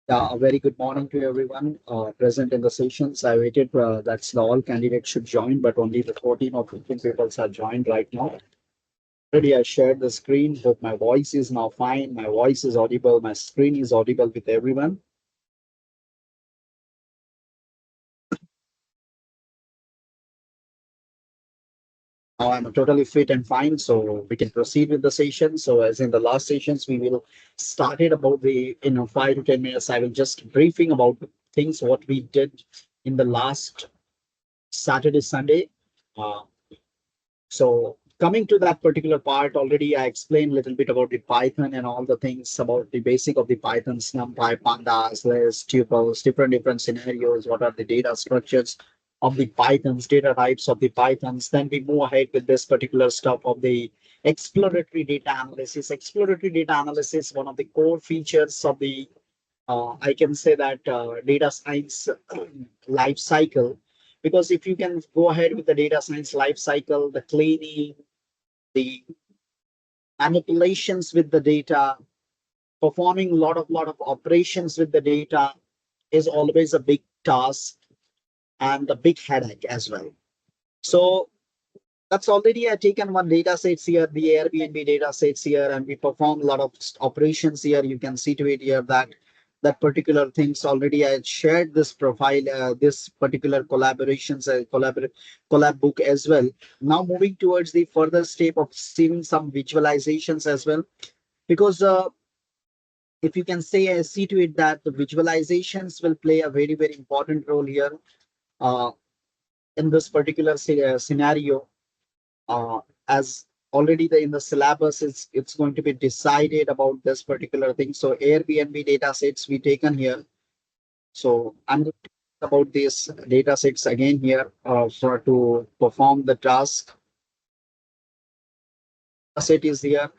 Yeah, a very good morning to everyone present in the sessions. I waited that all candidates should join, but only the 14 or 15 people are joined right now. Already I shared the screen, but my voice is now fine. My voice is audible. My screen is audible with everyone. Now I'm totally fit and fine, so we can proceed with the session. So as in the last sessions, we will start it about the 5 to 10 minutes. I will just briefing about things what we did in the last Saturday, Sunday. Uh, So coming to that particular part, already I explained a little bit about the Python and all the things about the basic of the Python, NumPy, pandas, lists, tuples, different scenarios. What are the data structures of the Pythons, data types of the Pythons? Then we move ahead with this particular stuff of the exploratory data analysis. Exploratory data analysis, one of the core features of the I can say that data science life cycle, because if you can go ahead with the data science life cycle, the cleaning, the manipulations with the data, performing a lot of operations with the data is always a big task and a big headache as well. So that's already I taken one data sets here, the Airbnb data sets here, and we perform a lot of operations here. You can see to it here that that particular things already I shared this profile, this particular collaborations, collab book as well. Now moving towards the further step of seeing some visualizations as well, because if you can say, see to it that the visualizations will play a very important role here uh, in this particular scenario, uh, as already in the syllabus it's going to be decided about this particular thing. So Airbnb data sets we taken here. So I'm going to talk about these data sets again here for to perform the task. Set is here.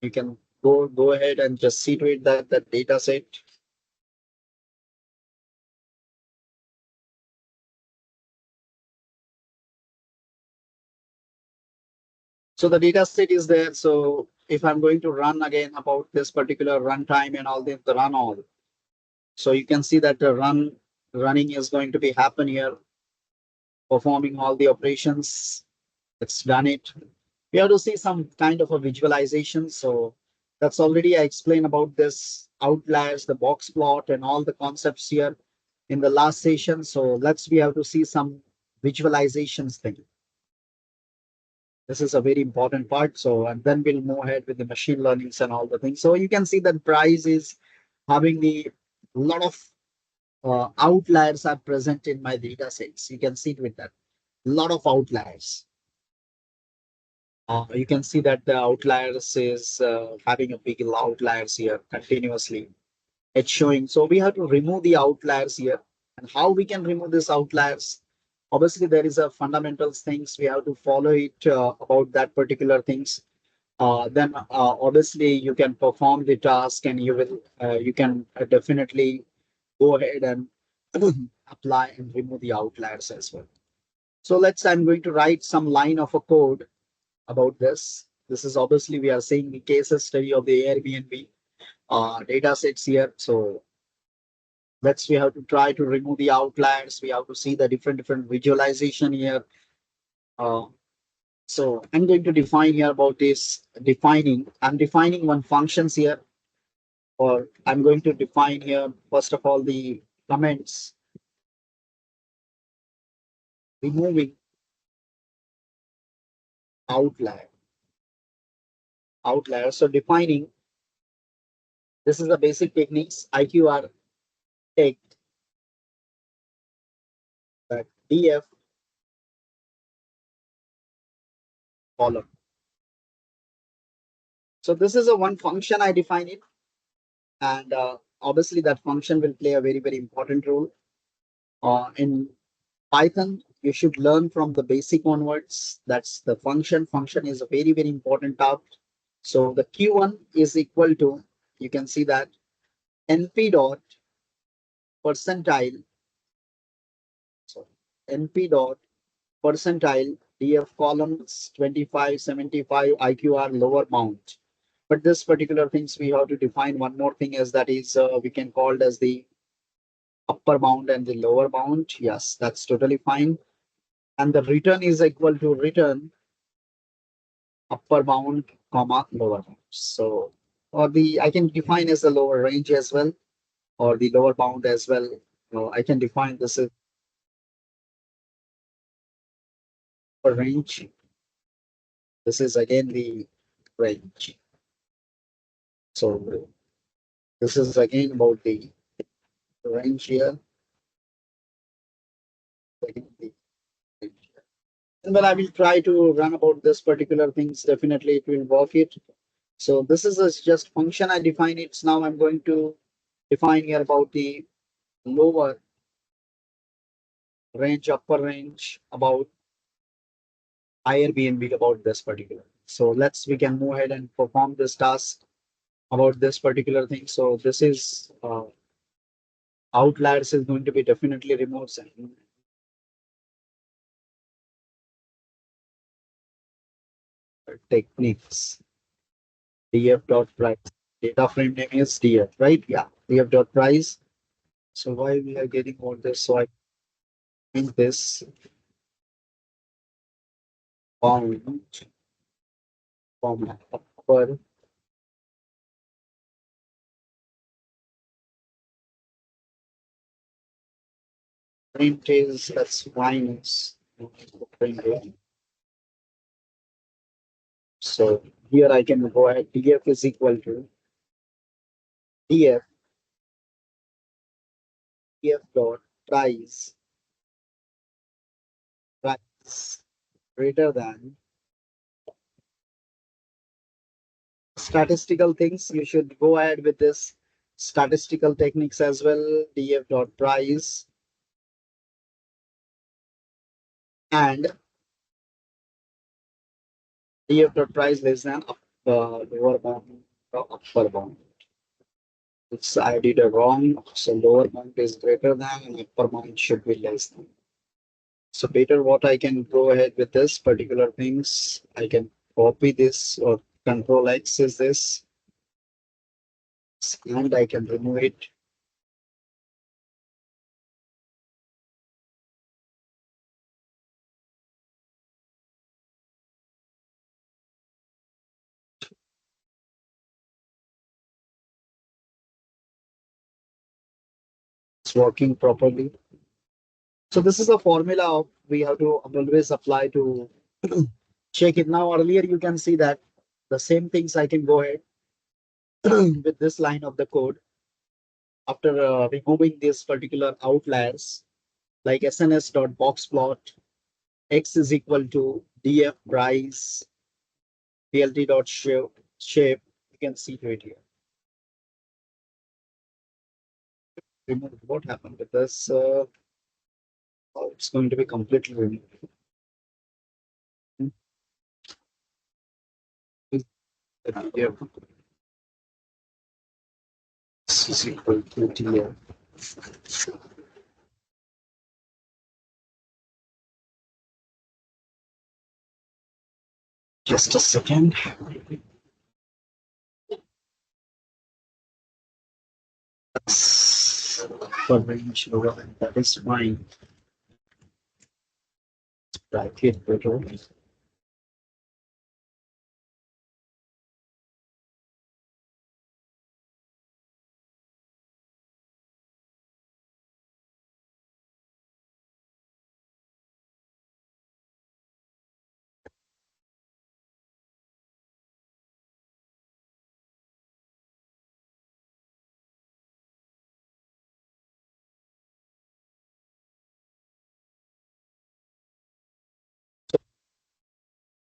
You can go ahead and just see to it that the data set. So the data set is there. So if I'm going to run again about this particular runtime and all the run all, so you can see that the running is going to be happen here, performing all the operations. It's done it. We have to see some kind of a visualization. So that's already I explained about this outliers, the box plot, and all the concepts here in the last session. So we have to see some visualizations thing. This is a very important part. So and then we'll move ahead with the machine learnings and all the things. So you can see that price is having the lot of outliers are present in my data sets. You can see it with that. Lot of outliers. You can see that the outliers is having a big outliers here continuously. It's showing. So we have to remove the outliers here. And how we can remove these outliers? Obviously, there is a fundamental things we have to follow it about that particular things. Then obviously you can perform the task and you can definitely go ahead and apply and remove the outliers as well. So I'm going to write some line of a code about this. This is obviously we are seeing the cases study of the Airbnb data sets here. So we have to try to remove the outliers. We have to see the different visualization here. Uh, so I'm going to define here about this defining. I'm defining one functions here, or I'm going to define here first of all the comments removing outlier. Outlier. So defining this is the basic techniques IQR take that df column. So this is a one function I define it, and obviously that function will play a very important role. In Python, you should learn from the basic onwards. That's the function. Function is a very important task. So the Q1 is equal to, you can see that NP dot percentile. So NP dot percentile DF columns 25, 75 IQR lower bound. But this particular things we have to define one more thing as that is we can call it as the upper bound and the lower bound. Yes, that's totally fine. And the return is equal to return upper bound comma lower bound. So or the I can define as the lower range as well or the lower bound as well. I can define this as a range. This is again the range. So this is again about the range here. Again, the range here. And when I will try to run about this particular things, definitely it will work it. So this is just function I define it. Now I'm going to define here about the lower range, upper range, about higher BNB about this particular. So we can move ahead and perform this task about this particular thing. So this is outliers is going to be definitely removed and techniques. df dot price. Data frame name is df, right? Yeah, df dot price. So why we are getting all this? So I think this bound from upper print is that's minus print is. So here I can go ahead. df is equal to df df dot price price greater than statistical things. You should go ahead with this statistical techniques as well. df dot price and df dot price less than lower bound or upper bound. It's I did a wrong. So lower bound is greater than and upper bound should be less than. So Peter, what I can go ahead with this particular things, I can copy this or control X is this, and I can remove it. It's working properly. So this is a formula we have to always apply to check it. Now earlier you can see that the same things I can go ahead with this line of the code after removing this particular outliers like sns.boxplot x is equal to df price plt.shape. You can see it here. Remove what happened with this. Oh, it's going to be completely removed. Df is equal to df. Just a second. For range lower, that is fine. Bracket better.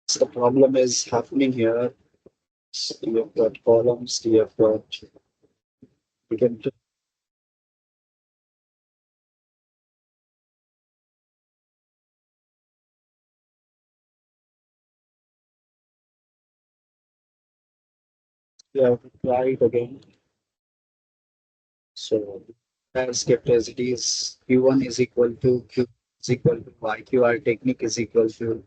So the problem is happening here. You have got columns, you have got you can you have to try it again. So as capacity is Q1 is equal to Q is equal to IQR technique is equal to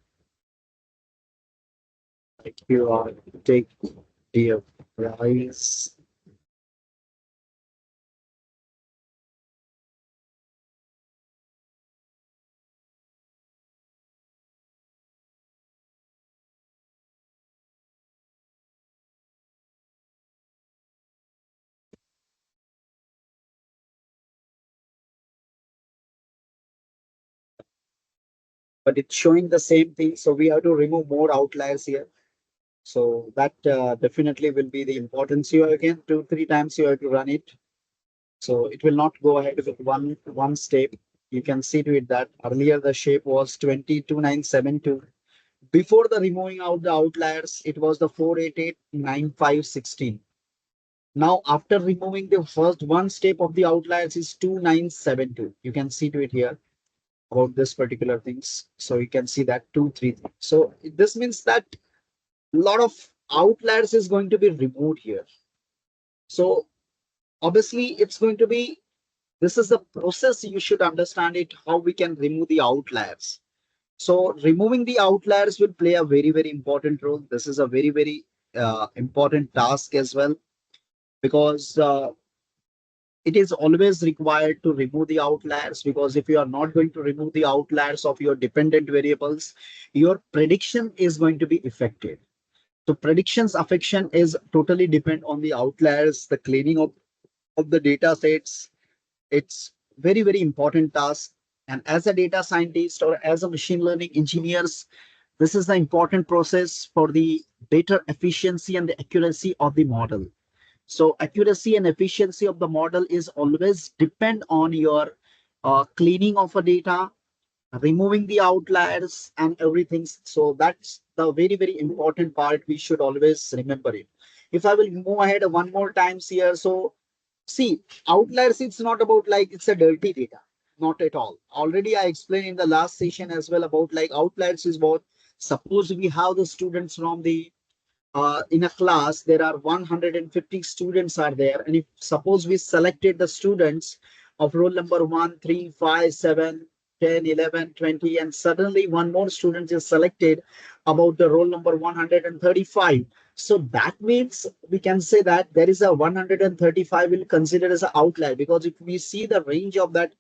IQR take Dear price. But it's showing the same thing. So we have to remove more outliers here. So that definitely will be the importance here again. 2, 3 times you have to run it. So it will not go ahead with one step. You can see to it that earlier the shape was 20972. Before the removing out the outliers, it was the 4889516. Now after removing the first one step of the outliers is 2972. You can see to it here about this particular things. So you can see that 233. So this means that a lot of outliers is going to be removed here. So obviously it's going to be, this is the process you should understand it, how we can remove the outliers. So removing the outliers will play a very important role. This is a very important task as well, because it is always required to remove the outliers, because if you are not going to remove the outliers of your dependent variables, your prediction is going to be affected. So predictions affection is totally depend on the outliers, the cleaning of the data sets. It's very important task. And as a data scientist or as a machine learning engineers, this is the important process for the better efficiency and the accuracy of the model. So accuracy and efficiency of the model is always depend on your cleaning of a data, removing the outliers and everything. So that's the very important part. We should always remember it. If I will move ahead one more times here, so see, outliers, it's not about like it's a dirty data, not at all. Already I explained in the last session as well about like outliers is what, suppose we have the students from the in a class, there are 150 students are there. And if suppose we selected the students of roll number 1, 3, 5, 7, 10, 11, 20, and suddenly one more student is selected about the roll number 135. So that means we can say that there is a 135 will consider as an outlier, because if we see the range of that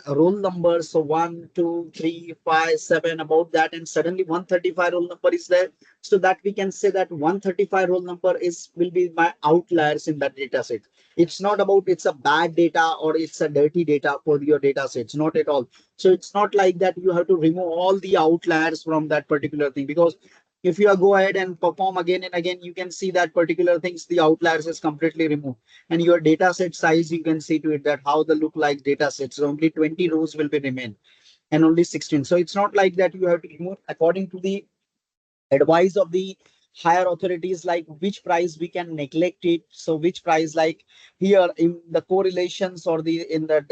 roll numbers, so 1, 2, 3, 5, 7, about that, and suddenly 135 roll number is there, so that we can say that 135 roll number is will be my outliers in that data set. It's not about it's a bad data or it's a dirty data for your data sets, not at all. So it's not like that you have to remove all the outliers from that particular thing, because if you go ahead and perform again and again, you can see that particular things, the outliers is completely removed. And your data set size, you can see to it that how the look like data sets, so only 20 rows will be remain and only 16. So it's not like that you have to remove according to the advice of the higher authorities, like which price we can neglect it. So which price, like here in the correlations or the in the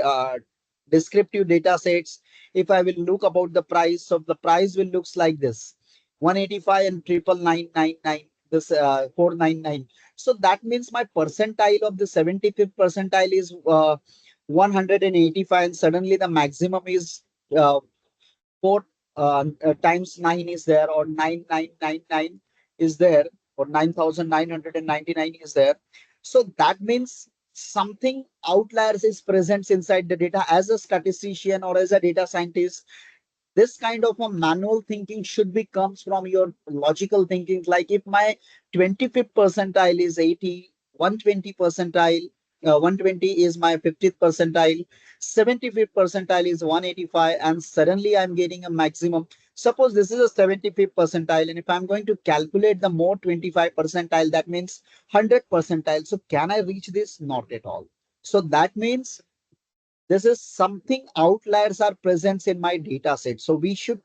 descriptive data sets, if I will look about the price, so the price will looks like this, 185 and 99999, this 499. So that means my percentile of the 75th percentile is 185, and suddenly the maximum is 4 times 9 is there, or 9999 is there, or 9999 is there. So that means something outliers is present inside the data. As a statistician or as a data scientist, this kind of a manual thinking should be comes from your logical thinking. Like if my 25th percentile is 80, 120 percentile, 120 is my 50th percentile, 75th percentile is 185, and suddenly I'm getting a maximum. Suppose this is a 75th percentile, and if I'm going to calculate the more 25 percentile, that means 100 percentile. So can I reach this? Not at all. So that means this is something outliers are present in my data set. So we should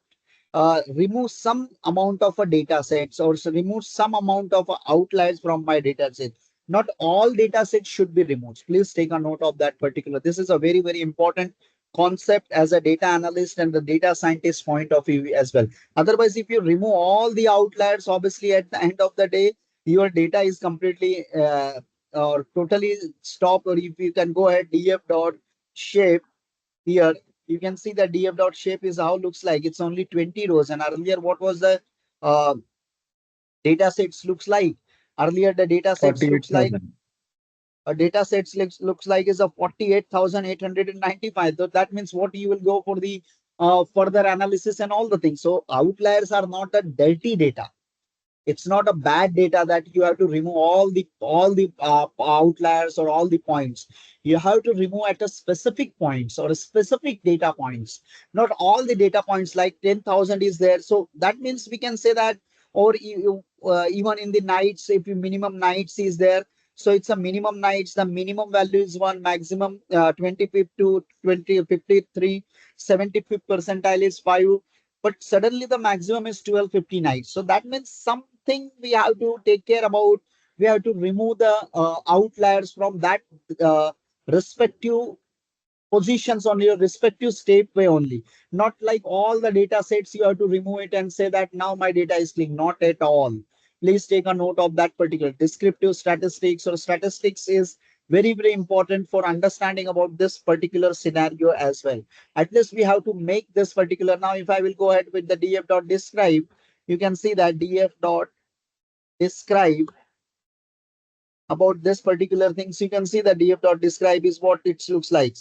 remove some amount of a data sets, or remove some amount of outliers from my data set. Not all data sets should be removed. Please take a note of that particular. This is a very important concept as a data analyst and the data scientist point of view as well. Otherwise, if you remove all the outliers, obviously at the end of the day, your data is completely or totally stopped. Or if you can go ahead, df dot shape here, you can see the df dot shape is how looks like. It's only 20 rows, and earlier what was the uh, data sets looks like? Earlier, the data sets looks like 48,000. a data sets looks like is a 48,895. So that means what you will go for the further analysis and all the things. So outliers are not a dirty data. It's not a bad data that you have to remove all the outliers or all the points. You have to remove at a specific points or a specific data points, not all the data points. Like 10,000 is there, so that means we can say that. Or even in the nights, if you minimum nights is there, so it's a minimum nights, the minimum value is 1, maximum 25th to 20 53, 75th percentile is 5, but suddenly the maximum is 1259. So that means something we have to take care about. We have to remove the outliers from that respective positions on your respective state way only. Not like all the data sets you have to remove it and say that now my data is clean. Not at all. Please take a note of that particular descriptive statistics or statistics is very, very important for understanding about this particular scenario as well. At least we have to make this particular. Now, if I will go ahead with the df.describe, you can see that df.describe about this particular thing. So you can see that df.describe is what it looks like.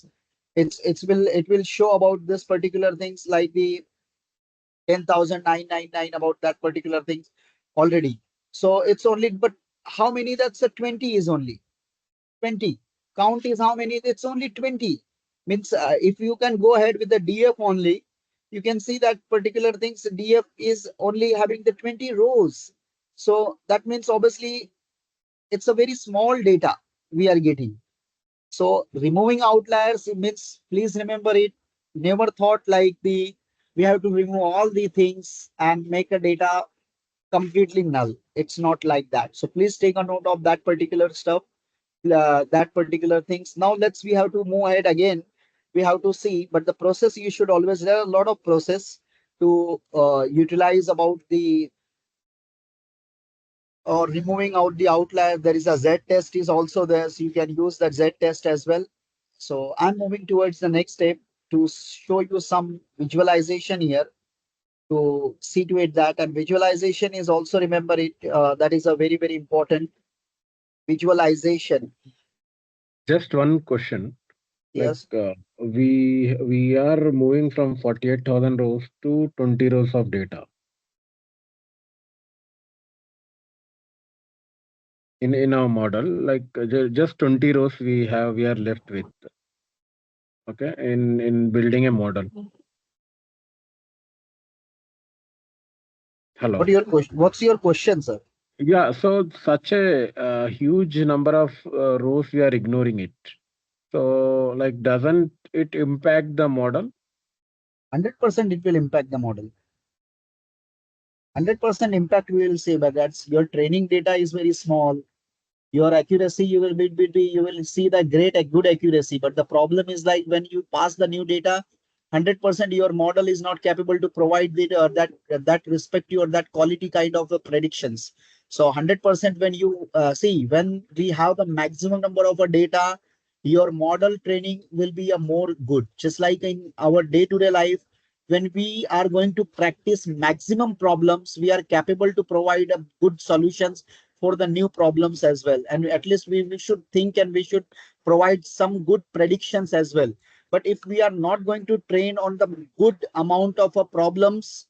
It will show about this particular things like the 10,999 about that particular things already. So it's only, but how many? That's a 20 is only 20. Count is how many? It's only 20. Means if you can go ahead with the df only, you can see that particular things df is only having the 20 rows. So that means obviously it's a very small data we are getting. So removing outliers means, please remember it. Never thought like we have to remove all the things and make a data completely null. It's not like that. So please take a note of that particular stuff, that particular things. Now we have to move ahead again. We have to see, but the process you should always, there are a lot of process to utilize about the or removing out the outlier. There is a Z test is also there, so you can use that Z test as well. So I'm moving towards the next step to show you some visualization here to see to it that, and visualization is also, remember it, that is a very, very important visualization. Just one question. Like Yes. we are moving from 48,000 rows to 20 rows of data in our model. Like just 20 rows we are left with. Okay, in building a model. What Hello. your question? What's your question, sir? Yeah, so such a huge number of rows we are ignoring it. So like doesn't it impact the model? 100% it will impact the model. 100% impact we will say, but that's your training data is very small. Your accuracy, you will see the good accuracy, but the problem is like when you pass the new data, 100% your model is not capable to provide that respective or that quality kind of predictions. So 100% when you see, when we have the maximum number of a data, your model training will be a more good. Just like in our day-to-day life, when we are going to practice maximum problems, we are capable to provide a good solutions for the new problems as well. And at least we should think and we should provide some good predictions as well. But if we are not going to train on the good amount of problems,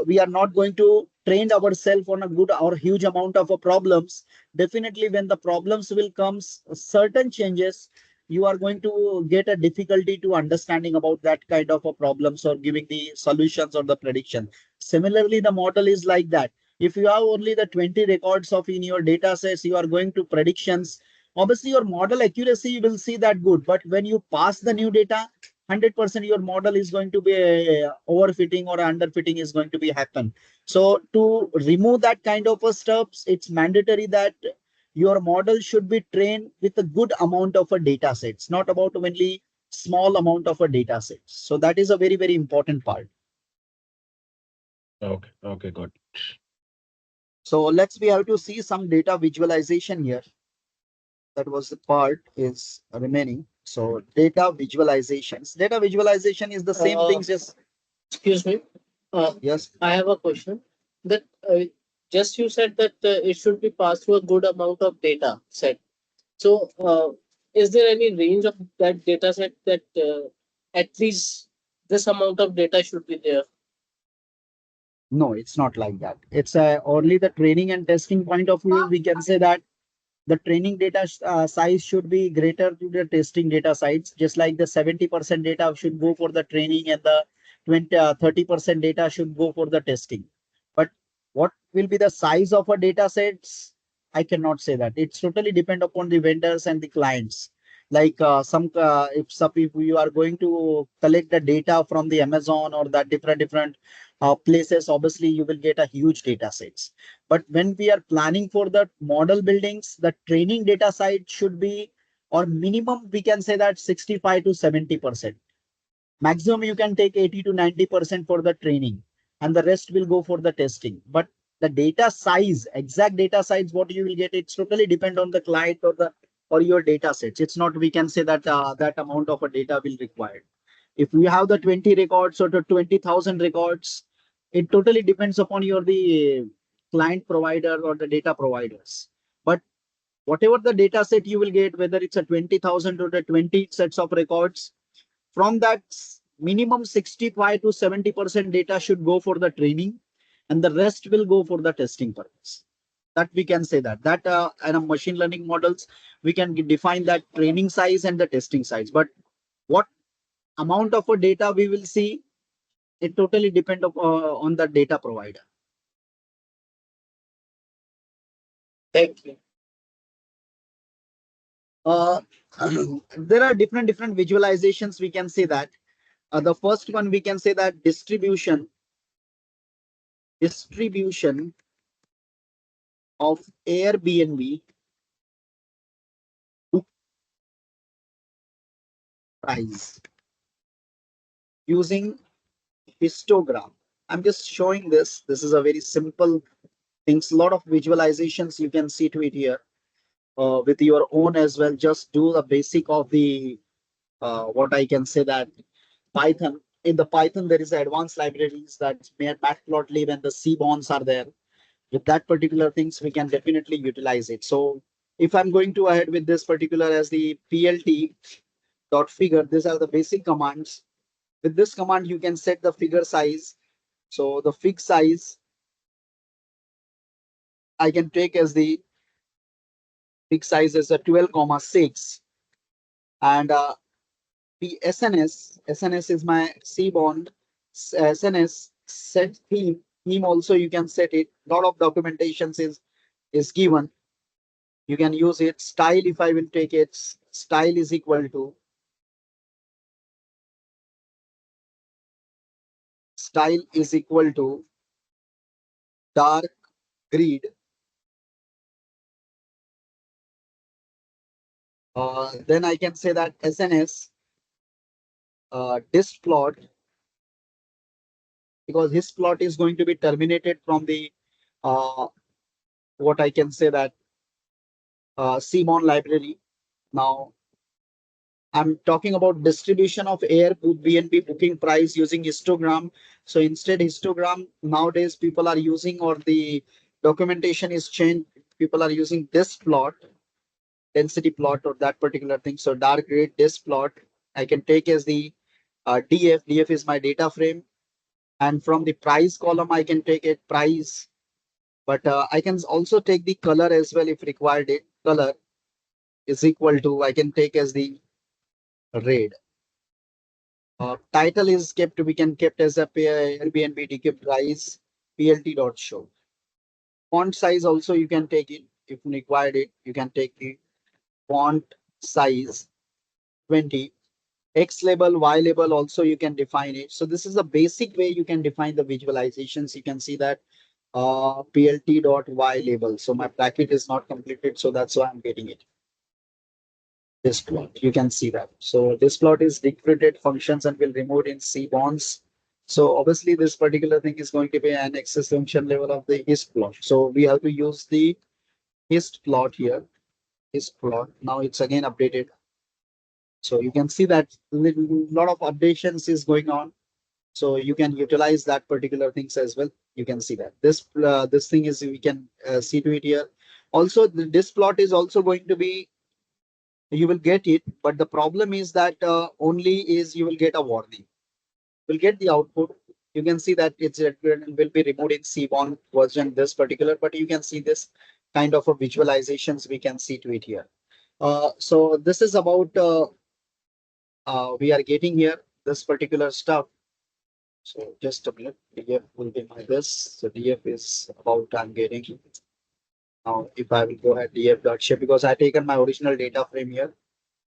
we are not going to train ourselves on a good or huge amount of problems, definitely when the problems will come, certain changes, you are going to get a difficulty to understanding about that kind of a problems or giving the solutions or the prediction. Similarly, the model is like that. If you have only the 20 records of in your data sets, you are going to predictions. Obviously, your model accuracy, you will see that good. But when you pass the new data, 100% your model is going to be overfitting or underfitting is going to be happen. So to remove that kind of a steps, it's mandatory that your model should be trained with a good amount of a data sets, not about only small amount of a data sets. So that is a very, very important part. Okay, okay, got it. So we have to see some data visualization here. That was the part is remaining. So data visualizations. Data visualization is the same thing. Just Excuse me. yes. I have a question that just you said that it should be passed through a good amount of data set. So, is there any range of that data set that at least this amount of data should be there? No, it's not like that. It's only the training and testing point of view. We can say that the training data size should be greater to the testing data size, just like the 70% data should go for the training and the 30% data should go for the testing. But what will be the size of a data sets? I cannot say that. It's totally depend upon the vendors and the clients. Like if you are going to collect the data from the Amazon or that different places, obviously you will get a huge data sets. But when we are planning for the model buildings, the training data side should be, or minimum, we can say that 65 to 70%. Maximum, you can take 80 to 90% for the training, and the rest will go for the testing. But the data size, exact data size, what you will get, it's totally depend on the client or your data sets. It's not, we can say that that amount of a data will required. If you have the 20 records or the 20,000 records, it totally depends upon your the client provider or the data providers. But whatever the data set you will get, whether it's a 20,000 or the 20 sets of records, from that minimum 65 to 70% data should go for the training, and the rest will go for the testing purpose. That we can say that and machine learning models, we can define that training size and the testing size. But what amount of a data we will see, it totally depend on the data provider. Thank you. uh, there are different visualizations, we can say that. The first one, we can say that distribution of Airbnb book price using histogram. I'm just showing this. This is a very simple things, a lot of visualizations you can see to it here with your own as well. Just do the basic of the what I can say that Python. In the Python, there is advanced libraries that matplotlib and the cbonds are there. With that particular things, we can definitely utilize it. So if I'm going to ahead with this particular as the plt dot figure, these are the basic commands. With this command, you can set the figure size. So the fig size I can take as the fig size as a 12,6, and the SNS is my C bond. SNS set theme also you can set it. Lot of documentations is given. You can use it. Style, if I will take it, style is equal to dark grid. Then I can say that SNS disk plot, because his plot is going to be terminated from the uh, what I can say that CMON library. Now I'm talking about distribution of Airbnb booking price using histogram. So instead histogram nowadays people are using, or the documentation is changed. People are using this plot, density plot, or that particular thing. So dark grid this plot I can take as the DF. DF is my data frame, and from the price column I can take it price. But I can also take the color as well if required. It color is equal to, I can take as the red. Title is kept, we can kept as a Airbnb ticket price plt dot show. Font size also you can take it if required. It you can take the font size 20. X label, Y label also you can define it. So this is a basic way you can define the visualizations. You can see that plt dot Y label. So my bracket is not completed, so that's why I'm getting it. This plot, you can see that. So this plot is decrypted functions and will remove in C bonds. So obviously this particular thing is going to be an access function level of the hist plot. So we have to use the hist plot here. Hist plot. Now it's again updated. So you can see that a lot of updations is going on. So you can utilize that particular things as well. You can see that this thing is, we can see to it here. Also, this plot is also going to be, you will get it, but the problem is that only is you will get a warning. Will get the output. You can see that it will be removed in C1 version this particular, but you can see this kind of a visualizations we can see to it here. So this is about we are getting here this particular stuff. So just a minute, DF will be my this. So DF is about I'm getting now. If I will go ahead DF dot shape, because I taken my original data frame here.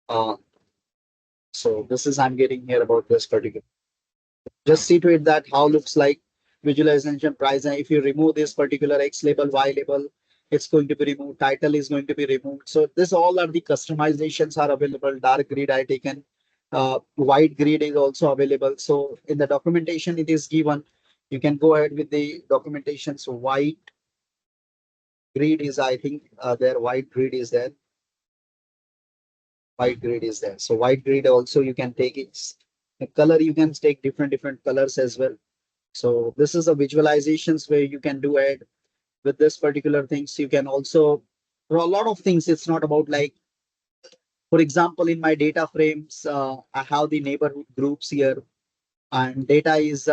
Uh, so this is I'm getting here about this particular. Just see to it that how looks like visualization price. And if you remove this particular X label, Y label, it's going to be removed. Title is going to be removed. So this all are the customizations are available. Dark grid I taken. White grid is also available. So in the documentation, it is given. You can go ahead with the documentation. So white grid is, I think, there. White grid is there. White grid is there. So white grid also you can take it. The color you can take different colors as well. So this is a visualizations where you can do it with this particular things. You can also, for a lot of things, it's not about like, for example, in my data frames, I have the neighborhood groups here, and data is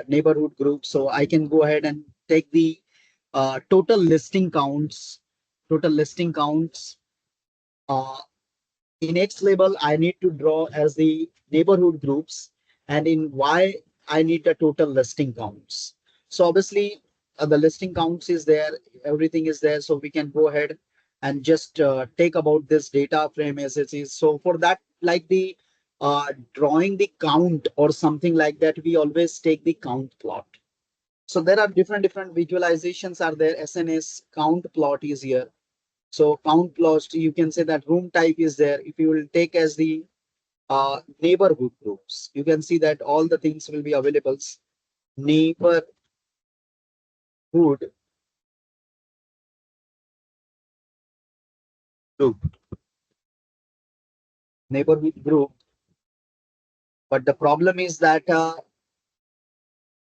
neighborhood group. So I can go ahead and take the total listing counts. Uh, in X label, I need to draw as the neighborhood groups, and in Y, I need the total listing counts. So obviously, the listing counts is there, everything is there. So we can go ahead and just take about this data frame as it is. So for that, like the drawing the count or something like that, we always take the count plot. So there are different visualizations are there. SNS count plot is here. So count plot, you can say that room type is there. If you will take as the neighborhood groups, you can see that all the things will be available. Neighborhood group, neighborhood group. But the problem is that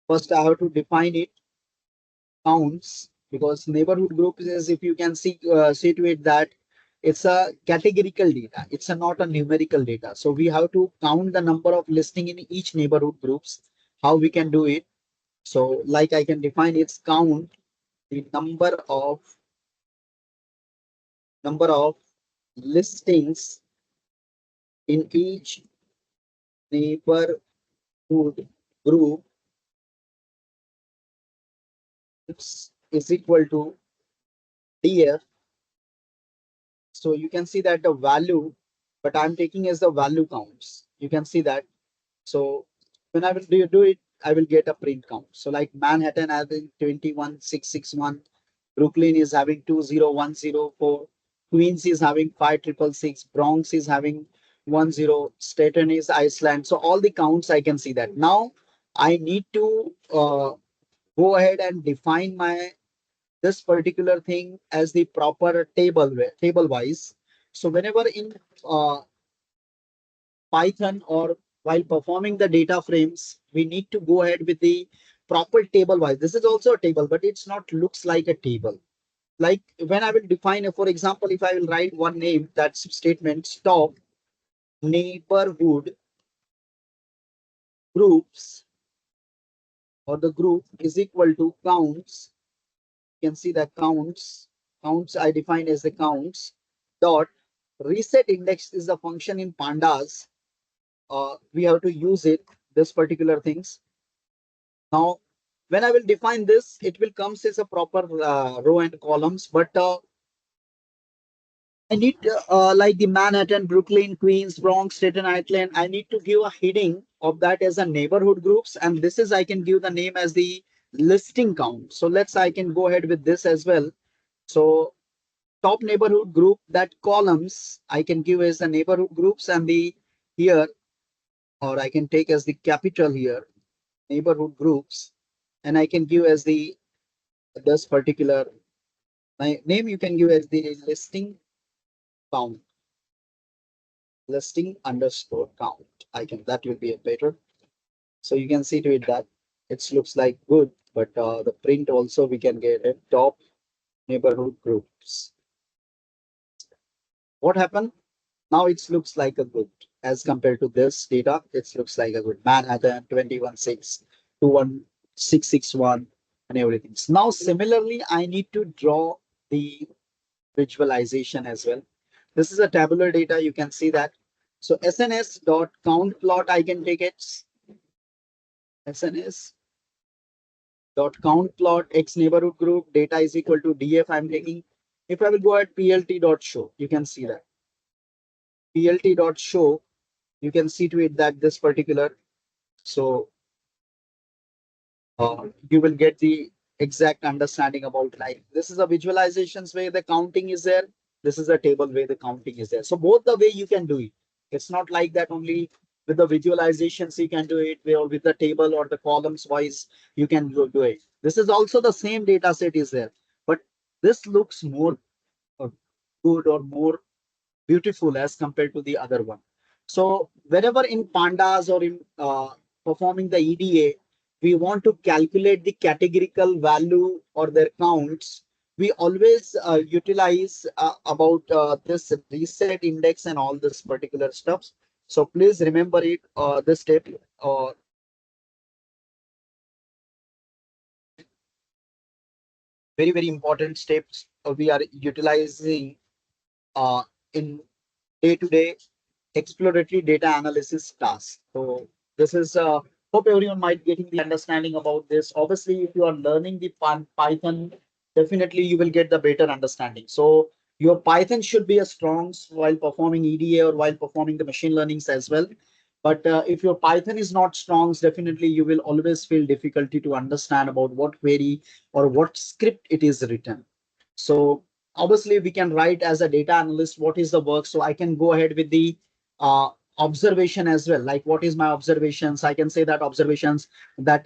first I have to define it counts, because neighborhood group is, if you can see to it that it's a categorical data. It's a not a numerical data. So we have to count the number of listing in each neighborhood groups. How we can do it? So like I can define its count the number of listings in each neighborhood group is equal to df. So you can see that the value, but I'm taking as the value counts. You can see that. So when I will do it, I will get a print count. So like Manhattan having 21,661, Brooklyn is having 20,104, Queens is having 5,666, Bronx is having 10, Staten is Iceland. So all the counts I can see that. Now I need to go ahead and define my this particular thing as the proper table wise. So whenever in uh, Python or while performing the data frames, we need to go ahead with the proper table wise. This is also a table, but it's not looks like a table. Like when I will define, for example, if I will write one name, that's statement stop neighborhood groups, or the group is equal to counts. You can see that counts I define as the counts dot reset index is the function in pandas. We have to use it, this particular things. Now, when I will define this, it will come as a proper row and columns, but I need like the Manhattan, Brooklyn, Queens, Bronx, Staten Island. I need to give a heading of that as a neighborhood groups, and this is I can give the name as the listing count. So I can go ahead with this as well. So top neighborhood group, that columns I can give as the neighborhood groups, and the here, or I can take as the capital here neighborhood groups, and I can give as the this particular my name you can give as the listing count, listing underscore count. I can, that will be a better. So you can see to it that it looks like good, but the print also we can get a top neighborhood groups. What happened? Now it looks like a good as compared to this data. It looks like a good Manhattan 21.6, 21661 and everything. So now similarly, I need to draw the visualization as well. This is a tabular data. You can see that. So SNS dot count plot, I can take it. SNS dot count plot X neighborhood group data is equal to DF I'm taking. If I will go at PLT dot show, you can see that. PLT dot show, you can see to it that this particular, so you will get the exact understanding about like this is a visualizations where the counting is there. This is a table where the counting is there. So both the way you can do it. It's not like that only with the visualizations you can do it, or with the table or the columns wise you can do it. This is also the same data set is there, but this looks more uh, good or more beautiful as compared to the other one. So wherever in pandas or in performing the EDA, we want to calculate the categorical value or their counts. We always utilize about this reset index and all this particular stuffs. So please remember it. This step, very important steps we are utilizing in day-to-day exploratory data analysis task. So this is hope everyone might getting the understanding about this. Obviously, if you are learning the Python, definitely you will get the better understanding. So your Python should be a strong while performing EDA or while performing the machine learnings as well. But if your Python is not strong, definitely you will always feel difficulty to understand about what query or what script it is written. So obviously we can write as a data analyst what is the work. So I can go ahead with the uh, observation as well. Like what is my observations? I can say that observations that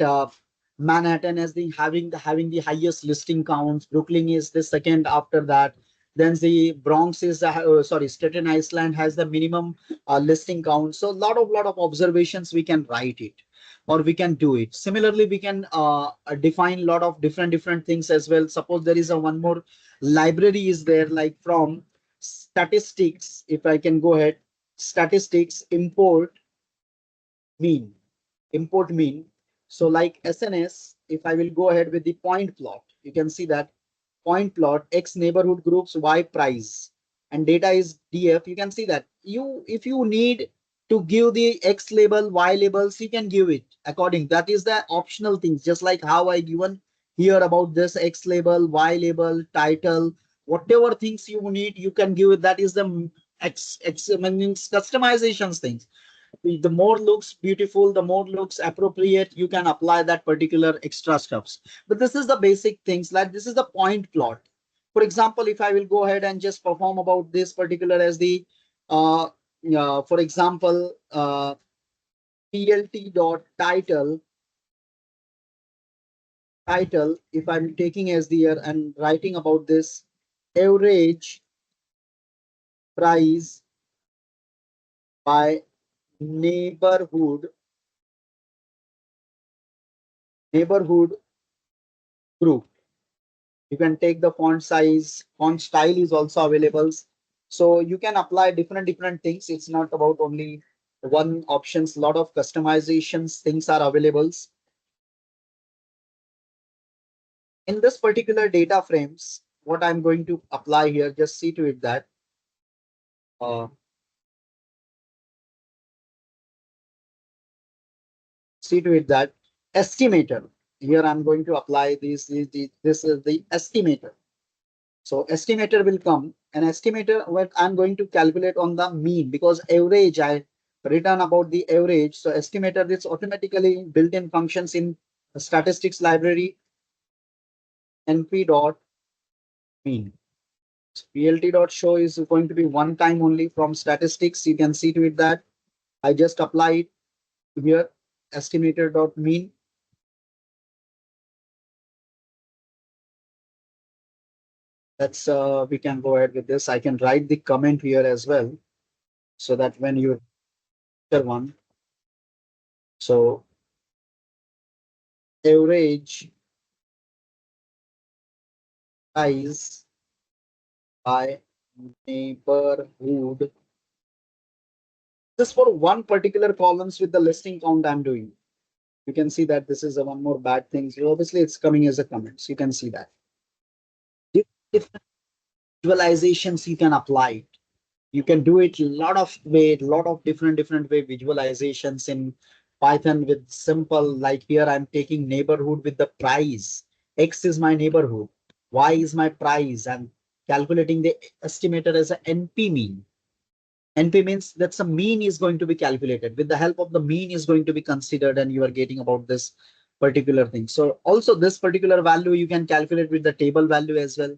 Manhattan is the having the highest listing counts. Brooklyn is the second after that. Then the Bronx is sorry, Staten Island has the minimum listing count. So lot of observations we can write it or we can do it. Similarly, we can define a lot of different things as well. Suppose there is a one more library is there like from statistics. If I can go ahead, statistics mean import mean. So like SNS, if I will go ahead with the point plot, you can see that point plot X neighborhood groups Y price and data is DF. You can see that you if you need to give the X label, Y labels, you can give it according. That is the optional things, just like how I given here about this X label, Y label, title, whatever things you need, you can give it. That is the X means customizations things. The more looks beautiful, the more looks appropriate, you can apply that particular extra stuffs. But this is the basic things, like this is the point plot. For example, if I will go ahead and just perform about this particular as the for example plt dot title, if I'm taking as the year and writing about this average price by neighborhood neighborhood group. You can take the font size, font style is also available. So you can apply different things. It's not about only one options. A lot of customizations things are available. In this particular data frames, what I'm going to apply here, just see to it that uh, see to it that estimator. Here I'm going to apply this is the estimator. So estimator will come. An estimator what I'm going to calculate on the mean, because average I written about the average. So estimator this automatically built-in functions in statistics library np dot mean. PLT dot show is going to be one time only from statistics. You can see to it that I just apply it here estimator dot mean. That's we can go ahead with this. I can write the comment here as well so that when you enter one. So average price by neighborhood. Just for one particular columns with the listing count I'm doing. You can see that this is a one more bad thing. So obviously it's coming as a comment. So you can see that. Different visualizations you can apply it. You can do it lot of different way visualizations in Python with simple, like here I'm taking neighborhood with the price. X is my neighborhood, Y is my price, and calculating the estimator as a NP mean. NP means that's a mean is going to be calculated. With the help of the mean is going to be considered, and you are getting about this particular thing. So also this particular value you can calculate with the table value as well,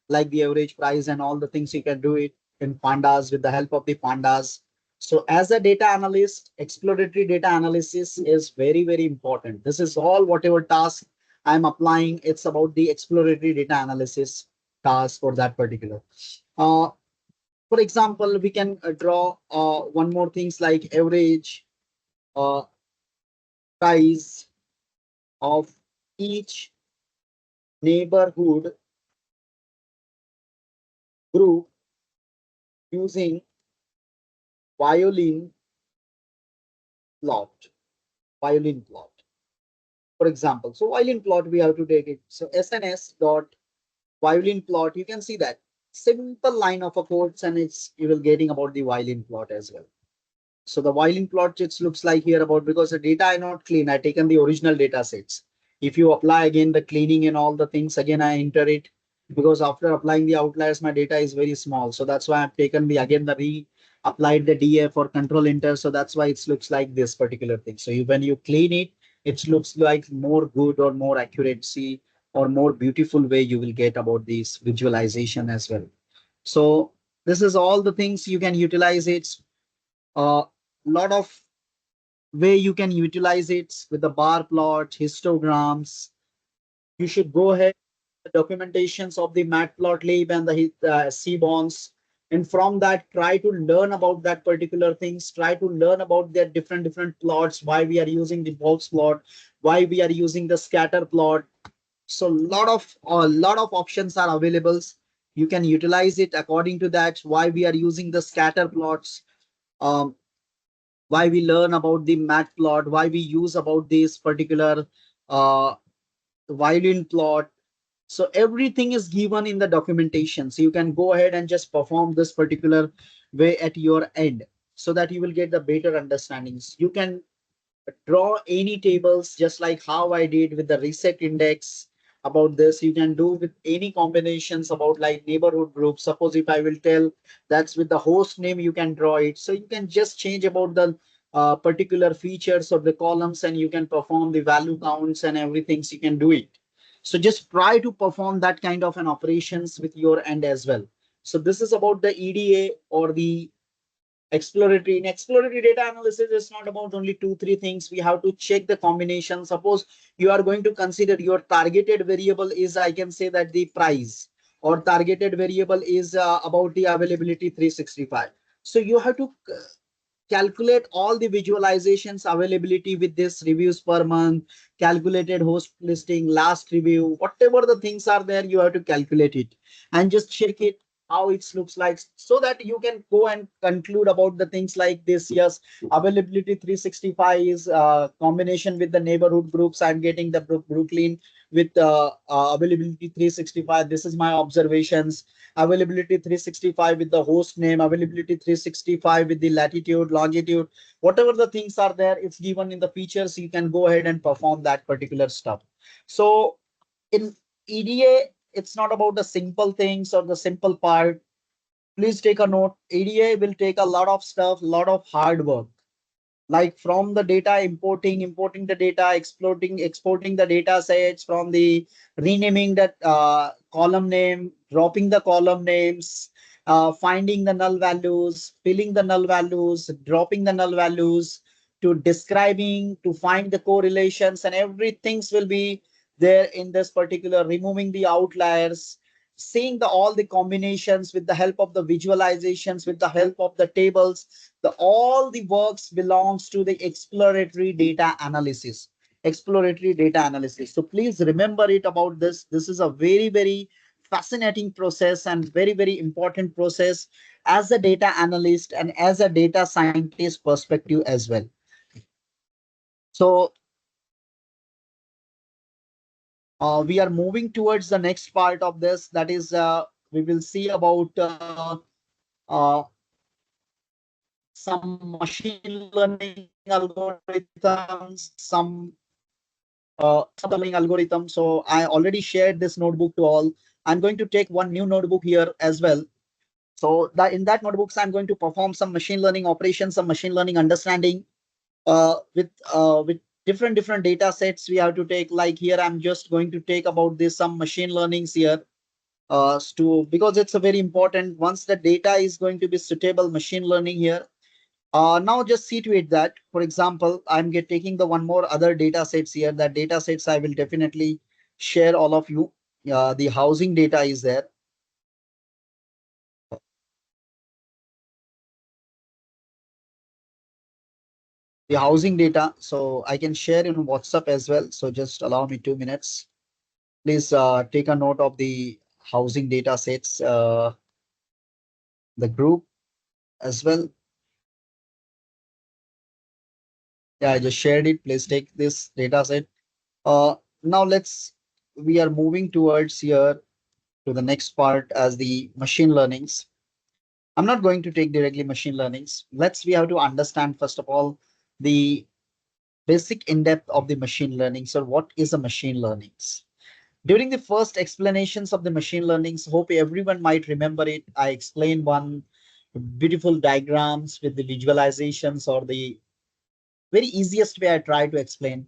like the average price and all the things you can do it in pandas with the help of the pandas. So as a data analyst, exploratory data analysis is very important. This is all whatever task I'm applying. It's about the exploratory data analysis task for that particular. For example, we can draw one more things like average uh, price of each neighborhood group using violin plot. Violin plot. For example, so violin plot we have to take it. So SNS dot violin plot. You can see that simple line of a codes, and it's you will getting about the violin plot as well. So the violin plot it looks like here about because the data are not clean. I taken the original data sets. If you apply again the cleaning and all the things again, I enter it because after applying the outliers, my data is very small. So that's why I've taken the again the applied the DF or control enter. So that's why it looks like this particular thing. So when you clean it, it looks like more good or more accuracy or more beautiful way you will get about this visualization as well. So this is all the things you can utilize it. A lot of way you can utilize it with the bar plot, histograms. You should go ahead the documentations of the matplotlib and the cbons, and from that try to learn about that particular things. Try to learn about their different plots, why we are using the box plot, why we are using the scatter plot. So a lot of options are available. You can utilize it according to that. Why we are using the scatter plots. Um, why we learn about the matplot, why we use about this particular uh, violin plot. So everything is given in the documentation. So you can go ahead and just perform this particular way at your end so that you will get the better understandings. You can draw any tables just like how I did with the reset index about this. You can do with any combinations about like neighborhood groups. Suppose if I will tell that's with the host name, you can draw it. So you can just change about the particular features of the columns and you can perform the value counts and everything. So you can do it. So just try to perform that kind of an operations with your end as well. So this is about the EDA or the exploratory. In exploratory data analysis, it's not about only two three things. We have to check the combination. Suppose you are going to consider your targeted variable is, I can say that the price, or targeted variable is about the availability 365. So you have to calculate all the visualizations availability with this reviews per month, calculated host listing, last review, whatever the things are there, you have to calculate it and just check it how it looks like so that you can go and conclude about the things like this. Yes, availability 365 is combination with the neighborhood groups. I'm getting the Brooklyn with availability 365. This is my observations. Availability 365 with the host name, availability 365 with the latitude, longitude, whatever the things are there, it's given in the features. You can go ahead and perform that particular stuff. So in EDA, it's not about the simple things or the simple part. Please take a note. EDA will take a lot of stuff, lot of hard work, like from the data importing the data, exporting the data sets, from the renaming that column name, dropping the column names, finding the null values, filling the null values, dropping the null values, to describing, to find the correlations, and everything will be there in this particular, removing the outliers, seeing the all the combinations with the help of the visualizations, with the help of the tables. The all the works belongs to the exploratory data analysis. exploratory data analysis. So please remember it about this. This is a very, very fascinating process and very, very important process as a data analyst and as a data scientist perspective as well. So we are moving towards the next part of this. That is, we will see about uh, some machine learning algorithms, some learning algorithm. So I already shared this notebook to all. I'm going to take one new notebook here as well. So that in that notebooks, I'm going to perform some machine learning operations, some machine learning understanding with different data sets we have to take. Like here, I'm just going to take about this some machine learnings here to because it's a very important. Once the data is going to be suitable, machine learning here. Now just see to it that, for example, taking the one more other data sets here. That data sets I will definitely share all of you. The housing data is there. The housing data, so I can share in WhatsApp as well. So just allow me 2 minutes. Please take a note of the housing data sets, the group as well. Yeah, I just shared it. Please take this data set. Now we are moving towards here to the next part as the machine learnings. I'm not going to take directly machine learnings. We have to understand first of all the basic in-depth of the machine learning. So what is a machine learnings? During the first explanations of the machine learnings, hope everyone might remember it. I explained one beautiful diagrams with the visualizations or the very easiest way I try to explain.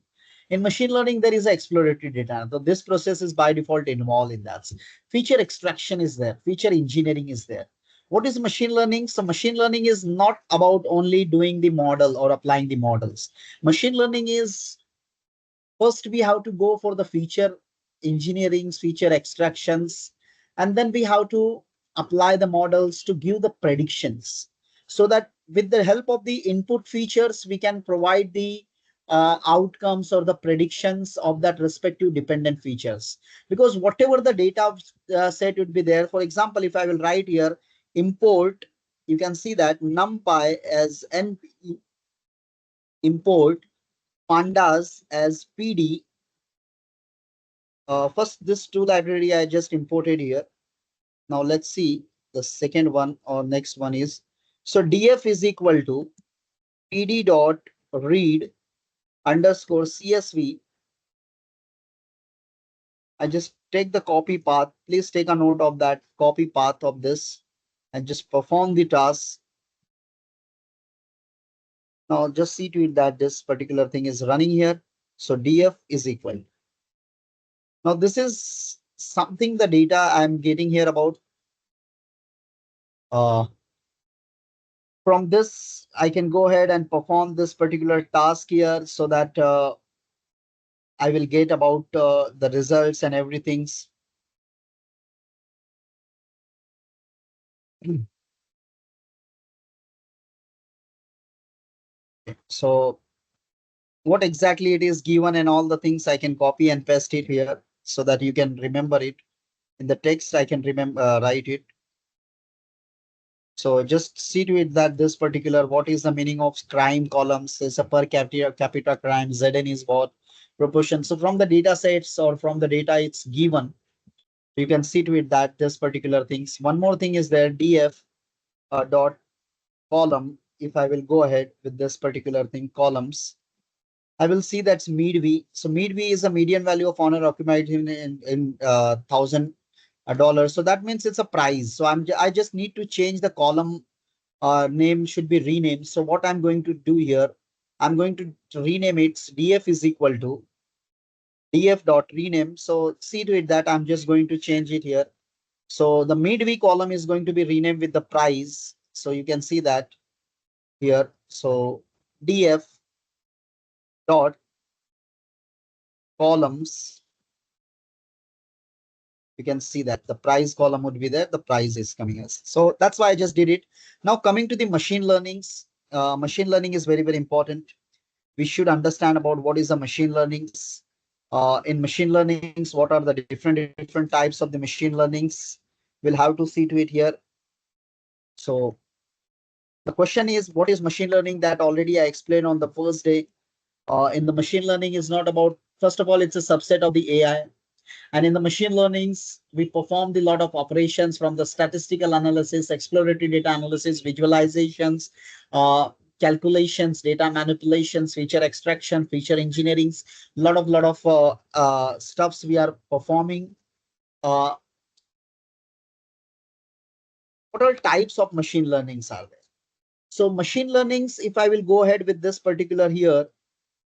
In machine learning, there is exploratory data. So this process is by default involved in that. Feature extraction is there. Feature engineering is there. What is machine learning? So machine learning is not about only doing the model or applying the models. Machine learning is first we have to go for the feature engineering, feature extractions, and then we have to apply the models to give the predictions so that with the help of the input features, we can provide the outcomes or the predictions of that respective dependent features. Because whatever the data set would be there, for example, if I will write here import, you can see that numpy as n import pandas as pd. First, this two library I just imported here. Now let's see the second one or next one is. So df is equal to pd dot read underscore csv. I just take the copy path. Please take a note of that copy path of this and just perform the task. Now just see to it that this particular thing is running here. So df is equal. Now this is something the data I'm getting here about. From this, I can go ahead and perform this particular task here so that I will get about the results and everything. So what exactly it is given and all the things I can copy and paste it here so that you can remember it. In the text, I can remember write it. So just see to it that this particular, what is the meaning of crime columns is a per capita crime, Zn is what proportion. So from the data sets or from the data it's given, you can see to it that this particular things. One more thing is there df dot column. If I will go ahead with this particular thing columns, I will see that's med v. So med v is a median value of honor occupied in $1,000. So that means it's a price. So I just need to change the column name should be renamed. So what I'm going to do here, I'm going to rename it df is equal to df dot rename. So see to it that I'm just going to change it here. So the midweek column is going to be renamed with the price. So you can see that here. So df dot columns, you can see that the price column would be there. The price is coming as. So that's why I just did it. Now coming to the machine learnings. Machine learning is very, very important. we should understand about what is the machine learnings. In machine learnings, what are the different types of the machine learnings? We'll have to see to it here. So the question is, what is machine learning? That already I explained on the first day. In the machine learning is not about, first of all, it's a subset of the AI. And in the machine learnings, we perform a lot of operations from the statistical analysis, exploratory data analysis, visualizations, uh, calculations, data manipulations, feature extraction, feature engineering, lot of stuffs we are performing. Uh, what all types of machine learnings are there? So machine learnings, if I will go ahead with this particular here,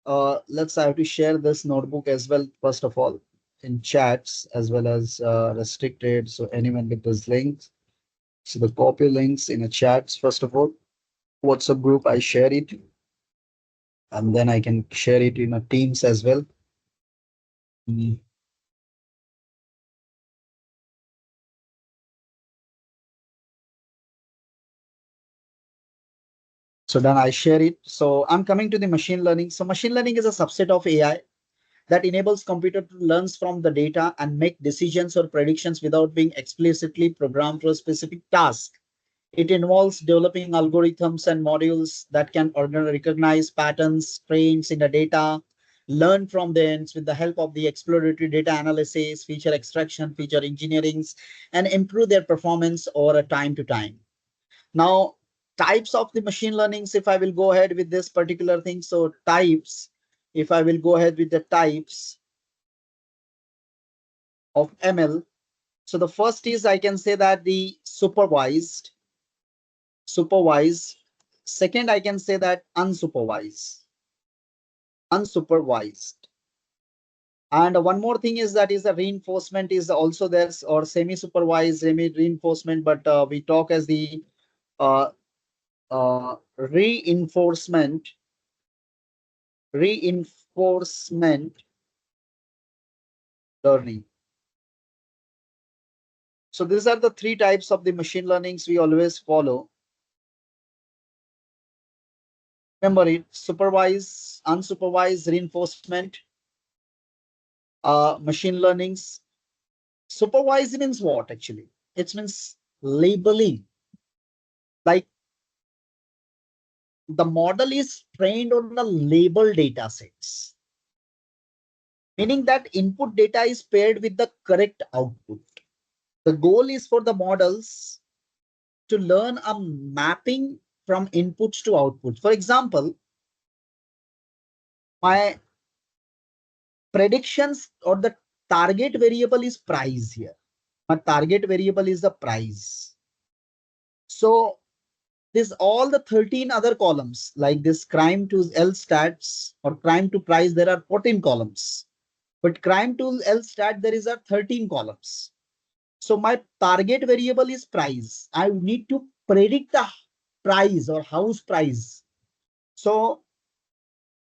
I have to share this notebook as well, first of all, in chats as well as restricted. So anyone with those links. So the copy links in a chats, first of all, WhatsApp group, I share it, and then I can share it in a Teams as well. Mm. So then I share it. So I'm coming to the machine learning. So machine learning is a subset of AI that enables computer to learn from the data and make decisions or predictions without being explicitly programmed for a specific task. It involves developing algorithms and modules that can recognize patterns, trends in the data, learn from them with the help of the exploratory data analysis, feature extraction, feature engineering, and improve their performance over a time to time. Now, types of the machine learnings, if I will go ahead with this particular thing. So types, if I will go ahead with the types of ML. So the first is, I can say that the supervised. Second, I can say that unsupervised. And one more thing is that is the reinforcement is also there, or semi-supervised, reinforcement, but we talk as the uh, reinforcement learning. So these are the three types of the machine learnings we always follow. Remember it: supervised, unsupervised, reinforcement, machine learnings. Supervised means what actually? It means labeling. Like the model is trained on the labeled data sets, meaning that input data is paired with the correct output. The goal is for the models to learn a mapping from inputs to outputs. For example, my predictions or the target variable is price here. My target variable is the price. So this all the 13 other columns like this crime to L stats or crime to price, there are 14 columns. But crime to L stat, there is a 13 columns. So my target variable is price. I need to predict the price or house price. So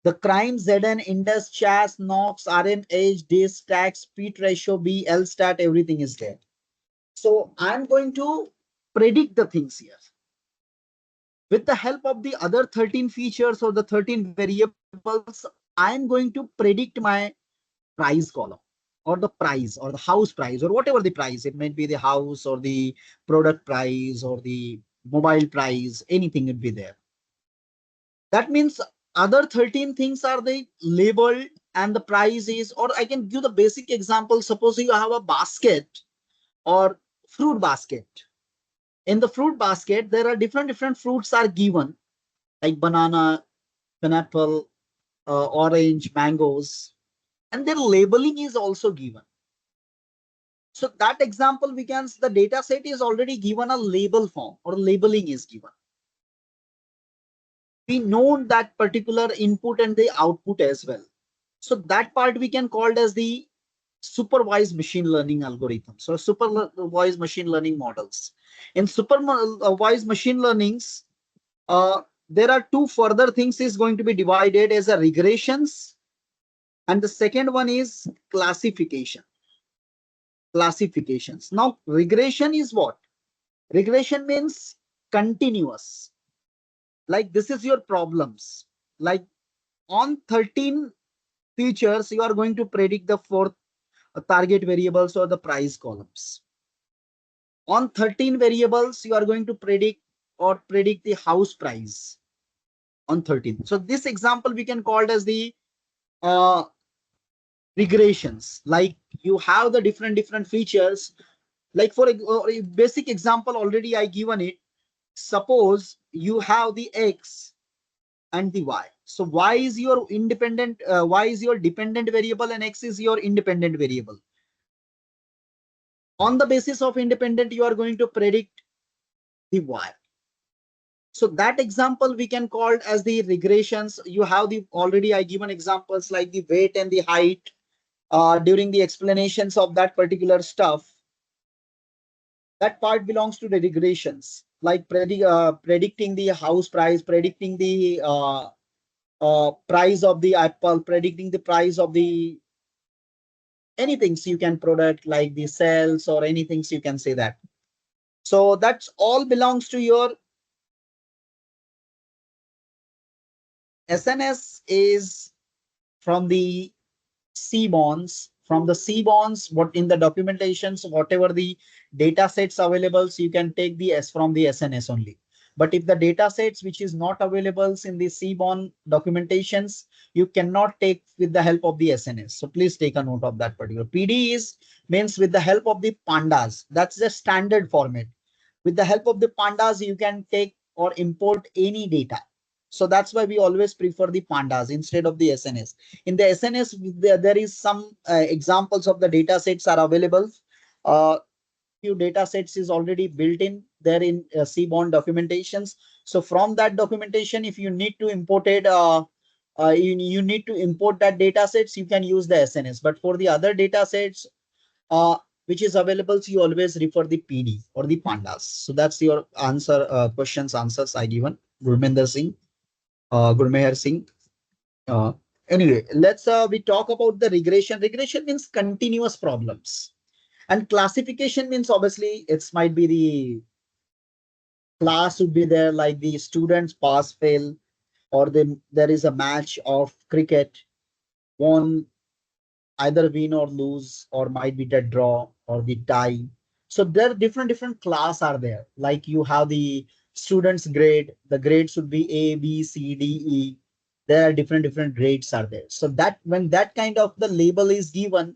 the crime ZN, index, chas, knox, RM, age, days, tax, speed ratio, B, L stat, everything is there. So I'm going to predict the things here. With the help of the other 13 features or the 13 variables, I'm going to predict my price column or the price or the house price or whatever the price. It might be the house or the product price or the mobile price, anything would be there. That means other 13 things are the labeled and the price is, or I can give the basic example. Suppose you have a basket or fruit basket. In the fruit basket, there are different fruits are given like banana, pineapple, orange, mangoes, and their labeling is also given. So that example, we can, the data set is already given a label form or labeling is given. We know that particular input and the output as well. So that part we can call it as the supervised machine learning algorithm. So supervised machine learning models. In supervised machine learnings, there are two further things is going to be divided as a regressions, and the second one is classifications. Now regression is what? Regression means continuous. Like this is your problems. Like On 13 features, you are going to predict the fourth target variables or the price columns. On 13 variables, you are going to predict the house price on 13. So this example we can call it as the uh, regressions. Like you have the different features. Like for a basic example, already I given it. Suppose you have the X and the Y. So Y is your independent, Y is your dependent variable and X is your independent variable. On the basis of independent, you are going to predict the Y. So that example we can call as the regressions. You have the already I given examples like the weight and the height during the explanations of that particular stuff. That part belongs to the regressions, like predicting the house price, predicting the price of the apple, predicting the price of the anything you can product like the sales or anything you can say that. So that's all belongs to your SNS is from the C bonds. From the C bonds, what in the documentations, whatever the data sets available, so you can take the S from the SNS only. But if the data sets which is not available in the C bond documentations, you cannot take with the help of the SNS. So please take a note of that particular. PD is means with the help of the pandas. That's the standard format. With the help of the pandas, you can take or import any data. So that's why we always prefer the pandas instead of the SNS. In the SNS, there is some examples of the data sets are available. Few data sets is already built in there in CBOND documentations. So from that documentation, if you need to import it, you need to import that data sets, you can use the SNS. But for the other data sets, which is available, so you always refer the PD or the pandas. So that's your answer, answers I given. Gurmender Singh, Gurmeher Singh. Uh, anyway, let's we talk about the regression. Regression means continuous problems, and classification means obviously it might be the class would be there like the students pass fail, or there is a match of cricket, won either win or lose, or might be the draw or the tie. So there are different class are there. Like you have the students grade, the grades should be A, B, C, D, E. There are different grades are there. So that when that kind of the label is given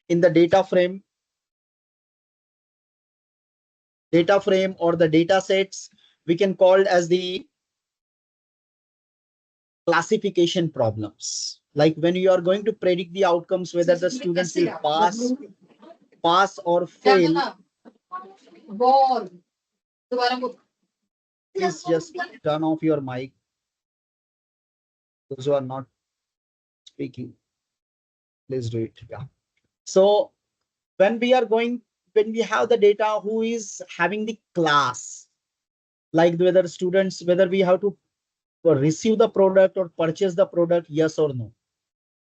in the data frame or the data sets, we can call it as the classification problems. Like when you are going to predict the outcomes, whether the students will pass or fail. Please just turn off your mic. Those who are not speaking, please do it. Yeah. So when we are going, when we have the data, who is having the class, like whether students, whether we have to receive the product or purchase the product, yes or no.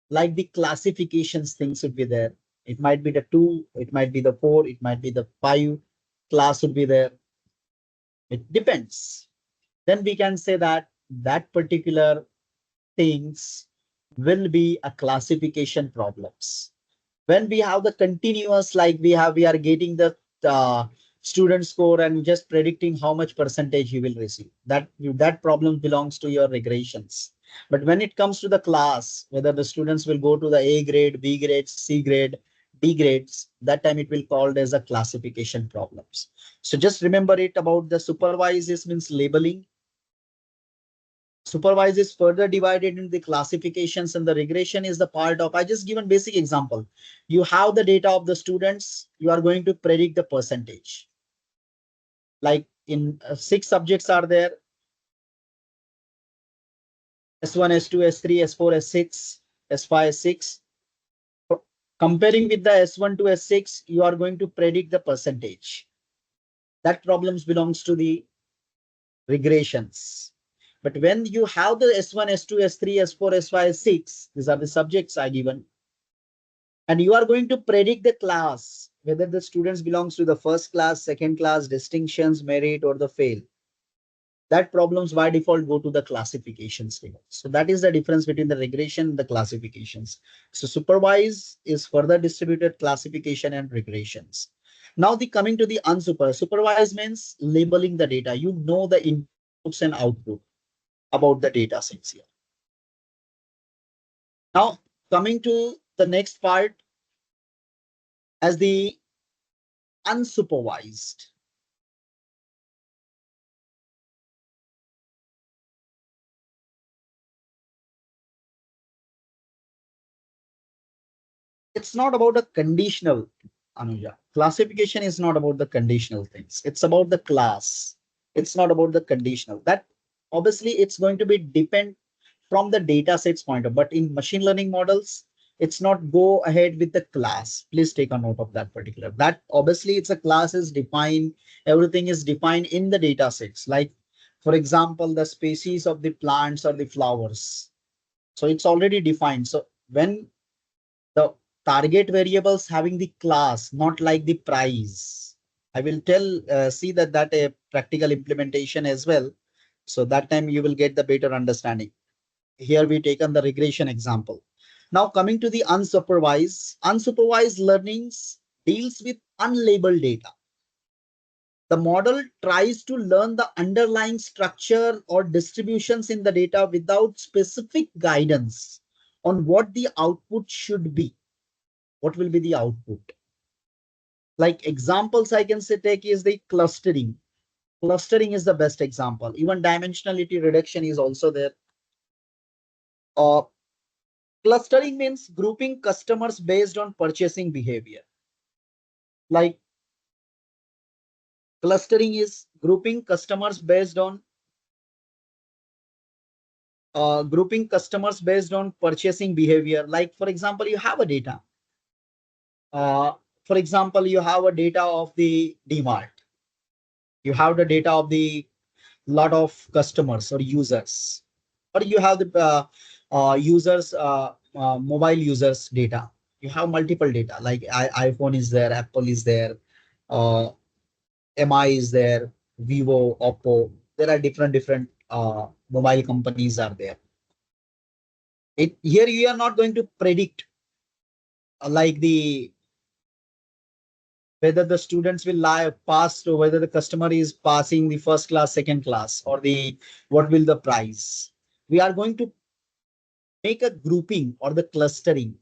Like the classifications things would be there. It might be the 2, it might be the 4, it might be the 5 class would be there. It depends. Then we can say that that particular things will be a classification problems. When we have the continuous, like we are getting the student score and just predicting how much percentage you will receive, that problem belongs to your regressions. But when it comes to the class, whether the students will go to the A grade, B grade, C grade, D grades, that time it will called as a classification problems. So just remember it about the supervised means labeling. Supervised is further divided into the classifications, and the regression is the part of, I just given basic example. You have the data of the students, you are going to predict the percentage. Like in 6 subjects are there, S1, S2, S3, S4, S6, S5, S6. Comparing with the S1 to S6, you are going to predict the percentage. That problems belongs to the regressions. But when you have the S1, S2, S3, S4, S5, S6, these are the subjects I given. And you are going to predict the class, whether the students belongs to the first class, second class, distinctions, merit, or the fail. that problems by default go to the classification stage. So that is the difference between the regression and the classifications. So supervised is further distributed classification and regressions. Now the coming to the unsupervised. Supervised means labeling the data. You know the inputs and output about the data sets here. Now coming to the next part as the unsupervised. It's not about a conditional, Anuja. Classification is not about the conditional things. It's about the class. It's not about the conditional. That obviously it's going to be depend from the data sets point of, but in machine learning models, it's not go ahead with the class. Please take a note of that particular. That obviously it's a class is defined. Everything is defined in the data sets. Like, for example, the species of the plants or the flowers. So it's already defined. So when the target variables having the class, not like the price. I will see that a practical implementation as well. So that time you will get the better understanding. Here we taken the regression example. Now coming to the unsupervised learnings deals with unlabeled data. The model tries to learn the underlying structure or distributions in the data without specific guidance on what the output should be. What will be the output? Like examples I can say take is the clustering. Clustering is the best example. Even dimensionality reduction is also there. Uh, Clustering means grouping customers based on purchasing behavior. Like clustering is grouping customers based on purchasing behavior. Like for example, you have a data. Uh, for example, you have a data of the DMart. You have the data of the lot of customers or users, or you have the users mobile users data. You have multiple data like iPhone is there, Apple is there, uh, mi is there, Vivo, Oppo. There are different mobile companies are there. Here you are not going to predict like the whether the students will pass or whether the customer is passing the first class, second class, or the what will the price. We are going to make a grouping or the clustering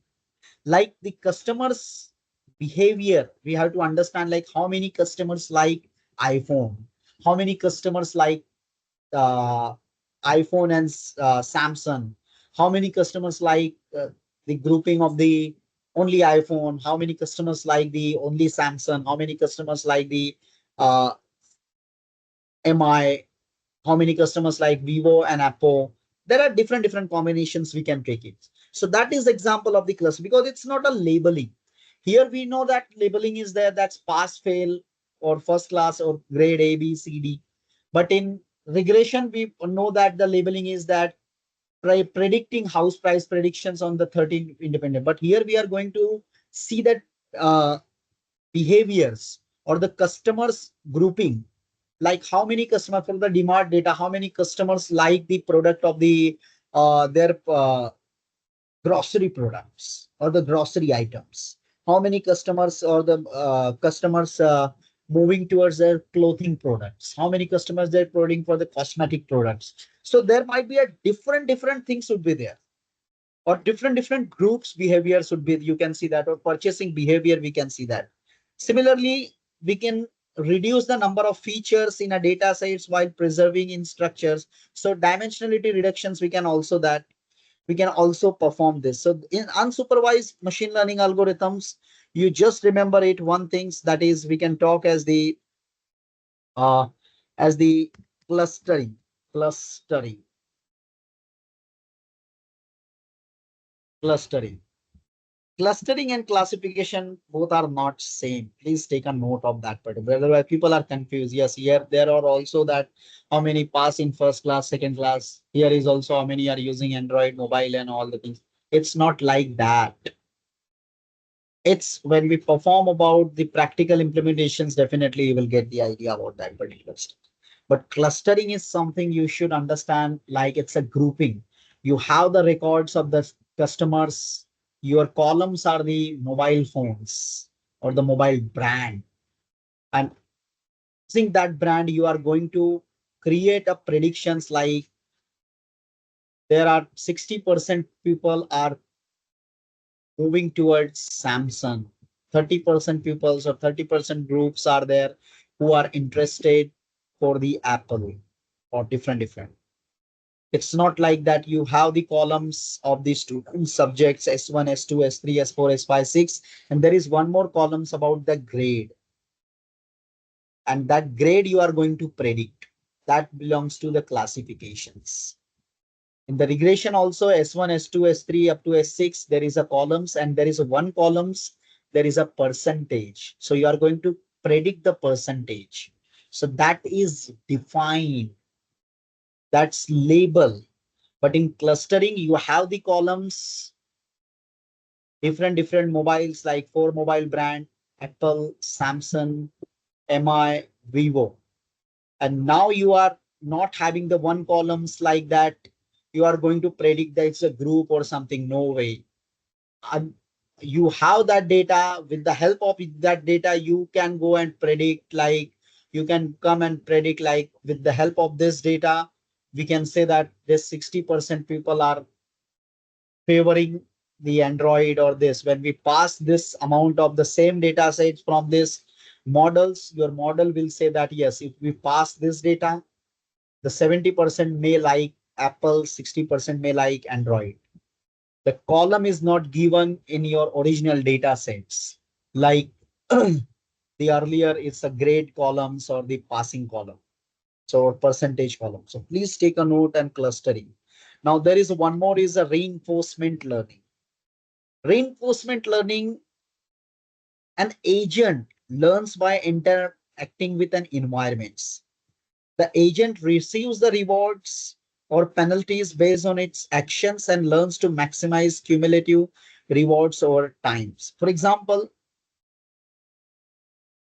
like the customers behavior. We have to understand like how many customers like iPhone, how many customers like uh, iPhone and Samsung, how many customers like the grouping of the only iPhone, how many customers like the only Samsung, how many customers like the uh, mi, how many customers like Vivo and Apple. There are different combinations we can take it. So that is example of the cluster because it's not a labeling. Here we know that labeling is there, that's pass, fail, or first class or grade A, B, C, D. But in regression, we know that the labeling is that predicting house price predictions on the 13 independent. But here we are going to see that uh, behaviors or the customers grouping, like how many customers from the demand data, how many customers like the product of the their grocery products or the grocery items, how many customers or the customers moving towards their clothing products, how many customers they're providing for the cosmetic products. So there might be a different things would be there, or different groups behavior should be, you can see that, or purchasing behavior we can see that. Similarly, we can reduce the number of features in a data sets while preserving in structures. So dimensionality reductions we can also that we can also perform this. So in unsupervised machine learning algorithms, you just remember it one things, that is we can talk uh, as the clustering clustering clustering Clustering and classification both are not same. Please take a note of that particular. Otherwise, people are confused. Yes, here there are also that how many pass in first class, second class. Here is also how many are using Android mobile and all the things. It's not like that. It's when we perform about the practical implementations, definitely you will get the idea about that particular stuff. But clustering is something you should understand, like it's a grouping. You have the records of the customers. Your columns are the mobile phones or the mobile brand. And using that brand, you are going to create a predictions like there are 60% people are moving towards Samsung. 30% pupils or 30% groups are there who are interested for the Apple or different. It's not like that you have the columns of the student subjects S1, S2, S3, S4, S5, 6, and there is one more columns about the grade. And that grade you are going to predict. That belongs to the classifications. In the regression also S1, S2, S3 up to S6, there is a columns and there is a one columns, there is a percentage. So you are going to predict the percentage. So that is defined. That's label. But in clustering, you have the columns, different mobiles like four mobile brand, Apple, Samsung, MI, Vivo. And now you are not having the one columns like that. You are going to predict that it's a group or something. No way. And you have that data. With the help of that data, you can go and predict, like you can come and predict, like with the help of this data, we can say that this 60% people are favoring the Android or this. When we pass this amount of the same data sets from this models, your model will say that yes, if we pass this data, the 70% may like Apple, 60% may like Android. The column is not given in your original data sets. Like the earlier, it's a grade columns or the passing column. So percentage column. So please take a note and clustering. Now there is one more is a reinforcement learning. Reinforcement learning, an agent learns by interacting with an environment. The agent receives the rewards or penalties based on its actions and learns to maximize cumulative rewards over times. For example,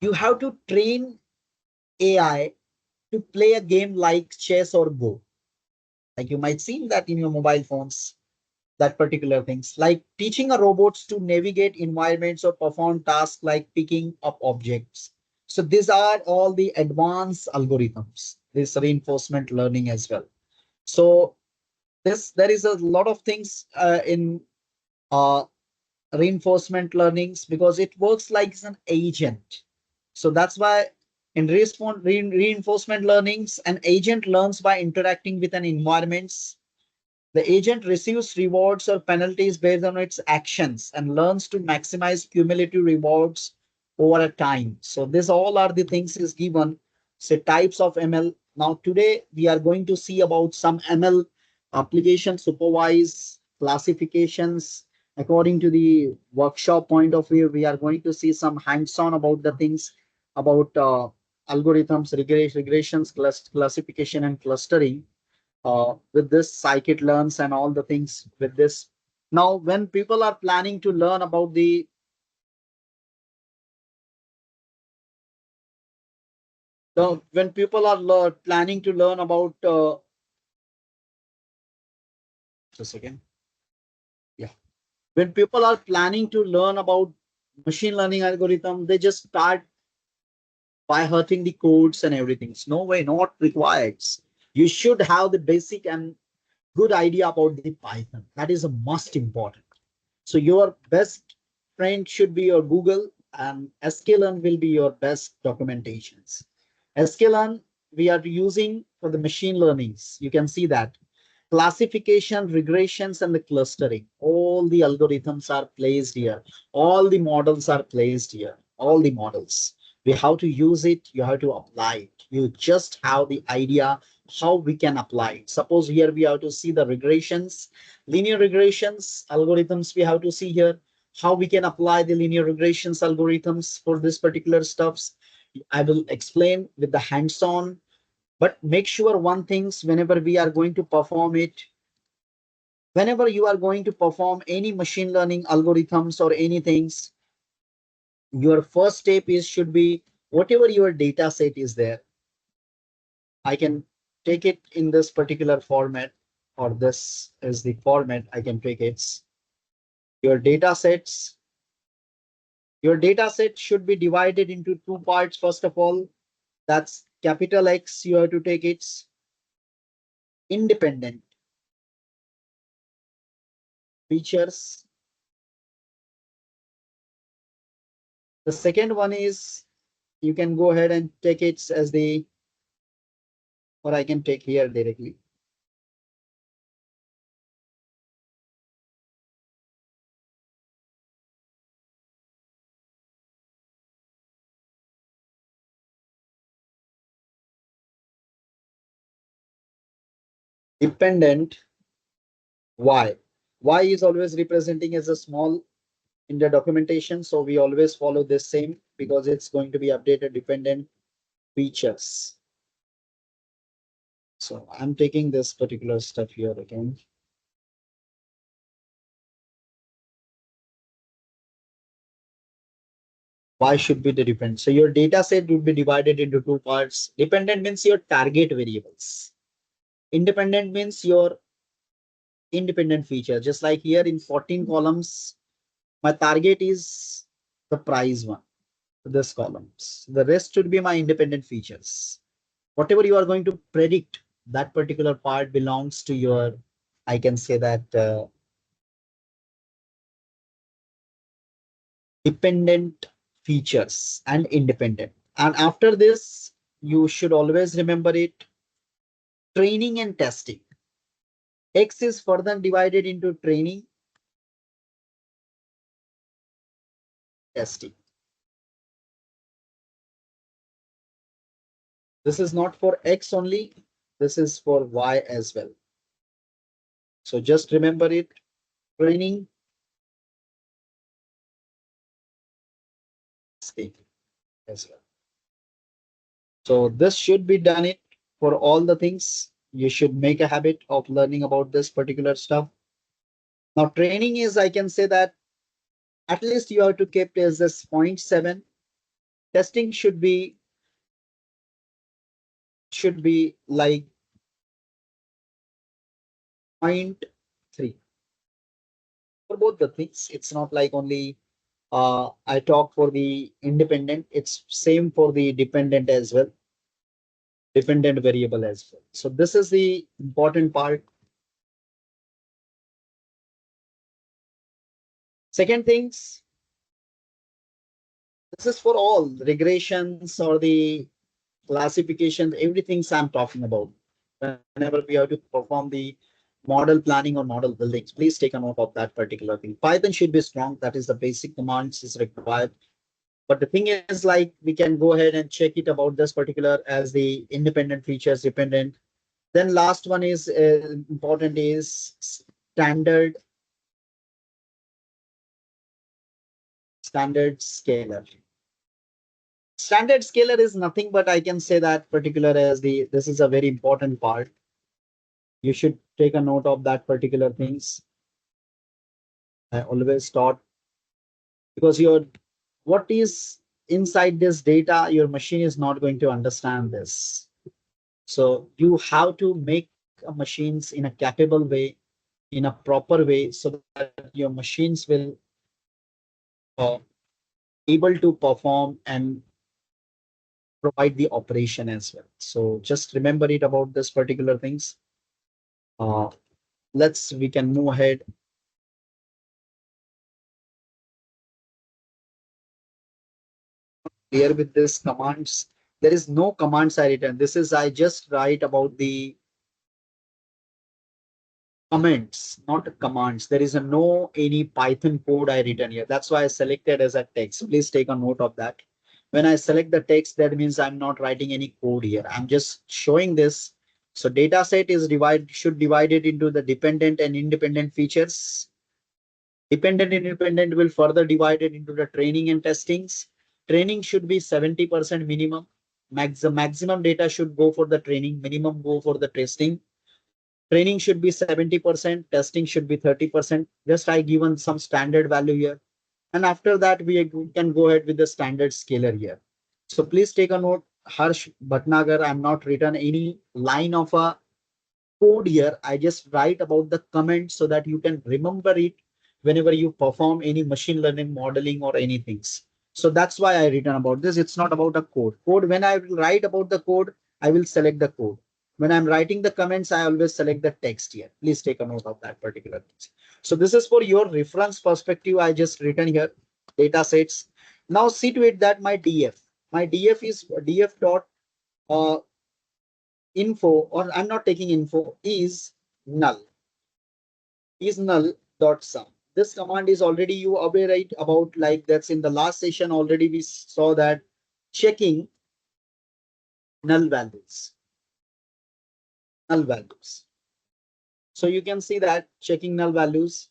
you have to train AI to play a game like chess or Go. Like you might see that in your mobile phones, that particular things, like teaching a robots to navigate environments or perform tasks like picking up objects. So these are all the advanced algorithms, this reinforcement learning as well. So this there is a lot of things in uh, reinforcement learnings because it works like an agent. So that's why in reinforcement learnings, an agent learns by interacting with an environment. The agent receives rewards or penalties based on its actions and learns to maximize cumulative rewards over a time. So these all are the things is given. Say types of ML. Now today we are going to see about some ML application supervised classifications. According to the workshop point of view, we are going to see some hands-on about the things about algorithms, regressions, classification, and clustering with this scikit learns and all the things with this. Now when people are planning to learn about the when people are planning to learn about just again yeah when people are planning to learn about machine learning algorithm, they just start by hurting the codes and everything. It's no way, not required. You should have the basic and good idea about the Python. That is the most important. So your best friend should be your Google, and sklearn will be your best documentations. sklearn we are using for the machine learnings. You can see that classification, regressions, and the clustering. All the algorithms are placed here. All the models are placed here. All the models. We have to use it. You have to apply it. You just have the idea how we can apply it. Suppose here we have to see the regressions, linear regressions, algorithms we have to see here, how we can apply the linear regressions algorithms for this particular stuffs. I will explain with the hands-on, but make sure one things whenever we are going to perform it, whenever you are going to perform any machine learning algorithms or anything, your first step is should be whatever your data set is there. I can take it in this particular format, or this is the format I can take it. Your data sets. Your data set should be divided into two parts. First of all, that's capital X. You have to take its independent features. The second one is you can go ahead and take it as the, or I can take here directly. Dependent Y. Y is always representing as a small in the documentation. So we always follow this same because it's going to be updated dependent features. So I'm taking this particular stuff here again. Why should be the dependent? So your data set would be divided into two parts. Dependent means your target variables. Independent means your independent feature. Just like here in 14 columns, my target is the price one, this columns. The rest should be my independent features. Whatever you are going to predict, that particular part belongs to your, I can say that dependent features and independent. And after this, you should always remember it, training and testing. X is further divided into training, testing. This is not for X only, this is for Y as well. So just remember it, training, testing as well. So this should be done it for all the things. You should make a habit of learning about this particular stuff. Now training is, I can say that at least you have to keep as this 0.7. Testing should be like 0.3 for both the things. It's not like only I talk for the independent. It's same for the dependent as well, dependent variable as well. So this is the important part. Second things, this is for all regressions or the classification, everything I'm talking about. Whenever we have to perform the model planning or model buildings, please take a note of that particular thing. Python should be strong. That is the basic commands is required. But the thing is, like, we can go ahead and check it about this particular as the independent features dependent. Then last one is important is standard scalar. Standard scalar is nothing but I can say that particular as the, this is a very important part. You should take a note of that particular things. I always taught because your what is inside this data, your machine is not going to understand this. So you have to make machines in a capable way, in a proper way, so that your machines will uh, able to perform and provide the operation as well. So just remember it about this particular things. Uh, we can move ahead. Here with this commands, there is no commands I written. This is I just write about the comments, not commands. There is a no any Python code I written here. That's why I selected as a text. Please take a note of that. When I select the text, that means I'm not writing any code here. I'm just showing this. So data set is should divide it into the dependent and independent features. Dependent and independent will further divide it into the training and testings. Training should be 70% minimum. Maximum data should go for the training, minimum go for the testing. Training should be 70%, testing should be 30%. Just I given some standard value here. And after that, we can go ahead with the standard scalar here. So please take a note. Harsh Bhatnagar, I'm not written any line of a code here. I just write about the comment so that you can remember it whenever you perform any machine learning modeling or anything. So that's why I written about this. It's not about a code. When I will write about the code, I will select the code. When I'm writing the comments, I always select the text here. Please take a note of that particular thing. So this is for your reference perspective. I just written here data sets. Now see to it that my DF is DF dot uh, info, or I'm not taking info, is null dot sum. This command is already you aware right about, like that's in the last session already we saw that checking null values, null values. So you can see that checking null values.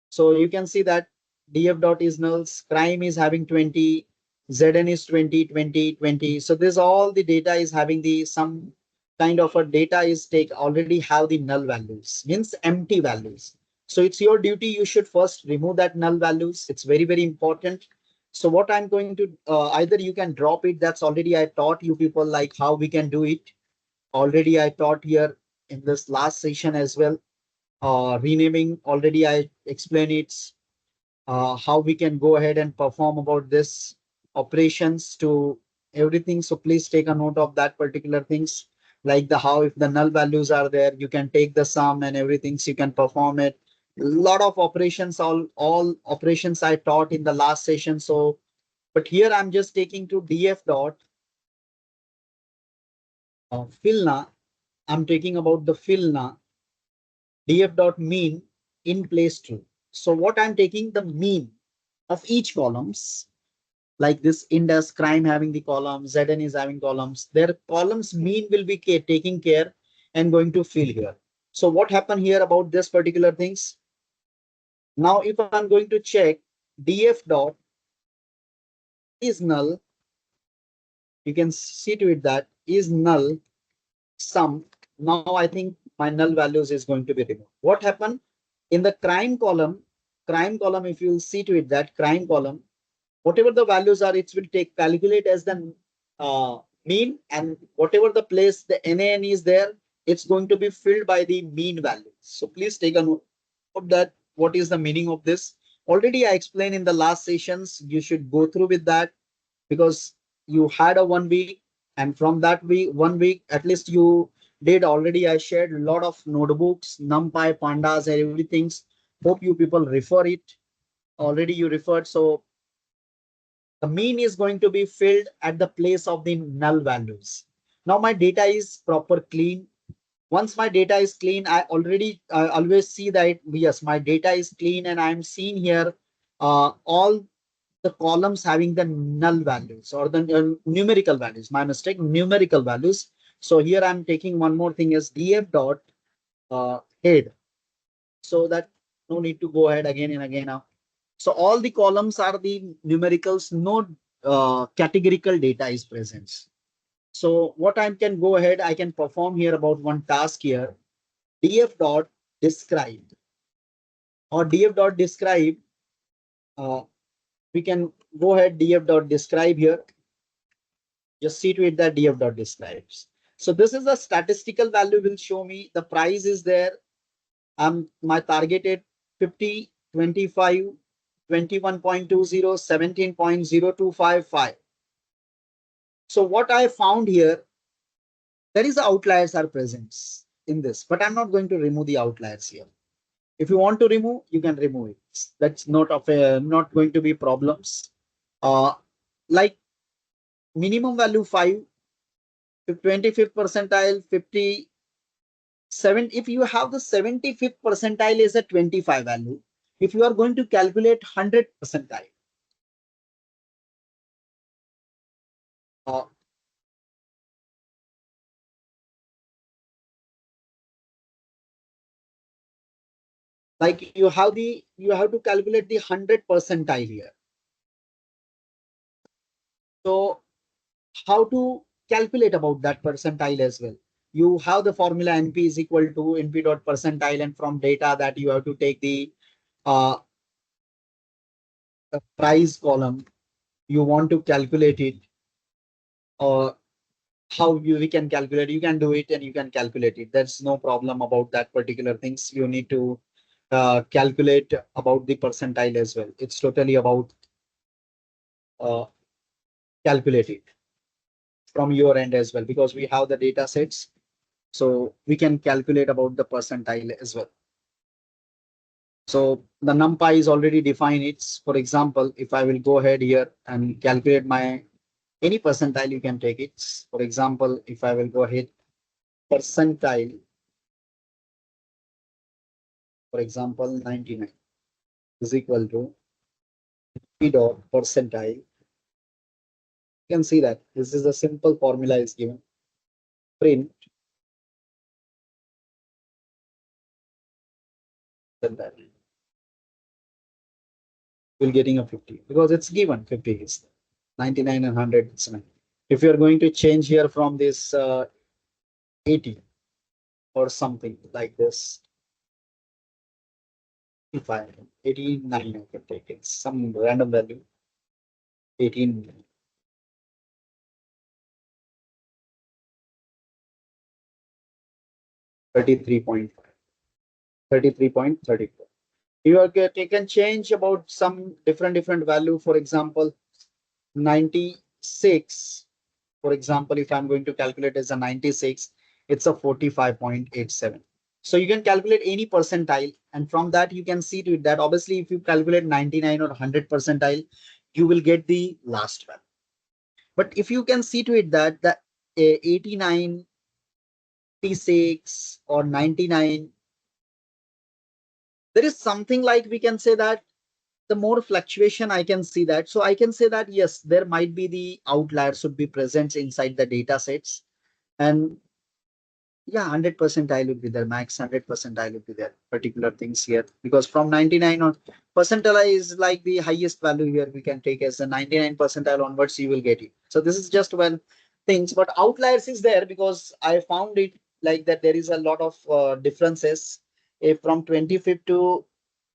So you can see that df dot is nulls, crime is having 20, zn is 20, 20, 20. So this all the data is having the some kind of a data is take already have the null values, means empty values. So it's your duty. You should first remove that null values. It's very, very important. So what I'm going to either you can drop it. That's already I taught you people like how we can do it. Already I taught here in this last session as well. Renaming already I explained it, how we can go ahead and perform about this operations to everything. So please take a note of that particular things, like the how if the null values are there, you can take the sum and everything, so you can perform it. Lot of operations, all operations I taught in the last session. So, but here I'm just taking to df dot filna. I'm taking about the filna df dot mean in place true. So what I'm taking the mean of each columns, like this index crime having the columns, Zn is having columns, their columns mean will be taking care and going to fill here. So what happened here about this particular things? Now, if I'm going to check df dot is null, you can see to it that is null sum. Now I think my null values is going to be removed. What happened in the crime column? Crime column, if you'll see to it that crime column, whatever the values are, it will take calculate as the mean, and whatever the place the NaN is there, it's going to be filled by the mean value. So please take a note of that. What is the meaning of this? Already I explained in the last sessions. You should go through with that because you had a 1 week, and from that week 1 week at least you did already. I shared a lot of notebooks, NumPy, Pandas, and everything. Hope you people refer it. Already you referred. So the mean is going to be filled at the place of the null values. Now my data is proper clean. Once my data is clean, I always see that yes, my data is clean, and I'm seeing here all the columns having the null values or the numerical values. My mistake, numerical values. So here I'm taking one more thing as df dot head, so that no need to go ahead again and again now. So all the columns are the numericals, no categorical data is present. So what I can go ahead, I can perform here about one task here, df dot describe or df dot describe. Uh, we can go ahead df dot describe here. Just see to it that df dot describes. So this is the statistical value will show me the price is there. My targeted 50, 25, 21.20, 17.0255. So what I found here, there is the outliers are present in this, but I'm not going to remove the outliers here. If you want to remove, you can remove it. That's not going to be problems. Like minimum value 5, 25th percentile, 57. If you have the 75th percentile is a 25 value. If you are going to calculate 100 percentile, uh, like you have to calculate the 100 percentile here. So how to calculate about that percentile as well? You have the formula np is equal to np dot percentile, and from data that you have to take uh, the price column. You want to calculate it. how we can calculate. You can do it and you can calculate it. There's no problem about that particular things. You need to calculate about the percentile as well. It's totally about uh, calculate it from your end as well, because we have the data sets. So we can calculate about the percentile as well. So the numpy is already defined. It's, for example, if I will go ahead here and calculate my any percentile, you can take it. For example, if I will go ahead, percentile, for example, 99 is equal to p dot percentile. You can see that this is a simple formula is given. Print percentile. We're getting a 50 because it's given 50 is 99 and 100. It's 9. If you're going to change here from this 80 or something like this, if I 89, I can take it some random value 18. 33.5, 33.34. You are taken change about some different value. For example, 96. For example, if I'm going to calculate as a 96, it's a 45.87. So you can calculate any percentile, and from that you can see to it that obviously if you calculate 99 or 100 percentile, you will get the last value. But if you can see to it that the 89, 86 or 99, there is something like we can say that the more fluctuation I can see that. So I can say that yes, there might be the outliers should be present inside the data sets. And yeah, 100 percentile would be there, max 100 percentile would be there, particular things here. Because from 99 on percentile is like the highest value here we can take as a 99 percentile onwards, you will get it. So this is just one things, but outliers is there because I found it like that there is a lot of differences. If from 25th to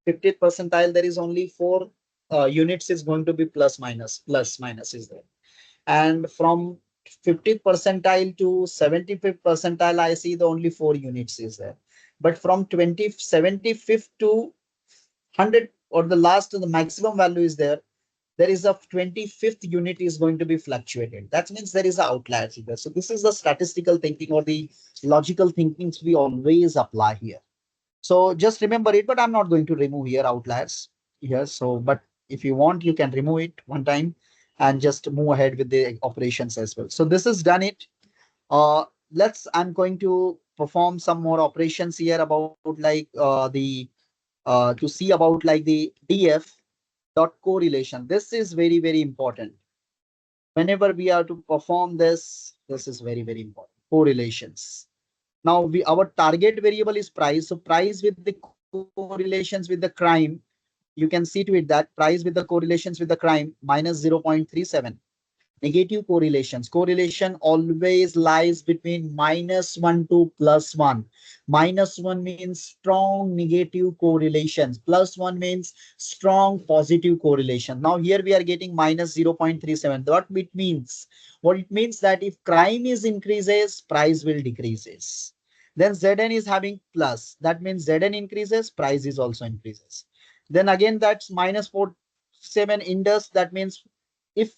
50th percentile, there is only 4 units is going to be plus minus is there. And from 50th percentile to 75th percentile, I see the only 4 units is there. But from 75th to 100 or the last the maximum value is there. There is a 25th unit is going to be fluctuated. That means there is an outlier there. So this is the statistical thinking or the logical thinkings we always apply here. So just remember it, but I'm not going to remove here outliers here. So, but if you want, you can remove it one time and just move ahead with the operations as well. So this is done it. I'm going to perform some more operations here about like to see about like the df dot correlation. This is very important. Whenever we are to perform this, this is very important. Correlations. Now our target variable is price. So price with the correlations with the crime, you can see to it that price with the correlations with the crime minus 0.37. Negative correlations. Correlation always lies between -1 to +1. -1 means strong negative correlations. +1 means strong positive correlation. Now here we are getting minus 0.37. What it means? What it means that if crime is increases, price will decreases. Then Zn is having plus. That means Zn increases, price is also increases. Then again, that's -47 index. That means if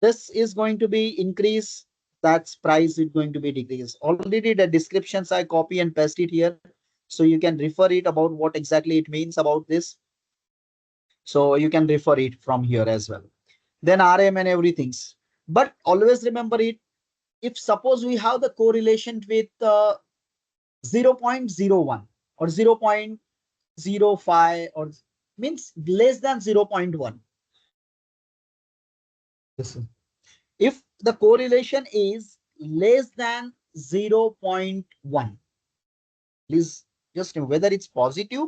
this is going to be increase, that's price is going to be decrease. Already the descriptions I copy and paste it here, so you can refer it about what exactly it means about this. So you can refer it from here as well. Then RM and everything. But always remember it, if suppose we have the correlation with 0.01 or 0.05 or means less than 0.1. If the correlation is less than 0.1, please just whether it's positive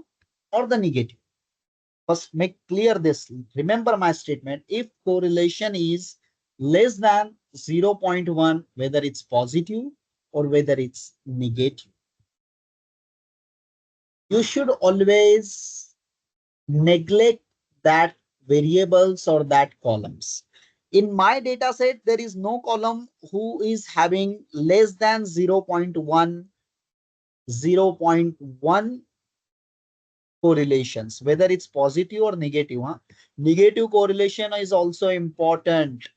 or the negative. First make clear this. Remember my statement. If correlation is less than 0.1, whether it's positive or whether it's negative, you should always neglect that variables or that columns. In my data set, there is no column who is having less than 0.1, 0.1 correlations, whether it's positive or negative. Huh? Negative correlation is also important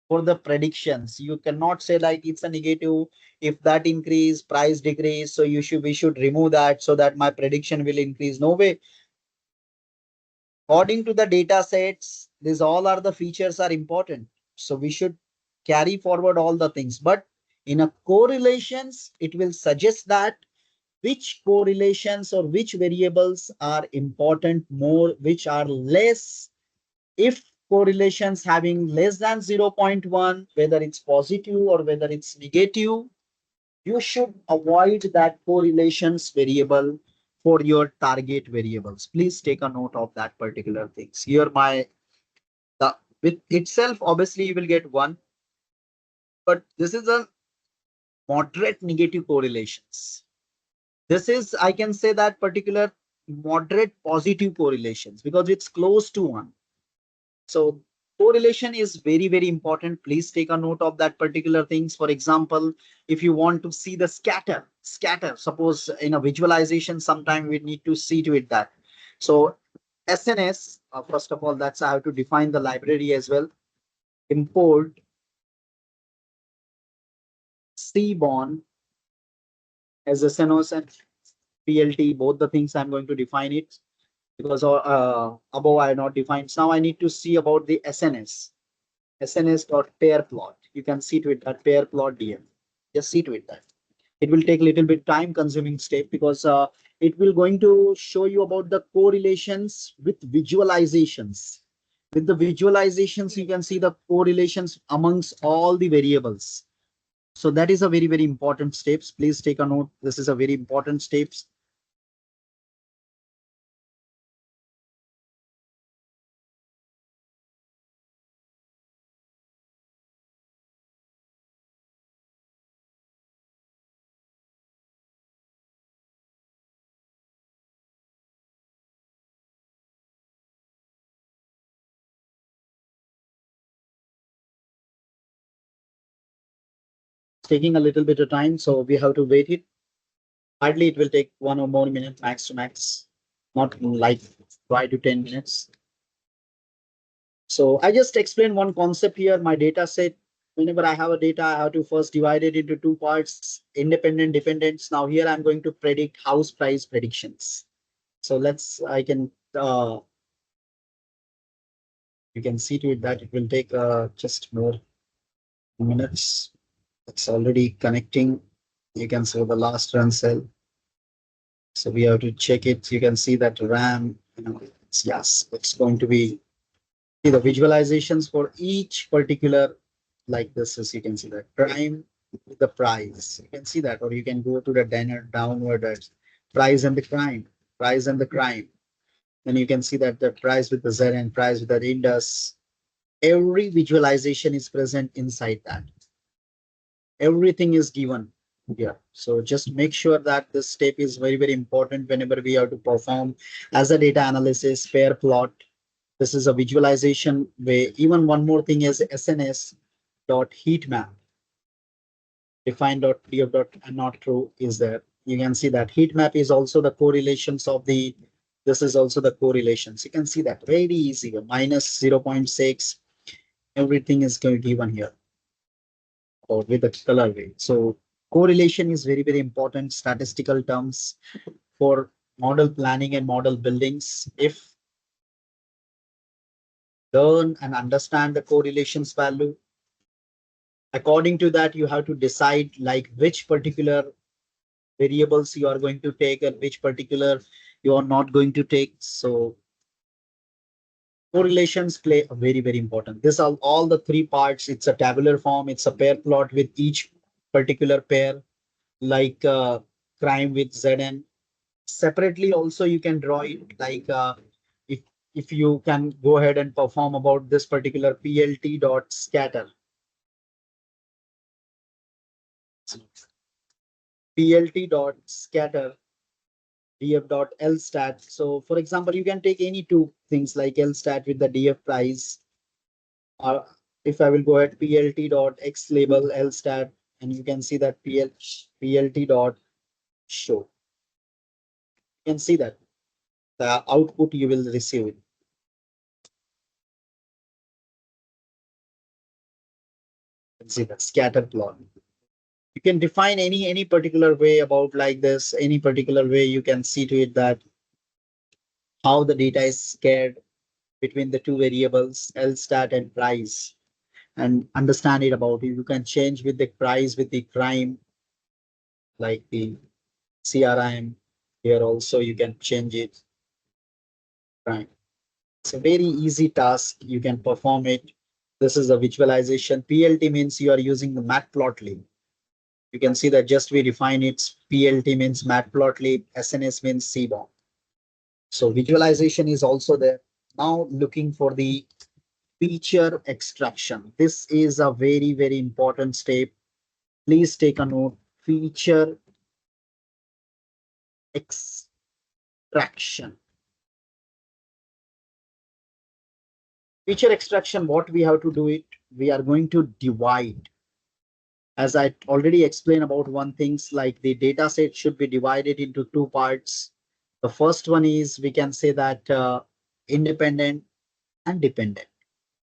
for the predictions. You cannot say like it's a negative. If that increase, price decrease, so we should remove that so that my prediction will increase. No way. According to the data sets, these all are the features are important. So we should carry forward all the things. But in a correlations, it will suggest that which correlations or which variables are important more, which are less. If correlations having less than 0.1, whether it's positive or whether it's negative, you should avoid that correlations variable for your target variables. Please take a note of that particular things. Here the with itself, obviously you will get one, but this is a moderate negative correlations. This is, I can say that particular moderate positive correlations because it's close to one. So correlation is very, very important. Please take a note of that particular things. For example, if you want to see the scatter, suppose in a visualization, sometime we need to see to it that. So SNS, first of all, that's I have to define the library as well. Import Cbon as SNS and PLT, both the things I'm going to define it because above I not defined. Now I need to see about the SNS. SNS dot pair plot. You can see to it that pair plot DM. Just see to it that. It will take a little bit time consuming step because it will going to show you about the correlations with visualizations. With the visualizations, you can see the correlations amongst all the variables. So that is a very, very important steps. Please take a note. This is a very important steps. It's taking a little bit of time, so we have to wait it. Hardly it will take 1 or more minutes max to max, not like 5 to 10 minutes. So I just explained one concept here. My data set, whenever I have a data, I have to first divide it into two parts, independent, dependents. Now here I'm going to predict house price predictions. So you can see to it that it will take just more minutes. It's already connecting. You can see the last run cell. So we have to check it. You can see that RAM, yes, it's going to be the visualizations for each particular like this. As you can see that prime with the price, you can see that, or you can go to the downward as price and the crime, price and the crime. Then you can see that the price with the Z and price with the Indus. Every visualization is present inside that. Everything is given here. So just make sure that this step is very, very important whenever we have to perform as a data analysis, pair plot. This is a visualization way. Even one more thing is SNS dot heat map. Define dot df dot and not true is there. You can see that heat map is also the correlations of the. This is also the correlations. You can see that very easy. Minus 0.6. Everything is going to given here. Or with the color way. So correlation is very, very important statistical terms for model planning and model buildings. If learn and understand the correlations value, according to that, you have to decide like which particular variables you are going to take and which particular you are not going to take. So correlations play a very, very important. This are all the three parts. It's a tabular form. It's a pair plot with each particular pair, like crime with ZN. Separately, also you can draw it like if if you can go ahead and perform about this particular PLT dot scatter. PLT dot scatter DF dot LStat. So for example, you can take any two things like LStat with the DF price or if I will go at plt dot x label lstat, and you can see that plt dot show, you can see that the output you will receive it. You can see that scatter plot. You can define any particular way about like this, any particular way you can see to it that how the data is scattered between the two variables lstat and price, and understand it about it. You can change with the price with the crime, like the CRIM. Here also you can change it. Right. It's a very easy task. You can perform it. This is a visualization. PLT means you are using the matplotlib. You can see that just we define it. PLT means matplotlib. SNS means CBOM. So visualization is also there. Now looking for the feature extraction. This is a very important step. Please take a note. Feature extraction. Feature extraction, what we have to do it, we are going to divide. As I already explained about one things, like the data set should be divided into two parts. The first one is, we can say that independent and dependent.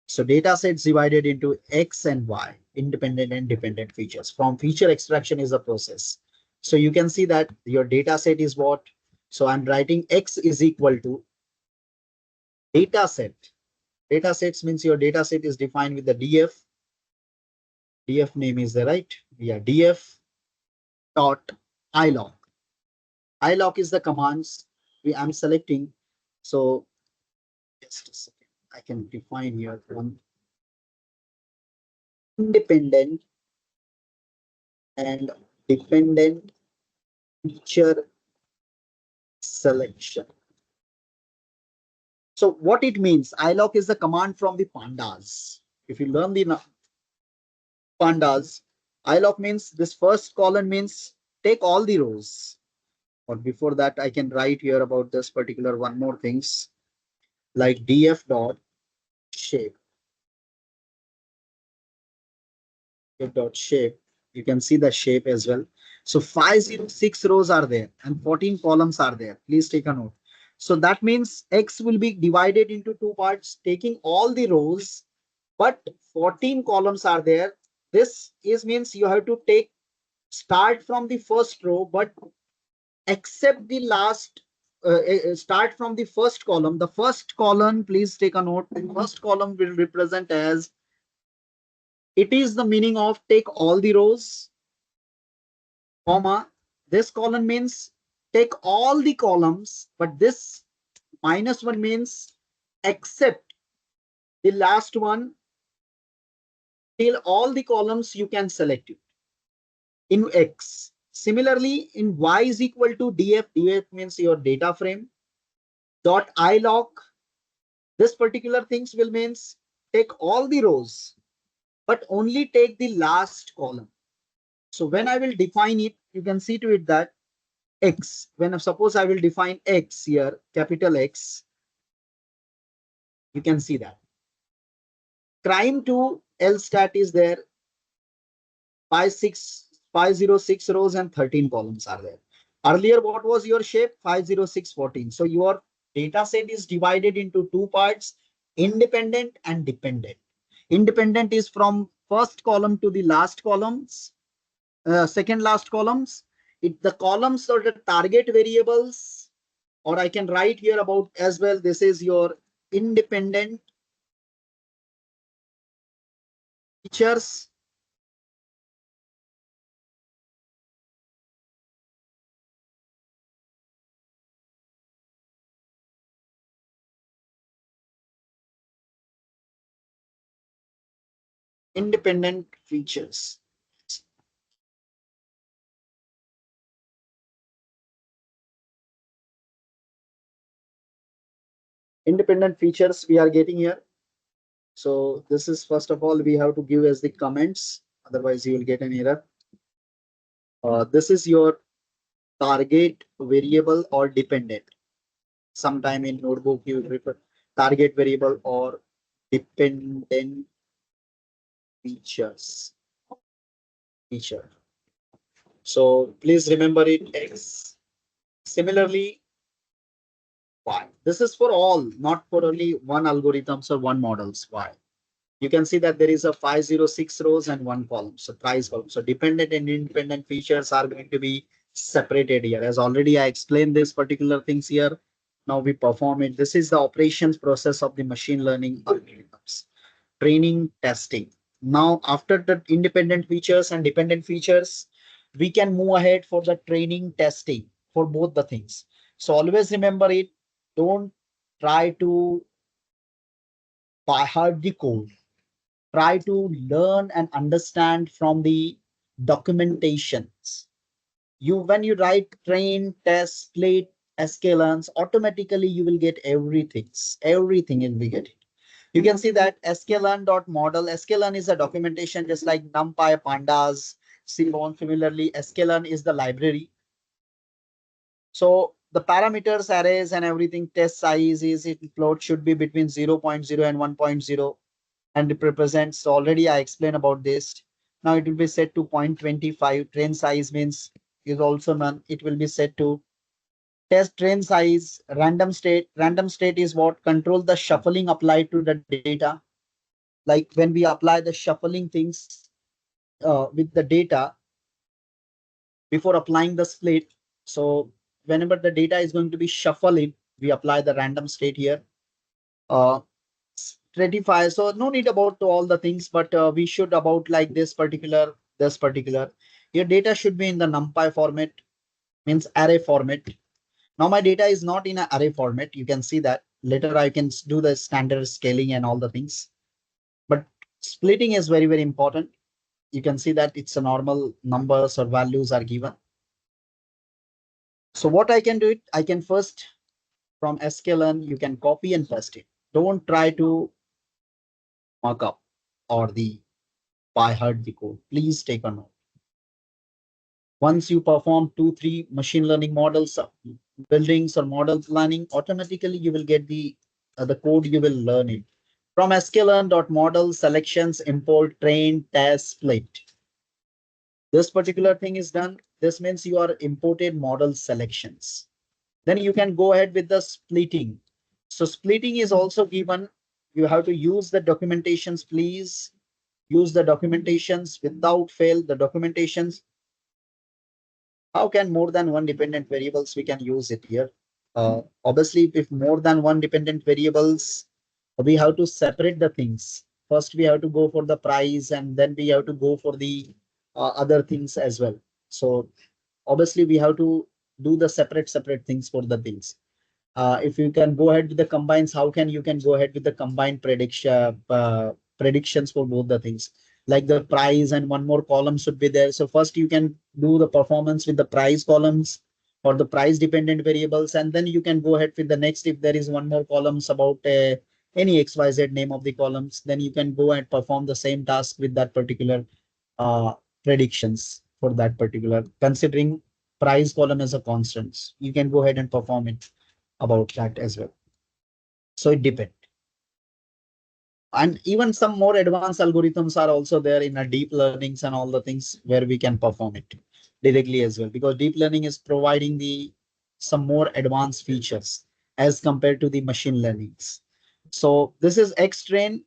So data sets divided into X and Y, independent and dependent features. From feature extraction is a process. So you can see that your data set is what? So I'm writing X is equal to data set. Data sets means your data set is defined with the DF. DF name is there, right? Yeah, DF dot ilog. Ilog is the commands I'm selecting. So just a second, I can define here one independent and dependent feature selection. So what it means, ilog is the command from the pandas. If you learn the pandas, ilog means this first column means take all the rows. Or before that, I can write here about this particular one more things, like df dot shape. Dot shape. You can see the shape as well. So 506 rows are there and 14 columns are there. Please take a note. So that means X will be divided into two parts, taking all the rows, but 14 columns are there. This is means you have to take start from the first row, but except the last start from the first column. The first column, please take a note. The first column will represent as, it is the meaning of take all the rows, comma, this column means take all the columns, but this minus one means except the last one, till all the columns you can select it in X. Similarly, in Y is equal to DF. DF means your data frame dot ilog. This particular things will means take all the rows, but only take the last column. So when I will define it, you can see to it that X, when suppose I will define X here, capital X, you can see that. Crime to LStat is there, 506 rows and 13 columns are there. Earlier, what was your shape? 506, 14. So your data set is divided into two parts, independent and dependent. Independent is from first column to the last columns, second last columns. The columns are the target variables, or I can write here about as well. This is your independent features. Independent features. Independent features we are getting here. So this is first of all we have to give as the comments, otherwise you will get an error. This is your target variable or dependent. Sometime in notebook you will refer target variable or dependent features. Feature. So please remember it X. Similarly, Y. This is for all, not for only one algorithms or one models. Y. You can see that there is a 506 rows and one column. So price column. So dependent and independent features are going to be separated here. As already I explained this particular things here. Now we perform it. This is the operations process of the machine learning algorithms. Training, testing. Now, after the independent features and dependent features, we can move ahead for the training testing for both the things. So always remember it. Don't try to by heart the code. Try to learn and understand from the documentations. You when you write train, test, split, scalars, automatically you will get everything. Everything will be getting. You can see that sklearn.model. Sklearn is a documentation just like NumPy, Pandas, Seaborn. Similarly, sklearn is the library. So the parameters, arrays, and everything, test size is it float should be between 0.0 and 1.0, and it represents. Already I explained about this. Now it will be set to 0.25. Train size means is also none. It will be set to test train size. Random state. Random state is what control the shuffling applied to the data. Like when we apply the shuffling things with the data before applying the split. So whenever the data is going to be shuffling, we apply the random state here. Uh, Stratify. So no need about all the things, but we should about like this particular. Your data should be in the NumPy format, means array format. Now my data is not in an array format. You can see that later I can do the standard scaling and all the things. But splitting is very, very important. You can see that it's a normal numbers or values are given. So what I can do it, I can first from sklearn, you can copy and paste it. Don't try to mark up or the by heart the code. Please take a note. Once you perform 2, 3 machine learning models, buildings or model planning, automatically you will get the code, you will learn it. From sklearn.model selections, import, train, test, split. This particular thing is done. This means you are imported model selections. Then you can go ahead with the splitting. So splitting is also given. You have to use the documentations. Please use the documentations without fail. The documentations. How can more than one dependent variables we can use it here? Obviously, if more than one dependent variables, we have to separate the things. First, we have to go for the price, and then we have to go for the other things as well. So obviously, we have to do the separate things for the things. If you can go ahead with the combines, how can you can go ahead with the combined predictions for both the things? Like the price and one more column should be there. So first you can do the performance with the price columns or the price dependent variables, and then you can go ahead with the next. If there is one more columns about any XYZ name of the columns, then you can go and perform the same task with that particular uh, predictions for that particular, considering price column as a constant. You can go ahead and perform it about that as well. So it depends. And even some more advanced algorithms are also there in a deep learnings and all the things where we can perform it directly as well, because deep learning is providing the some more advanced features as compared to the machine learnings. So this is X-train.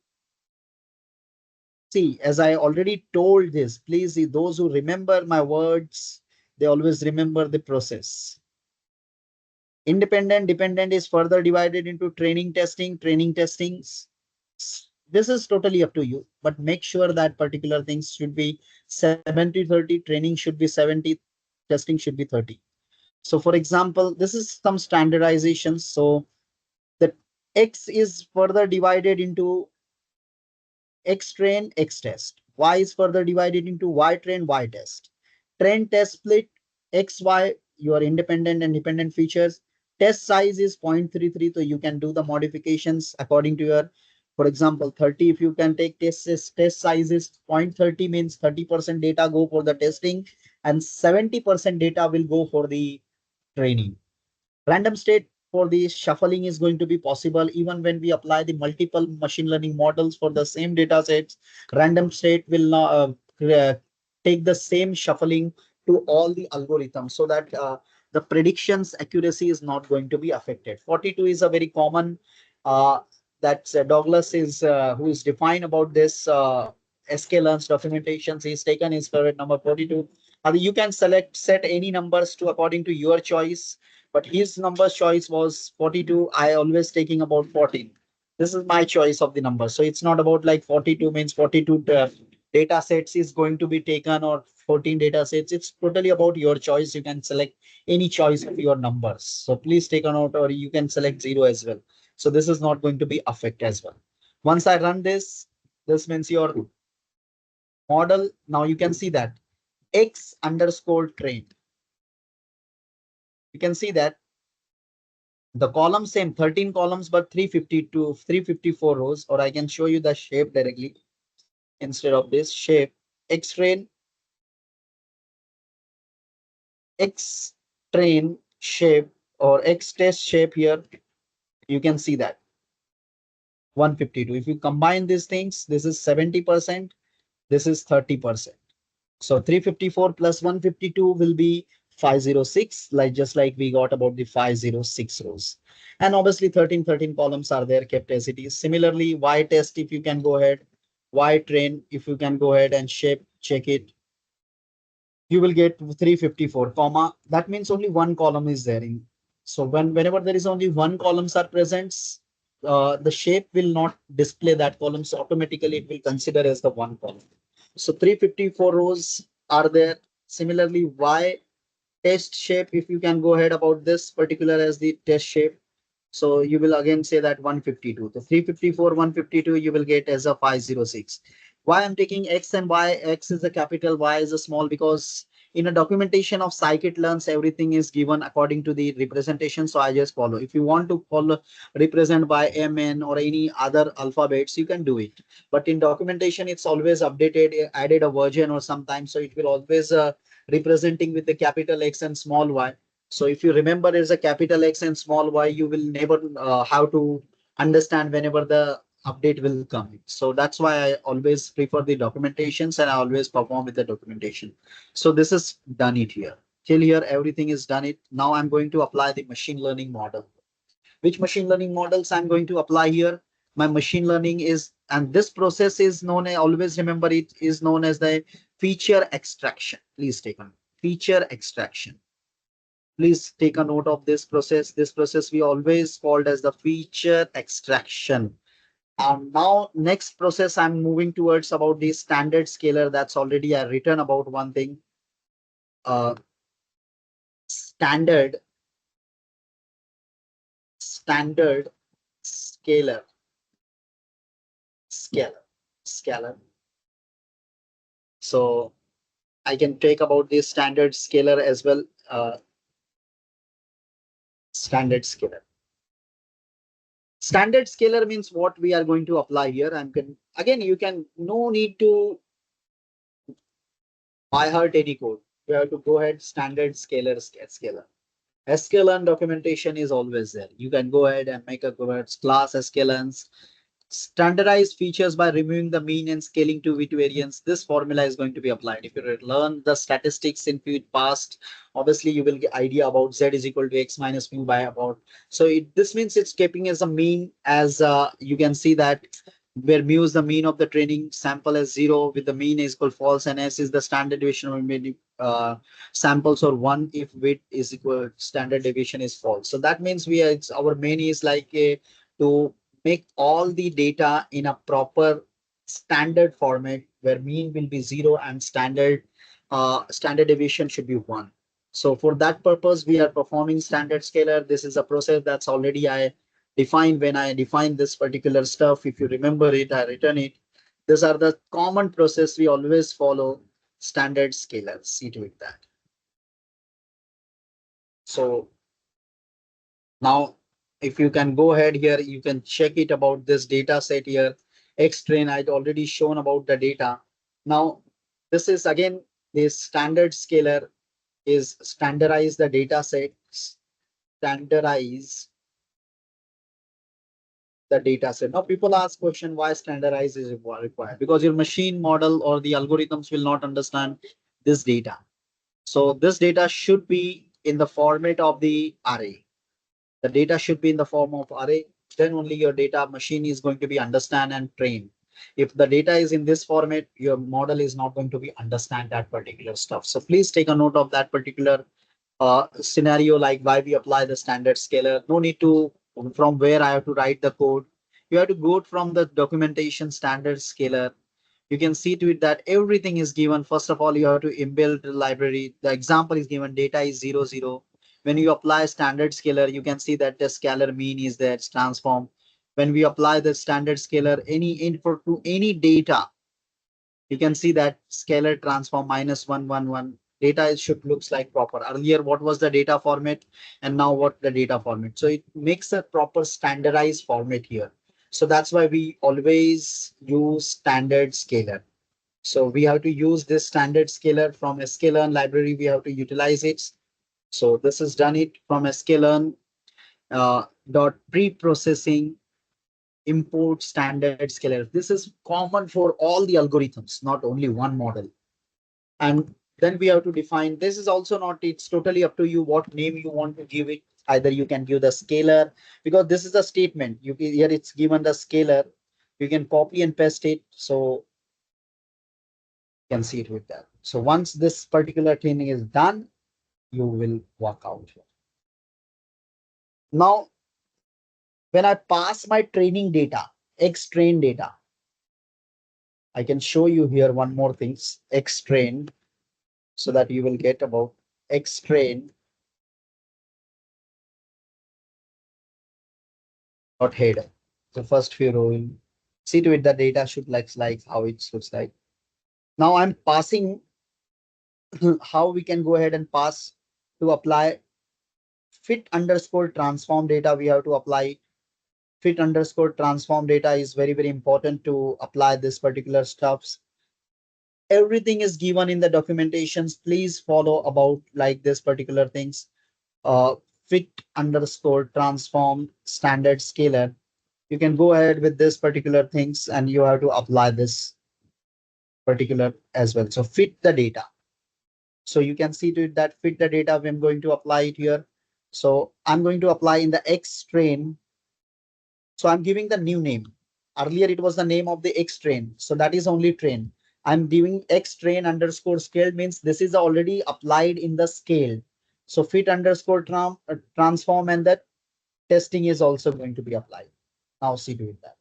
See, as I already told this, please, those who remember my words, they always remember the process. Independent, dependent is further divided into training, testings. This is totally up to you, but make sure that particular things should be 70-30, training should be 70, testing should be 30. So for example, this is some standardizations. So the X is further divided into X train, X test. Y is further divided into Y train, Y test. Train test split, X, Y, your independent and dependent features. Test size is 0.33, so you can do the modifications according to your, for example, 30. If you can take test size is 0.30 means 30% data go for the testing and 70% data will go for the training. Random state for the shuffling is going to be possible even when we apply the multiple machine learning models for the same data sets. Random state will not take the same shuffling to all the algorithms so that the predictions accuracy is not going to be affected. 42 is a very common that Douglas is who is defined about this sklearn's documentations. He's taken his favorite number 42. You can select set any numbers to according to your choice, but his number choice was 42. I always taking about 14. This is my choice of the number. So it's not about like 42 means 42 data sets is going to be taken or 14 data sets. It's totally about your choice. You can select any choice of your numbers. So please take a note, or you can select zero as well. So this is not going to be affect as well. Once I run this means your model. Now you can see that X underscore train. You can see that the column same 13 columns, but 352, 354 rows, or I can show you the shape directly instead of this shape. X train, X train shape or X test shape here. You can see that 152. If you combine these things, this is 70%, this is 30%. So 354 plus 152 will be 506, like just like we got about the 506 rows. And obviously 13 columns are there kept as it is. Similarly, Y test, if you can go ahead, Y train, if you can go ahead and shape, check it, you will get 354, comma. That means only one column is there. So whenever there is only one columns are present, the shape will not display that column. So automatically it will consider as the one column. So 354 rows are there. Similarly, Y test shape, if you can go ahead about this particular as the test shape. So you will again say that 152. The 354, 152, you will get as a 506. Why I'm taking X and Y? X is a capital, Y is a small, because in a documentation of scikit-learns, everything is given according to the representation. So I just follow. If you want to follow represent by MN or any other alphabets, you can do it. But in documentation, it's always updated, added a version or sometimes. So it will always representing with the capital X and small y. So if you remember there's a capital X and small y, you will never have to understand whenever the update will come. So that's why I always prefer the documentations and I always perform with the documentation. So this is done it here. Till here, everything is done it. Now I'm going to apply the machine learning model. Which machine learning models I'm going to apply here? My machine learning is, and this process is known, always remember it is known as the feature extraction. Please take a feature extraction. Please take a note of this process. This process we always called as the feature extraction. Now next process I'm moving towards about the standard scaler. That's already I written about one thing. Uh, standard scaler, scalar. So I can take about the standard scaler as well. Standard scaler. Standard scaler means what we are going to apply here. Again, you can no need to by heart any code. You have to go ahead standard scaler. Sklearn documentation is always there. You can go ahead and make a class sklearns. Standardize features by removing the mean and scaling to with variance. This formula is going to be applied. If you learn the statistics in past, obviously you will get idea about z is equal to x minus mu by about. So this means it's keeping as a mean as you can see that where mu is the mean of the training sample as 0 with the mean is equal false and s is the standard deviation of many samples or 1 if width is equal standard deviation is false. So that means our main is like to make all the data in a proper standard format where mean will be 0 and standard deviation should be 1. So for that purpose, we are performing standard scaler. This is a process that's already I defined when I define this particular stuff. If you remember it, I written it. These are the common process we always follow standard scaler. See to it that. So now, if you can go ahead here, you can check it about this data set here. X train, I'd already shown about the data. Now, this is again, this standard scaler is standardize the data set, standardize the data set. Now people ask question why standardize is required, because your machine model or the algorithms will not understand this data. So this data should be in the format of the array. The data should be in the form of array. Then only your data machine is going to be understand and train. If the data is in this format, your model is not going to be understand that particular stuff. So please take a note of that particular scenario, like why we apply the standard scalar. No need to from where I have to write the code. You have to go from the documentation standard scalar. You can see to it that everything is given. First of all, you have to inbuild the library. The example is given, data is 0, 0. When you apply standard scalar, you can see that the scalar mean is there, it's transformed. When we apply the standard scalar, any input to any data, you can see that scalar transform -1, 1, 1. Data should looks like proper. Earlier, what was the data format, and now what the data format. So it makes a proper standardized format here. So that's why we always use standard scalar. So we have to use this standard scalar from sklearn library. We have to utilize it. So this is done it from sklearn dot pre-processing import standard scalar. This is common for all the algorithms, not only one model. And then we have to define, this is also not, it's totally up to you what name you want to give it. Either you can give the scalar, because this is a statement. Here it's given the scalar. You can copy and paste it. So you can see it with that. So once this particular thing is done, you will work out here. Now, when I pass my training data, X train data, I can show you here one more things, X train, so that you will get about X train dot header. So first few row, see to it the data should like how it looks like. Now I'm passing how we can go ahead and pass to apply fit underscore transform data. We have to apply fit underscore transform data is very, very important to apply this particular stuffs. Everything is given in the documentations. Please follow about like this particular things. Uh, fit underscore transform standard scalar. You can go ahead with this particular things and you have to apply this particular as well. So fit the data. So you can see to it that fit the data. I'm going to apply it here. So I'm going to apply in the X train. So I'm giving the new name. Earlier it was the name of the X train. So that is only train. I'm giving X train underscore scale means this is already applied in the scale. So fit underscore transform and that testing is also going to be applied. Now see to it that.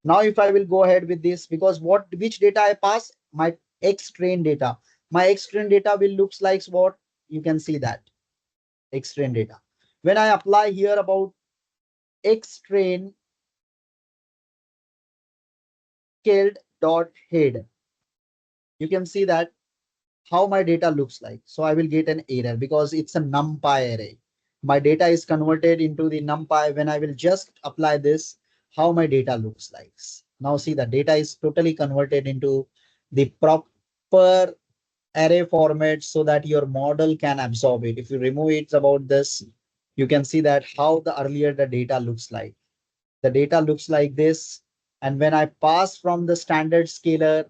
Now if I will go ahead with this, because which data I pass? My X train data. My X train data will looks like what? You can see that X train data. When I apply here about X train scaled dot head, you can see that how my data looks like. So I will get an error because it's a numpy array. My data is converted into the numpy. When I will just apply this, how my data looks like. Now see the data is totally converted into the proper array format so that your model can absorb it. If you remove it about this, you can see that how the earlier the data looks like. The data looks like this. And when I pass from the standard scalar,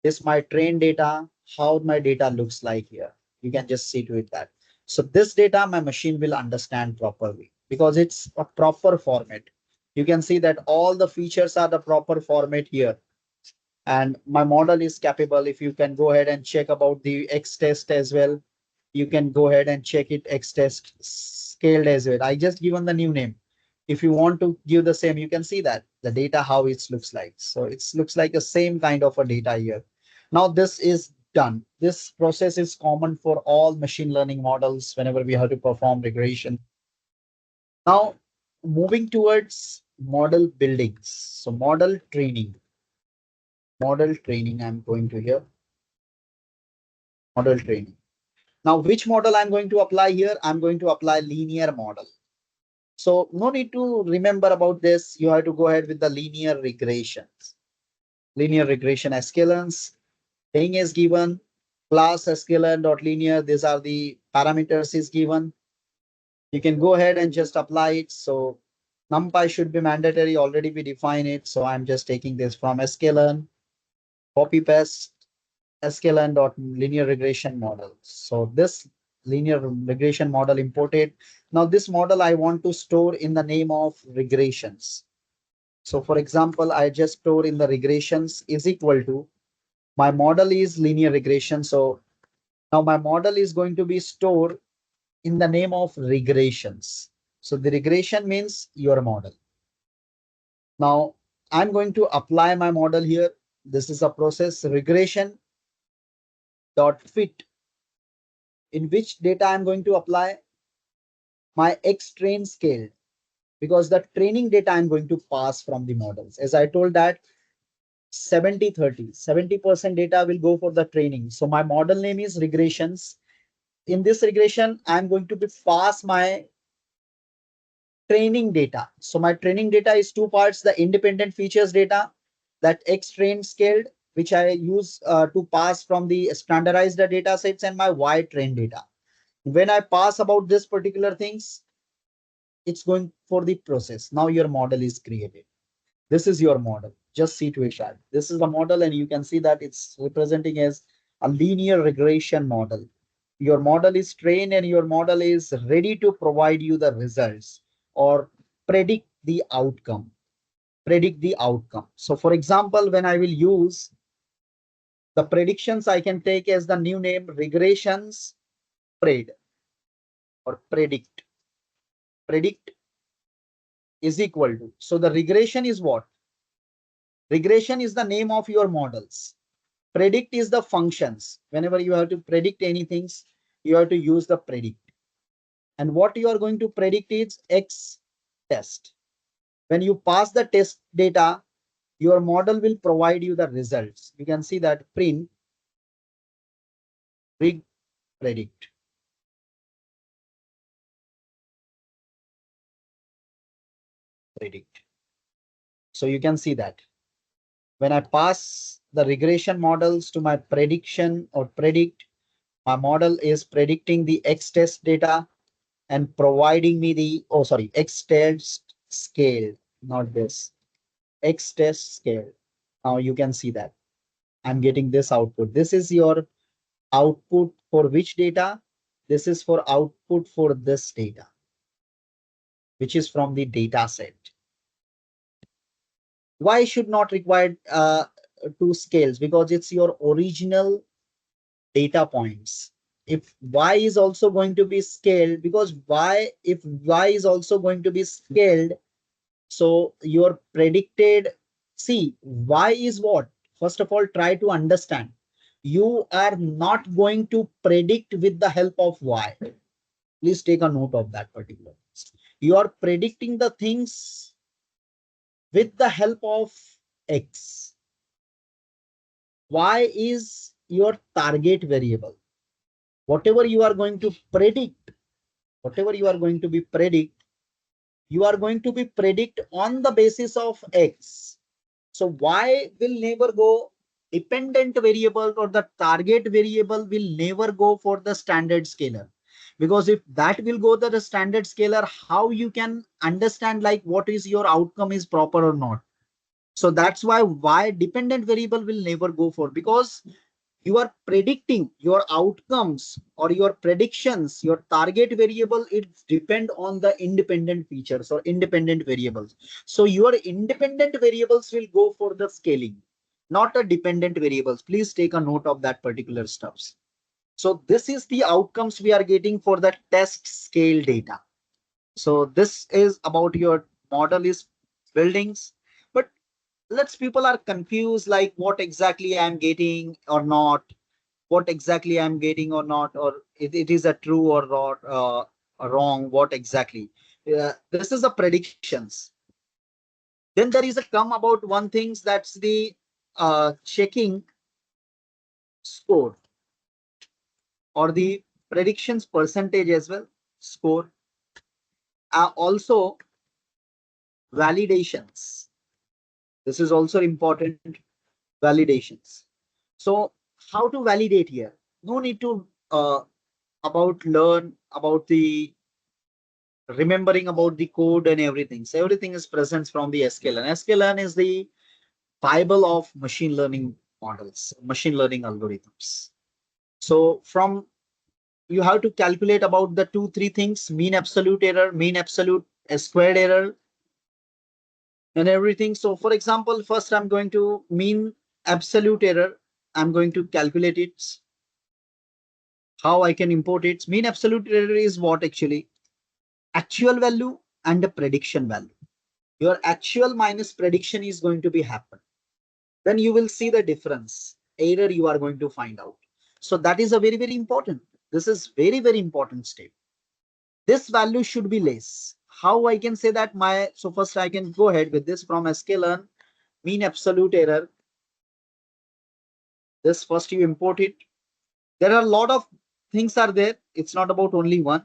this my train data, how my data looks like here. You can just see to it that. So this data my machine will understand properly because it's a proper format. You can see that all the features are the proper format here. And my model is capable. If you can go ahead and check about the X test as well, you can go ahead and check it X test scaled as well. I just given the new name. If you want to give the same, you can see that the data, how it looks like. So it looks like the same kind of a data here. Now this is done. This process is common for all machine learning models whenever we have to perform regression. Now moving towards model buildings. So model training. Model training, I'm going to here. Model training. Now, which model I'm going to apply here? I'm going to apply linear model. So no need to remember about this. You have to go ahead with the linear regressions. Linear regression scalars. Thing is given. Class scalar.linear. These are the parameters is given. You can go ahead and just apply it. So NumPy should be mandatory. Already we define it. So I'm just taking this from sklearn, copy paste sklearn dot linear regression model. So this linear regression model imported. Now this model I want to store in the name of regressions. So for example, I just store in the regressions is equal to my model is linear regression. So now my model is going to be stored in the name of regressions. So the regression means your model. Now I'm going to apply my model here. This is a process regression dot fit. In which data I'm going to apply my X train scale, because the training data I'm going to pass from the models. As I told that 70-30, 70% data will go for the training. So my model name is regressions. In this regression, I'm going to be pass my training data. So my training data is two parts: the independent features data, that X train scaled, which I use to pass from the standardized data sets, and my Y train data. When I pass about this particular things, it's going for the process. Now your model is created. This is your model. Just see to it that this is the model, and you can see that it's representing as a linear regression model. Your model is trained and your model is ready to provide you the results or predict the outcome. Predict the outcome. So for example, when I will use the predictions, I can take as the new name regressions pred or predict. Predict is equal to. So the regression is what? Regression is the name of your models. Predict is the functions. Whenever you have to predict anything, you have to use the predict. And what you are going to predict is X test. When you pass the test data, your model will provide you the results. You can see that print rig predict. Predict. So you can see that when I pass the regression models to my prediction or predict, my model is predicting the X test data and providing me the, oh, sorry, X test scale, not this, X test scale. Now you can see that I'm getting this output. This is your output for which data? This is for output for this data, which is from the data set. Why should not require two scales? Because it's your original data points. If y is also going to be scaled, because if y is also going to be scaled, so your predicted, see, y is what? First of all, try to understand. You are not going to predict with the help of y. Please take a note of that particular. You are predicting the things with the help of x. Y is your target variable. Whatever you are going to predict, whatever you are going to be predict, you are going to be predict on the basis of x. So y will never go dependent variable, or the target variable will never go for the standard scalar. Because if that will go to the standard scalar, how you can understand like what is your outcome is proper or not? So that's why y dependent variable will never go for, because you are predicting your outcomes or your predictions, your target variable, it depend on the independent features or independent variables. So your independent variables will go for the scaling, not a dependent variables. Please take a note of that particular stuffs. So this is the outcomes we are getting for the test scale data. So this is about your model is buildings, but let's people are confused like what exactly I'm getting or not, what exactly I'm getting or not, or it is a true or not, wrong, what exactly. This is the predictions. Then there is a come about one things, that's the checking score or the predictions percentage as well, score. Also validations. This is also important, validations. So how to validate here? No need to about learn about the remembering about the code and everything. So everything is present from the sklearn. Sklearn is the Bible of machine learning models, machine learning algorithms. So from you have to calculate about the two, three things: mean absolute error, mean absolute squared error, and everything. So for example, first I'm going to mean absolute error. I'm going to calculate it. How I can import it. Mean absolute error is what actually? Actual value and a prediction value. Your actual minus prediction is going to be happen. Then you will see the difference. Error you are going to find out. So that is a very, very important. This is very, very important step. This value should be less. How I can say that so first I can go ahead with this from sklearn mean absolute error. This first you import it. There are a lot of things are there. It's not about only one.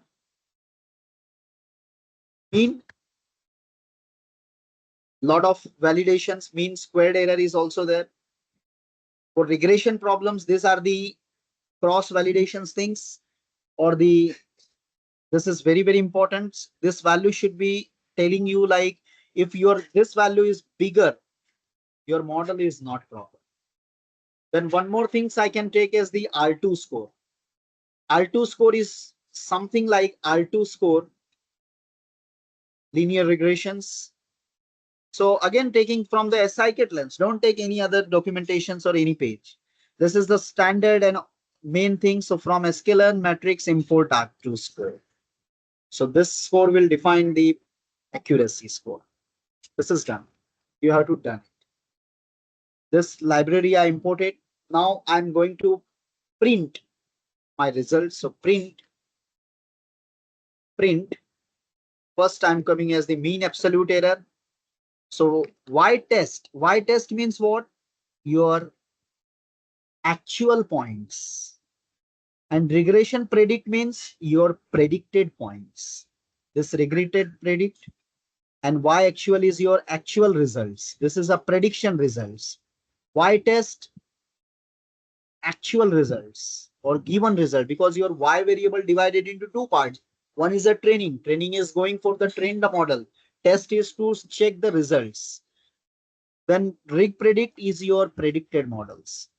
Mean, lot of validations. Mean squared error is also there. For regression problems, these are the cross validations things, or this is very, very important. This value should be telling you like if this value is bigger, your model is not proper. Then one more things I can take is the R2 score. R2 score is something like R2 score linear regressions. So again, taking from the scikit lens, don't take any other documentations or any page. This is the standard and main thing. So from sklearn matrix import R2 score. So this score will define the accuracy score. This is done. You have to done it. This library I imported. Now I'm going to print my results. So print. First I'm coming as the mean absolute error. So y test. Y test means what? Your actual points. And regression predict means your predicted points. This regretted predict and y actual is your actual results. This is a prediction results. Y test actual results or given result, because your y variable divided into two parts. One is a training. Training is going for the trained model. Test is to check the results. Then rig predict is your predicted models.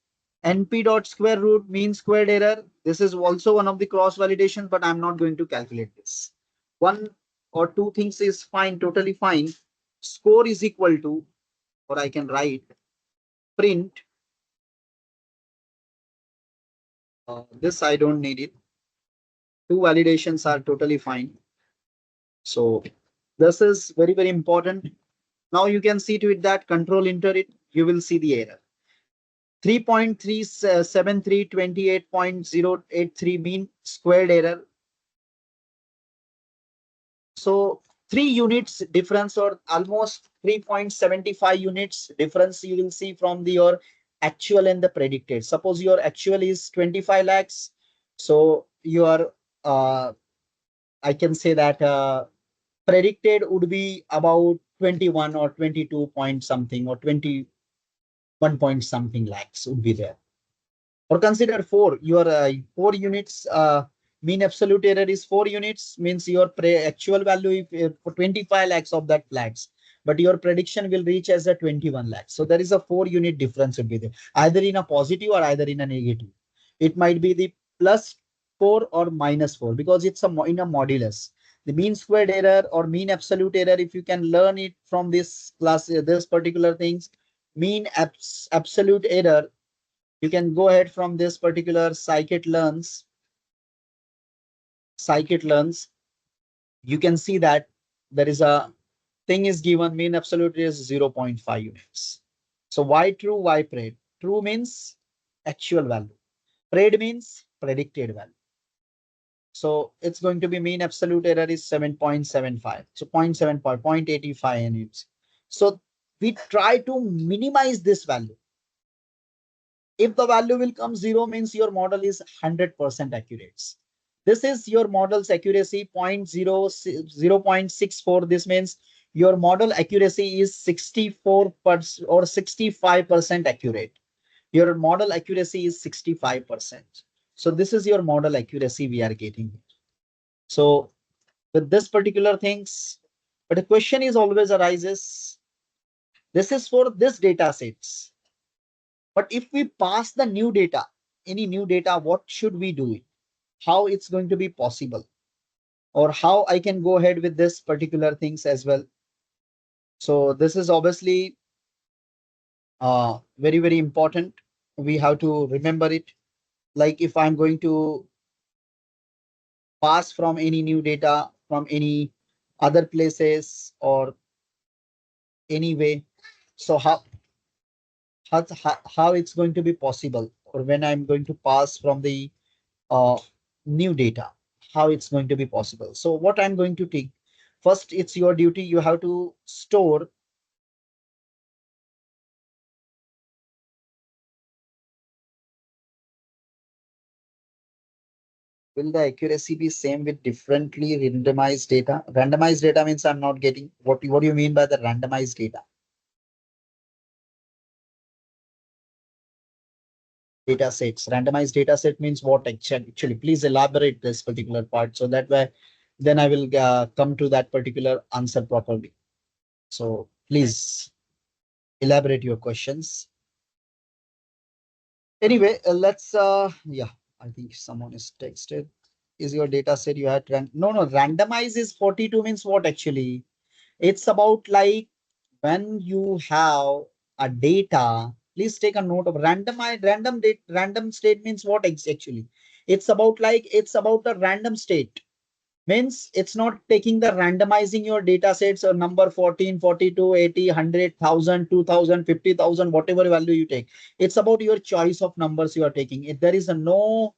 NP dot square root mean squared error. This is also one of the cross validation, but I'm not going to calculate this. One or two things is fine, totally fine. Score is equal to, or I can write print. This I don't need it. Two validations are totally fine. So this is very, very important. Now you can see to it that control enter it, you will see the error. 3.37328.083 mean squared error. So 3 units difference or almost 3.75 units difference you will see from your actual and the predicted. Suppose your actual is 25 lakhs. So your I can say that predicted would be about 21 or 22 point something or 21 point something lakhs would be there. Or consider 4, your 4 units mean absolute error is 4 units, means your actual value for 25 lakhs of that flags, but your prediction will reach as a 21 lakhs. So there is a 4 unit difference would be there, either in a positive or either in a negative. It might be the plus 4 or minus 4 because it's in a modulus. The mean squared error or mean absolute error, if you can learn it from this class, this particular things, mean absolute error, you can go ahead from this particular scikit-learns. You can see that there is a thing is given, mean absolute is 0.5 units. So y true, y pred. True means actual value. Pred means predicted value. So it's going to be mean absolute error is 7.75. So 0.75, 0.85 units. So we try to minimize this value. If the value will come 0 means your model is 100% accurate. This is your model's accuracy 0.64. This means your model accuracy is 64% or 65% accurate. Your model accuracy is 65%. So this is your model accuracy we are getting. So with this particular things. But the question is always arises, this is for this data sets. But if we pass the new data, any new data, what should we do? How it's going to be possible? Or how I can go ahead with this particular things as well. So this is obviously very, very important. We have to remember it. Like if I'm going to pass from any new data from any other places or any way. So how it's going to be possible, or when I'm going to pass from the uh, new data, how it's going to be possible. So what I'm going to take, first, it's your duty. You have to store. Will the accuracy be same with differently randomized data? Randomized data means I'm not getting what do you mean by the randomized data? Data sets. Randomized data set means what actually? Please elaborate this particular part so that way then I will come to that particular answer properly. So please elaborate your questions. Anyway, let's yeah, I think someone is texted. Is your data set you had no, randomize is 42 means what actually? It's about like when you have a data, please take a note of random state means what actually? It's about like it's about a random state. Means it's not taking the randomizing your data sets or number 14, 42, 80, 100, 1000, 2000, 50,000, whatever value you take. It's about your choice of numbers you are taking. If there is a no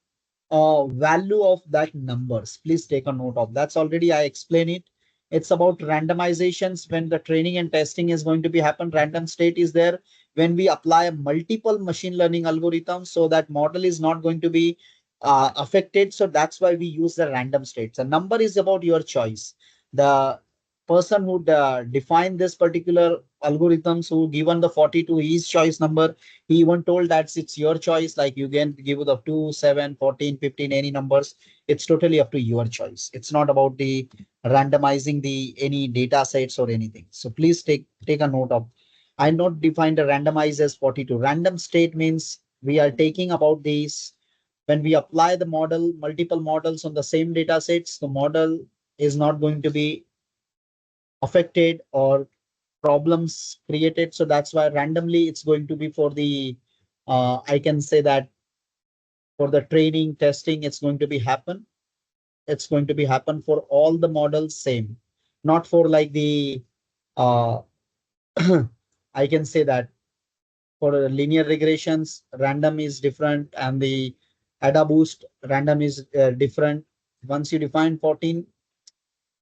value of that numbers, please take a note of. That's already I explain it. It's about randomizations when the training and testing is going to be happen. Random state is there when we apply multiple machine learning algorithms, so that model is not going to be affected. So that's why we use the random states. The number is about your choice. The person who defined this particular algorithms, who given the 42 his choice number, he even told that it's your choice. Like you can give the 2, 7, 14, 15, any numbers. It's totally up to your choice. It's not about the randomizing the any data sets or anything. So please take a note of. I not defined a randomize as 42. Random state means we are taking about these when we apply the model, multiple models on the same data sets, the model is not going to be affected or problems created. So that's why randomly it's going to be for the, I can say that for the training testing, it's going to be happen. It's going to be happen for all the models same, not for like the, uh, I can say that for linear regressions, random is different and the ADA boost random is different. Once you define 14,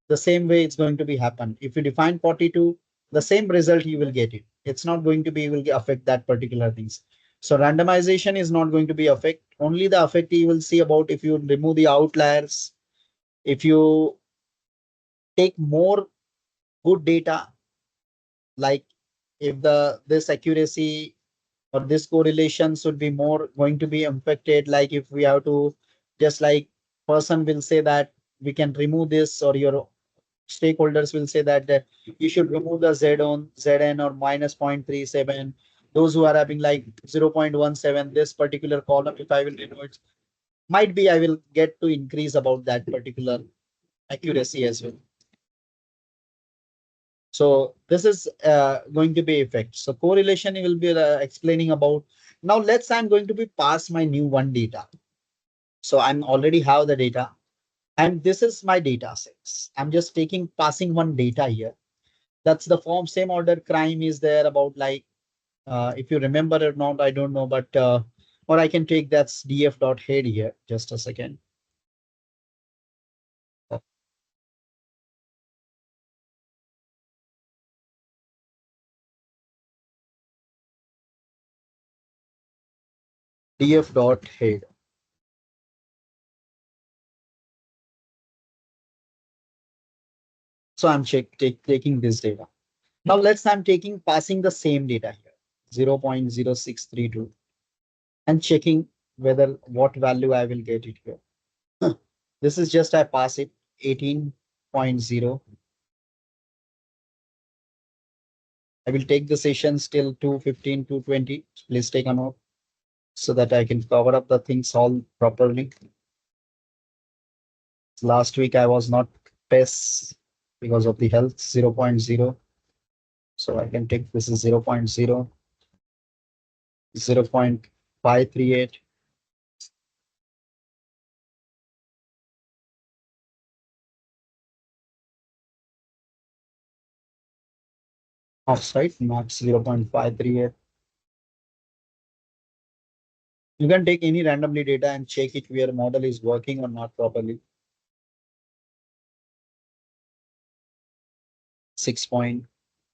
the same way it's going to be happen. If you define 42, the same result you will get it. It's not going to be will affect that particular things. So randomization is not going to be affect. Only the effect you will see about if you remove the outliers, if you take more good data, like if the this accuracy or this correlation should be more going to be affected. Like if we have to just like person will say that we can remove this, or your stakeholders will say that you should remove the Z on Zn or minus 0.37. Those who are having like 0.17, this particular column, if I will remove it, might be I will get to increase about that particular accuracy as well. So this is going to be effect. So correlation you will be explaining about. Now I'm going to be pass my new one data. So I'm already have the data and this is my data sets. I'm just passing one data here. That's the form, same order crime is there about like, if you remember or not, I don't know, but, or I can take that's df dot head here. Just a second. Df dot head. So I'm taking this data. Now I'm taking passing the same data here, 0.0632, and checking whether what value I will get it here. This is just I pass it 18.5. 0.0. I will take the sessions till 2:15, 2:20. Please take a note so that I can cover up the things all properly. Last week I was not PES because of the health 0.0. So I can take this is 0.0, 0.538. Offsite, max 0.538. You can take any randomly data and check it where model is working or not properly. 6 point,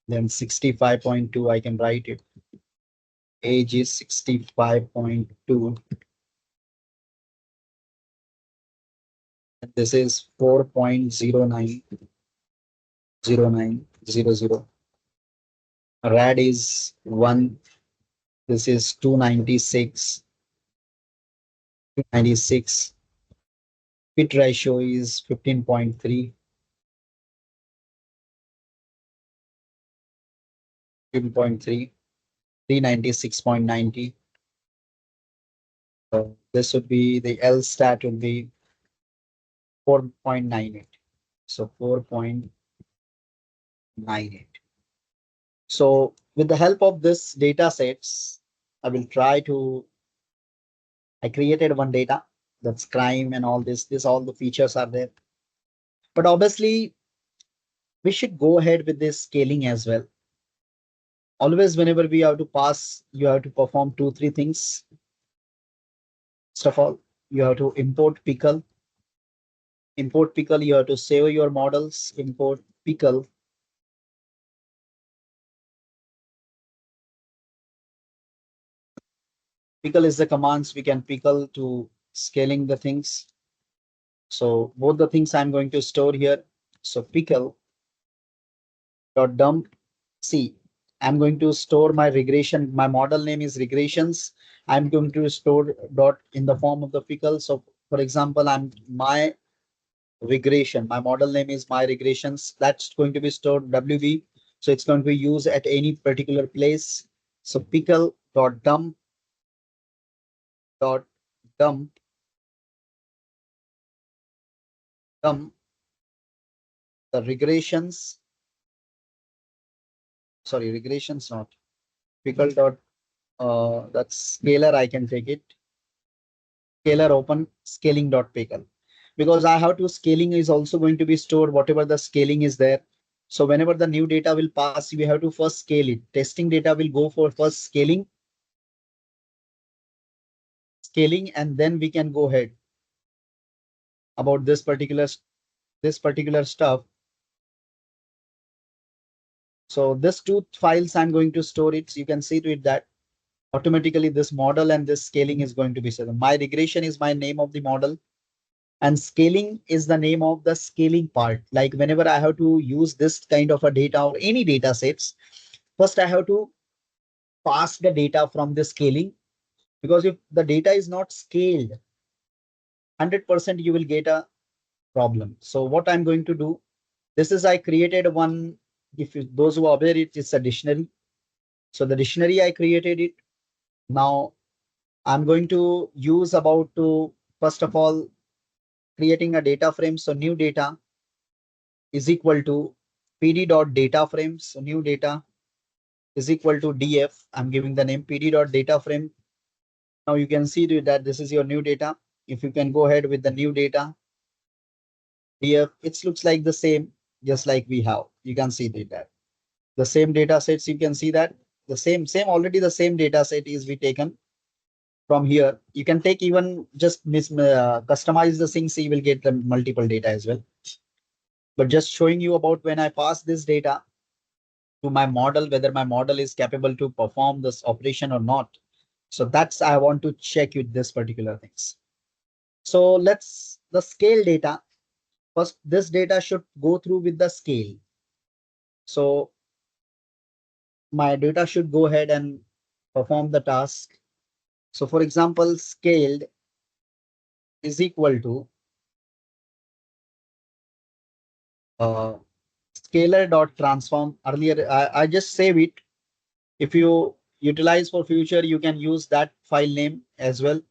then 65.2, I can write it. Age is 65.2. This is 4.090900. RAD is 1. This is 296. 296. Fit ratio is 15.3. 15.3. 396.90. So this would be the L stat would be 4.98. So 4.98. So with the help of this data sets, I will try to, I created one data that's crime and all this, all the features are there. But obviously we should go ahead with this scaling as well. Always whenever we have to pass, you have to perform 2, 3 things. First of all, you have to import pickle. Import pickle, you have to save your models, import pickle. Pickle is the commands we can pickle to scaling the things. So both the things I'm going to store here. So pickle dot dump. See, I'm going to store my regression. My model name is regressions. I'm going to store dot in the form of the pickle. So for example, I'm my regression. My model name is my regressions. That's going to be stored WB. So it's going to be used at any particular place. So pickle dot dump dump the regressions. Sorry, regressions not pickle dot that's scalar. I can take it. Scalar open scaling dot pickle because I have to scaling is also going to be stored whatever the scaling is there. So whenever the new data will pass, we have to first scale it. Testing data will go for first scaling, and then we can go ahead about this particular stuff. So this two files I'm going to store it. So you can see to it that automatically this model and this scaling is going to be set. My regression is my name of the model and scaling is the name of the scaling part. Like whenever I have to use this kind of a data or any data sets, first I have to pass the data from the scaling because if the data is not scaled, 100% you will get a problem. So what I'm going to do, this is I created one, if you, those who are aware, it's a dictionary. So the dictionary I created it. Now I'm going to use about to, first of all, creating a data frame. So new data is equal to pd dot data frame. So new data is equal to df. I'm giving the name pd dot data frame. Now you can see that this is your new data. If you can go ahead with the new data, df, it looks like the same, just like we have. You can see that the same data sets. You can see that the same already the same data set is be taken from here. You can take even just customize the things. So you will get the multiple data as well. But just showing you about when I pass this data to my model, whether my model is capable to perform this operation or not. So that's I want to check with this particular things. So let's the scale data. First, this data should go through with the scale. So my data should go ahead and perform the task. So for example, scaled is equal to scalar dot transform. Earlier, I just save it. If you utilize for future, you can use that file name as well.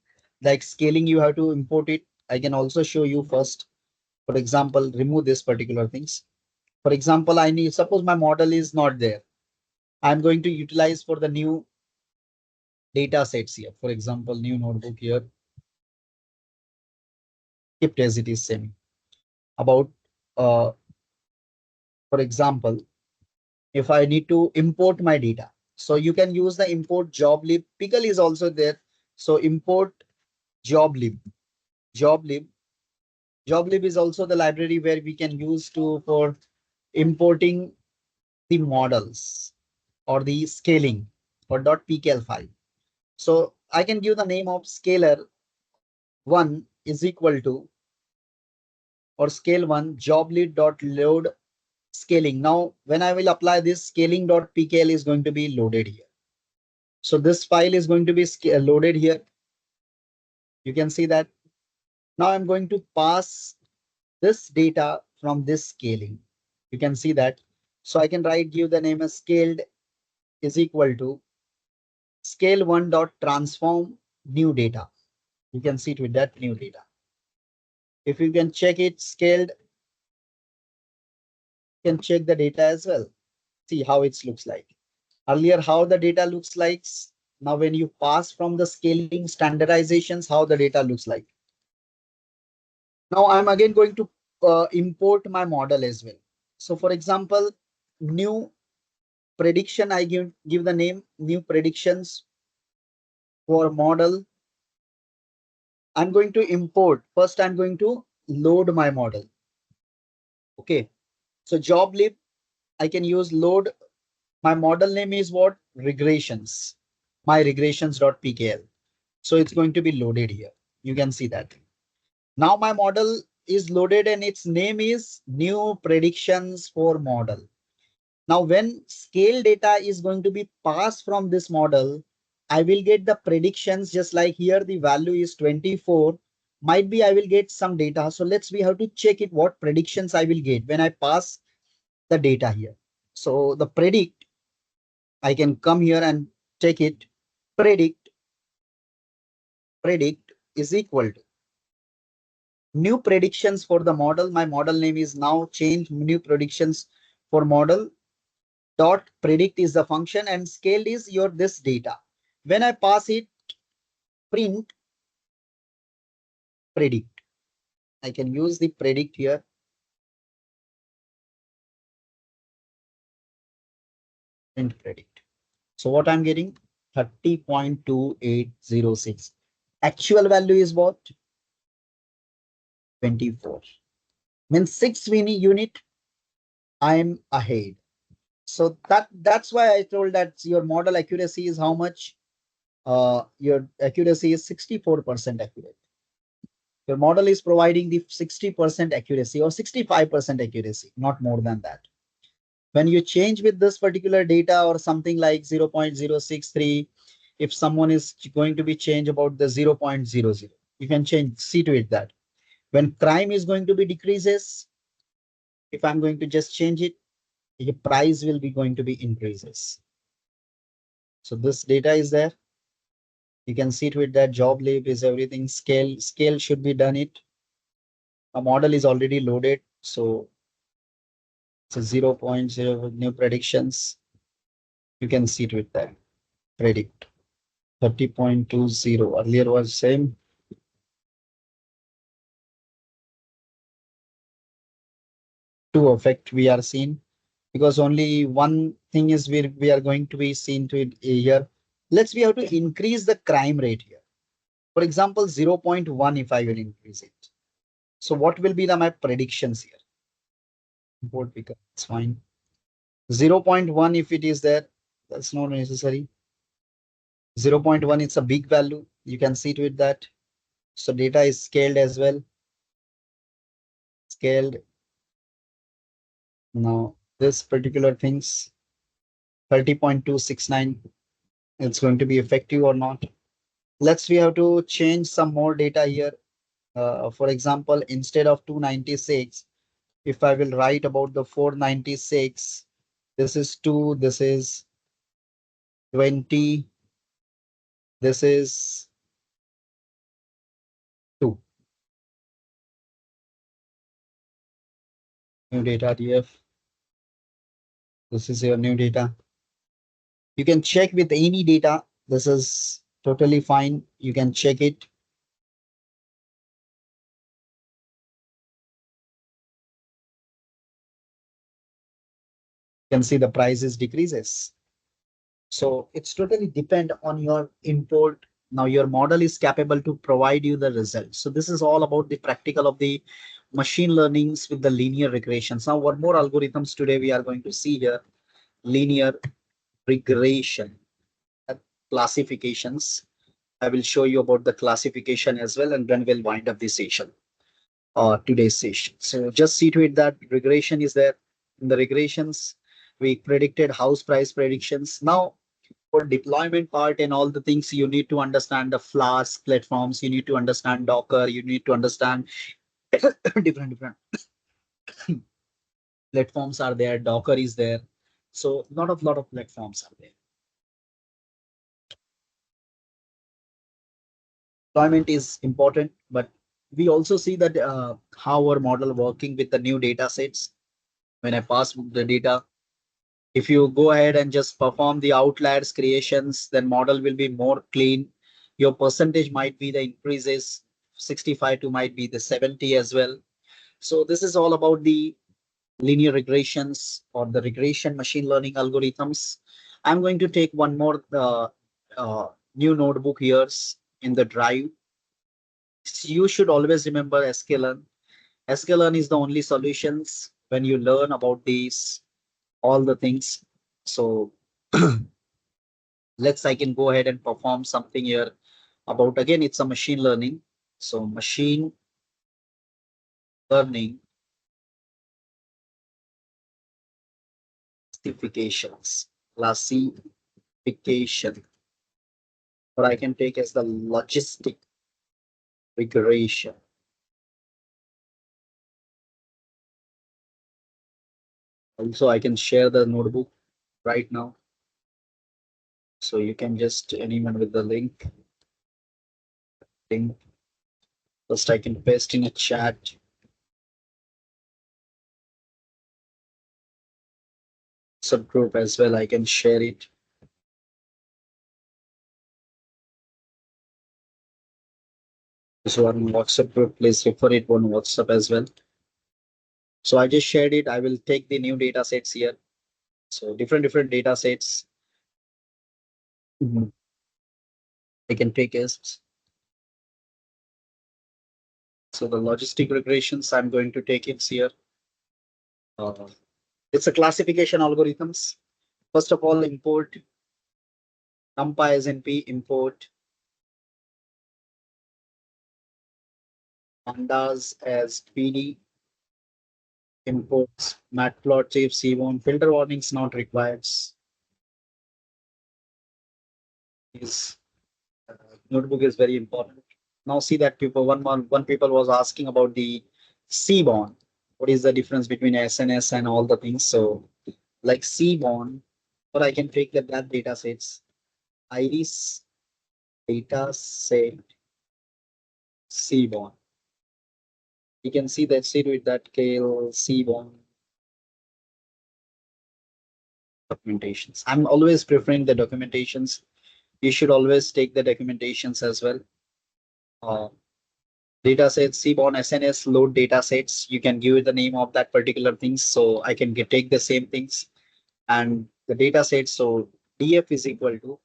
Like scaling, you have to import it. I can also show you first. For example, remove this particular things. For example, I need, suppose my model is not there. I'm going to utilize for the new data sets here. For example, new notebook here, kept as it is same. About, for example, if I need to import my data, so you can use the import job lib. Pickle is also there. So import job lib, job lib. Job lib is also the library where we can use to for importing the models or the scaling or .pkl file. So I can give the name of scalar one is equal to or scale one job lead dot load scaling. Now, when I will apply this scaling dot pkl is going to be loaded here. So this file is going to be loaded here. You can see that. Now I'm going to pass this data from this scaling. You can see that. So I can write, give the name as scaled is equal to scale one dot transform new data. You can see it with that new data. If you can check it scaled, you can check the data as well. See how it looks like. Earlier, how the data looks like. Now, when you pass from the scaling standardizations, how the data looks like. Now, I'm again going to import my model as well. So, for example, new prediction, I give the name new predictions for model. I'm going to import. First, I'm going to load my model. Okay. So, job lib, I can use load. My model name is what? Regressions. My regressions.pkl. So it's going to be loaded here. You can see that. Now my model is loaded and its name is new predictions for model. Now when scale data is going to be passed from this model, I will get the predictions just like here the value is 24. Might be I will get some data. So we have to check it what predictions I will get when I pass the data here. So the predict, I can come here and check it. Predict is equal to new predictions for the model. My model name is now changed. New predictions for model dot predict is the function and scaled is your this data. When I pass it, print predict. I can use the predict here. Print predict. So what I'm getting 30.2806. Actual value is what? 24. Means 6 unit. I'm ahead. So that's why I told that your model accuracy is how much? Your accuracy is 64% accurate. Your model is providing the 60% accuracy or 65% accuracy, not more than that. When you change with this particular data or something like 0.063, if someone is going to be changed about the 0.00, you can change, see to it that when crime is going to be decreases, if I'm going to just change it, the price will be going to be increases. So this data is there. You can see to it that job lib is everything scale should be done it. A model is already loaded. So it's a 0.0 new predictions. You can see to it that predict 30.20 earlier was same. To effect we are seen because only one thing is we are going to be seen to it here. We have to increase the crime rate here. For example, 0.1 if I will increase it. So what will be my predictions here? Import because it's fine. 0.1 if it is there, that's not necessary. 0.1 it's a big value. You can see to it that. So data is scaled as well. Scaled. Now this particular things 30.269. It's going to be effective or not. We have to change some more data here. For example, instead of 296, If I will write about the 496, this is 2, this is 20, this is 2. New data DF. This is your new data. You can check with any data. This is totally fine. You can check it. You can see the prices decreases. So it's totally depend on your import. Now your model is capable to provide you the results. So this is all about the practical of the machine learnings with the linear regressions. Now, what more algorithms today we are going to see here? Linear regression classifications. I will show you about the classification as well, and then we'll wind up this session or today's session. So just see to it that regression is there. In the regressions, we predicted house price predictions. Now, for deployment part and all the things, you need to understand the Flask platforms. You need to understand Docker. You need to understand different platforms are there. Docker is there. So lot of platforms are there. Deployment is important, but we also see that how our model working with the new data sets. When I pass the data, if you go ahead and just perform the outliers creations, then model will be more clean. Your percentage might be the increases 65 to might be the 70 as well. So this is all about the linear regressions or the regression machine learning algorithms. I'm going to take one more new notebook here in the drive. You should always remember sklearn. Sklearn is the only solutions when you learn about these all the things. So I can go ahead and perform something here about, again, it's a machine learning. So machine learning classification, or I can take as the logistic regression. Also, I can share the notebook right now. So you can just anyone with the link. First, I can paste in a chat. Subgroup as well. I can share it. So on WhatsApp group, please refer it on WhatsApp as well. So I just shared it. I will take the new data sets here. So different data sets. I can take as. So the logistic regressions, I'm going to take it here. It's a classification algorithms. First of all, import numpy as np, import pandas as pd, imports matplotlib c1, filter warnings not required. Is notebook is very important. Now see that one people was asking about the Seaborn. What is the difference between SNS and all the things? So like Seaborn, or I can take that data sets. Iris data set Seaborn. You can see that see with that Kale Seaborn documentations. I'm always preferring the documentations. You should always take the documentations as well. Data sets, Seaborn SNS load data sets. You can give it the name of that particular thing. So I can take the same things and the data set. So DF is equal to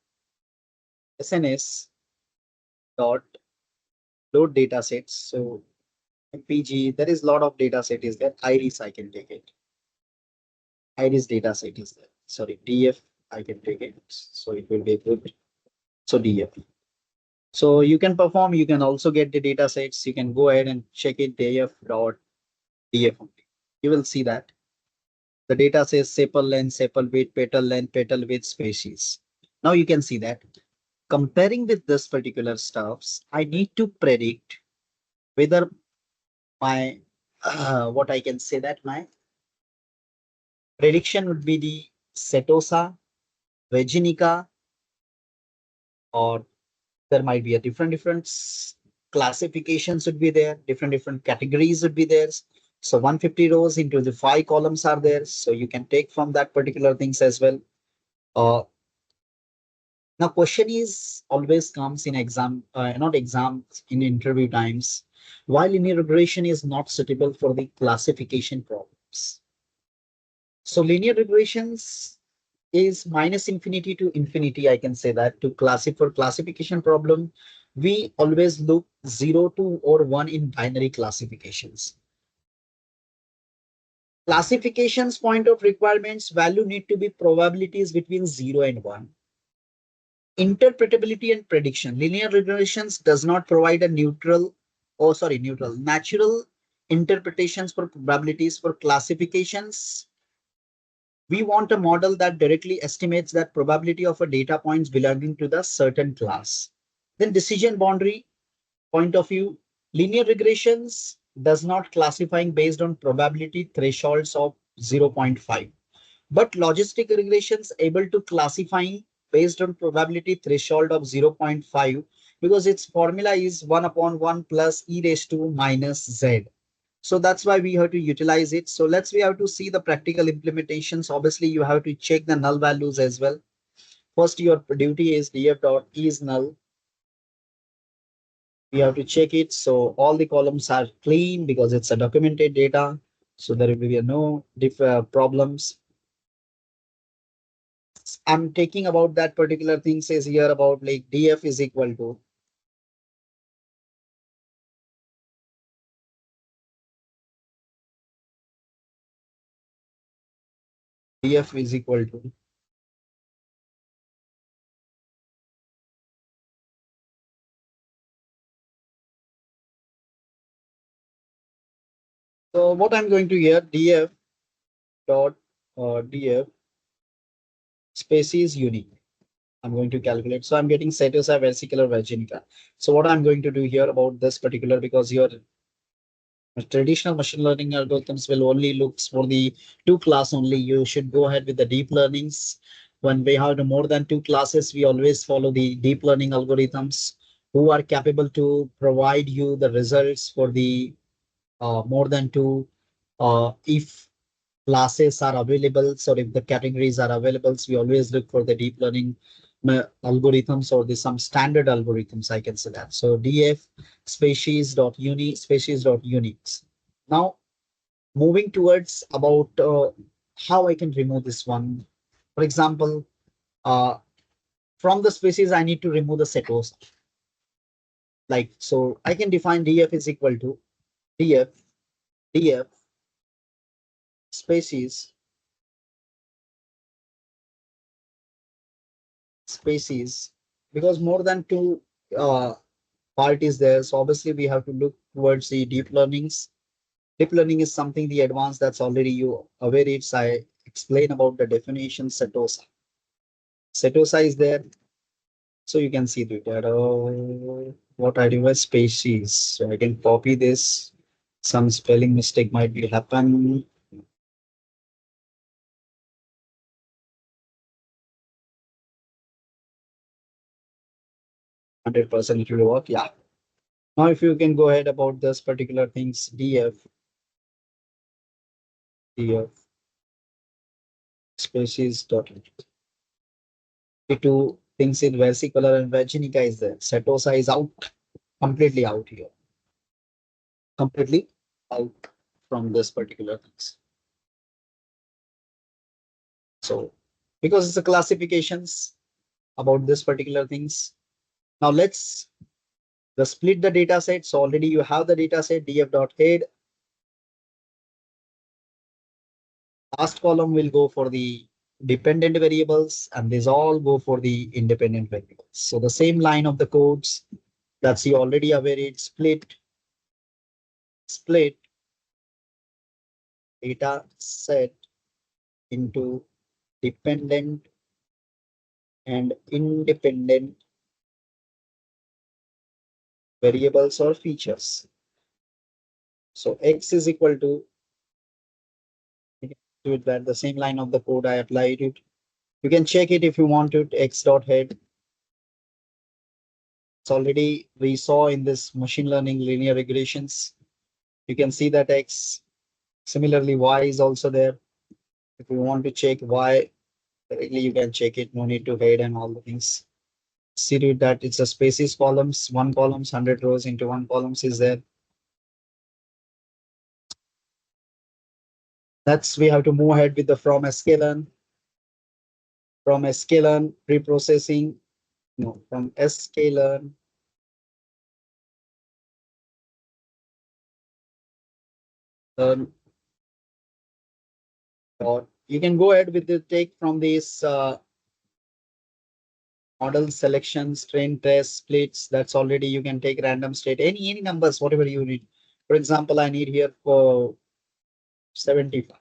SNS dot load data sets. So MPG, there is a lot of data set is there. Iris, I can take it. Iris data set is there. Sorry, DF, I can take it. So it will be good. So DF. So you can perform, you can also get the data sets. You can go ahead and check it DF dot DF only. You will see that. The data says sepal length, sepal width, petal length, petal width, species. Now you can see that comparing with this particular stuffs, I need to predict whether my what I can say that my prediction would be the Setosa, Vajinica, or there might be a different classifications would be there, different categories would be there. So 150 rows into the 5 columns are there. So you can take from that particular things as well. Uh, Now question is always comes in exam, not exams in interview times. Why linear regression is not suitable for the classification problems. So linear regressions is minus infinity to infinity. I can say that to classify for classification problem, we always look 0, 2, or 1 in binary classifications. Classifications point of requirements value need to be probabilities between 0 and 1. Interpretability and prediction. Linear regressions does not provide a natural interpretations for probabilities. For classifications, we want a model that directly estimates that probability of a data points belonging to the certain class. Then decision boundary point of view, linear regressions does not classifying based on probability thresholds of 0.5. But logistic regressions able to classifying based on probability threshold of 0.5 because its formula is 1 upon 1 plus e raised to minus z. So that's why we have to utilize it. So we have to see the practical implementations. Obviously, you have to check the null values as well. First, your duty is df dot is null. We have to check it. So all the columns are clean because it's a documented data. So there will be no problems. I'm taking about that particular thing says here about like df is equal to df is equal to so what I'm going to here df dot df species unique. I'm going to calculate. So I'm getting Setosa versicolor virginica. So what I'm going to do here about this particular because your traditional machine learning algorithms will only look for the two class only. You should go ahead with the deep learnings. When we have more than two classes, we always follow the deep learning algorithms who are capable to provide you the results for the more than two. If classes are available, so if the categories are available, so we always look for the deep learning algorithms or the some standard algorithms. I can say that. So df species dot uniques. Now moving towards about how I can remove this one. For example, uh, from the species, I need to remove the setos. Like so, I can define df is equal to df df species species because more than two part is there. So obviously we have to look towards the deep learnings. Deep learning is something the advanced that's already you aware it's I explain about the definition Setosa. Setosa is there. So you can see the data. What I do is species. So I can copy this. Some spelling mistake might be happen. 100% it will work. Yeah. Now if you can go ahead about this particular things, df species dot the two things in versicolor and vaginica is there. Setosa is out, completely out here, completely out from this particular things. So because it's a classifications about this particular things. Now let's split the data set. So already you have the data set df dot head. Last column will go for the dependent variables and these all go for the independent variables. So the same line of the codes that's you already aware it split data set into dependent and independent variables or features. So X is equal to, you can do it that the same line of the code I applied it. You can check it if you want to, X dot head. It's already we saw in this machine learning linear regressions. You can see that X, similarly Y is also there. If you want to check Y directly, you can check it. No need to head and all the things. See to it that it's a spaces columns, one columns, 100 rows into one columns is there. That's we have to move ahead with the from sklearn. From sklearn pre-processing, no, from sklearn learn or you can go ahead with the take from these model selections, train test splits. That's already you can take random state, any numbers, whatever you need. For example, I need here for 75.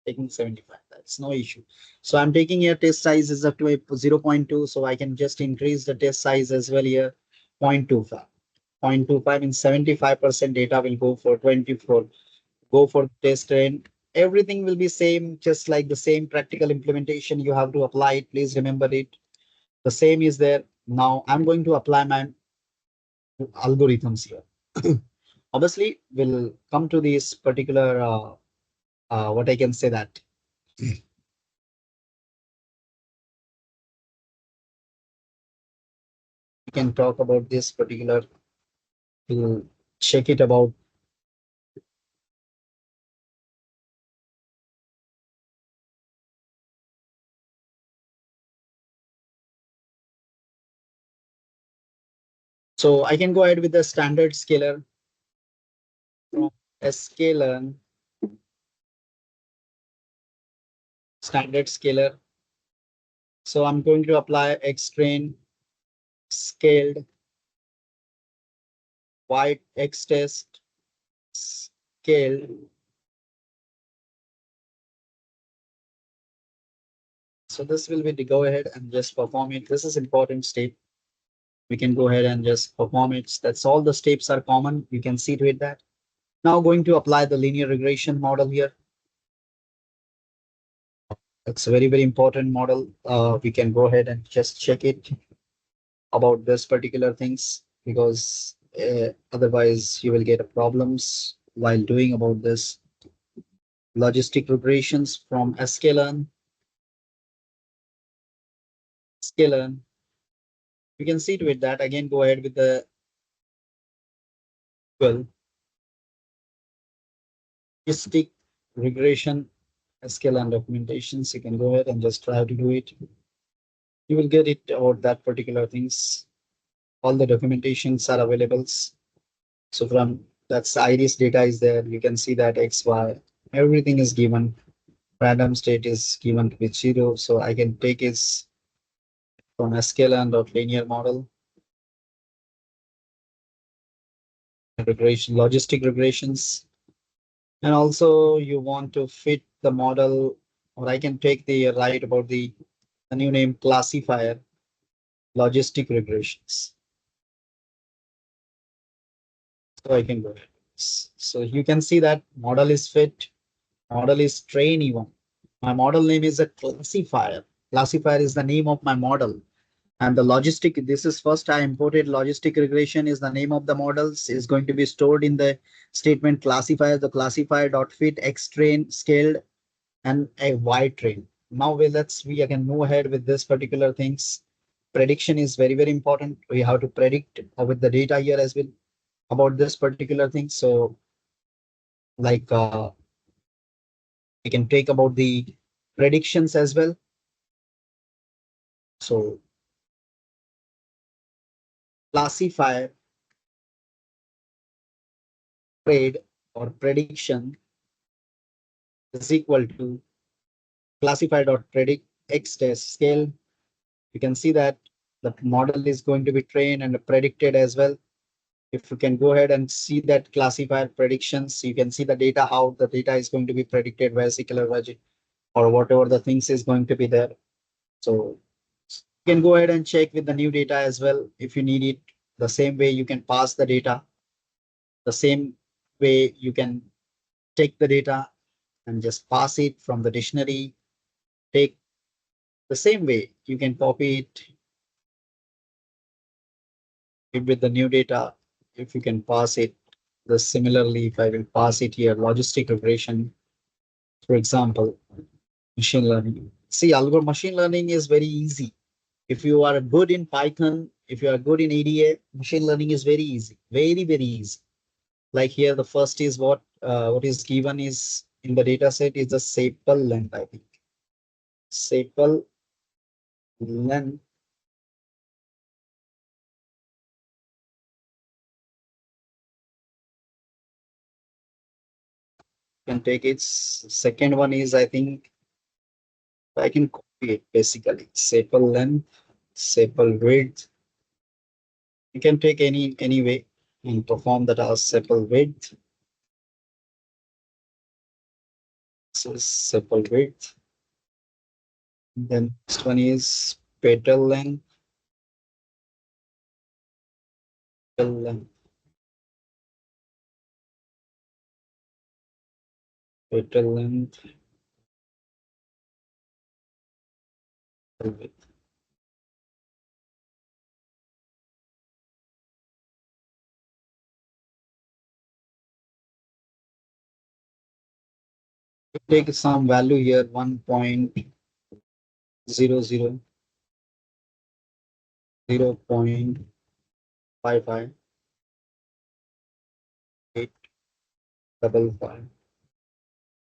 Taking 75, that's no issue. So I'm taking your test size is up to a 0.2, so I can just increase the test size as well here, 0.25. 0.25 means 75% data will go for 24. Go for test train. Everything will be same, just like the same practical implementation. You have to apply it. Please remember it. The same is there. Now I'm going to apply my algorithms here. Obviously, we'll come to this particular what I can say that we can talk about this particular. We'll check it about. So I can go ahead with the standard scaler from sklearn standard scaler. So I'm going to apply xtrain scaled y x test scaled. So this will be to go ahead and just perform it. This is important step. We can go ahead and just perform it. That's all the steps are common. You can see to it that. Now going to apply the linear regression model here. It's a very, very important model. We can go ahead and just check it about this particular things because otherwise you will get problems while doing about this logistic regressions from sklearn. You can see to it that again go ahead with the well logistic regression sklearn documentations. You can go ahead and just try to do it. You will get it about that particular things. All the documentations are available. So from that's iris data is there. You can see that XY, everything is given. Random state is given with 0. So I can take it from sklearn dot linear model regression, logistic regressions. And also you want to fit the model, or I can take the right about the new name classifier, logistic regressions. So I can go ahead. So you can see that model is fit, model is train even. My model name is a classifier. Classifier is the name of my model. And the logistic, this is first I imported logistic regression is the name of the models is going to be stored in the statement classifier, the classifier dot fit x train scaled and a y train. Now we can move ahead with this particular things. Prediction is very, very important. We have to predict with the data here as well about this particular thing. So like we can take about the predictions as well. So classifier trade or prediction is equal to classifier dot predict x test scale. You can see that the model is going to be trained and predicted as well. If you can go ahead and see that classifier predictions, you can see the data, how the data is going to be predicted, vesicular budget or whatever the things is going to be there. So you can go ahead and check with the new data as well if you need it. The same way you can pass the data, the same way you can take the data and just pass it from the dictionary. Take the same way you can copy it with the new data. If you can pass it, the similarly, if I will pass it here, logistic regression, for example, machine learning. See, algo machine learning is very easy. If you are good in Python, if you are good in ADA, machine learning is very easy, very, very easy. Like here, the first is what is given is in the data set is the sepal length, I think. Sepal length. Can take its second one is, I think, I can copy it basically. Sepal length, sepal width. You can take any way and perform the task. Sepal width. This is sepal width. Then next one is petal length. Petal length. Petal length. Petal width. Take some value here, 1.00, 0.55, 855.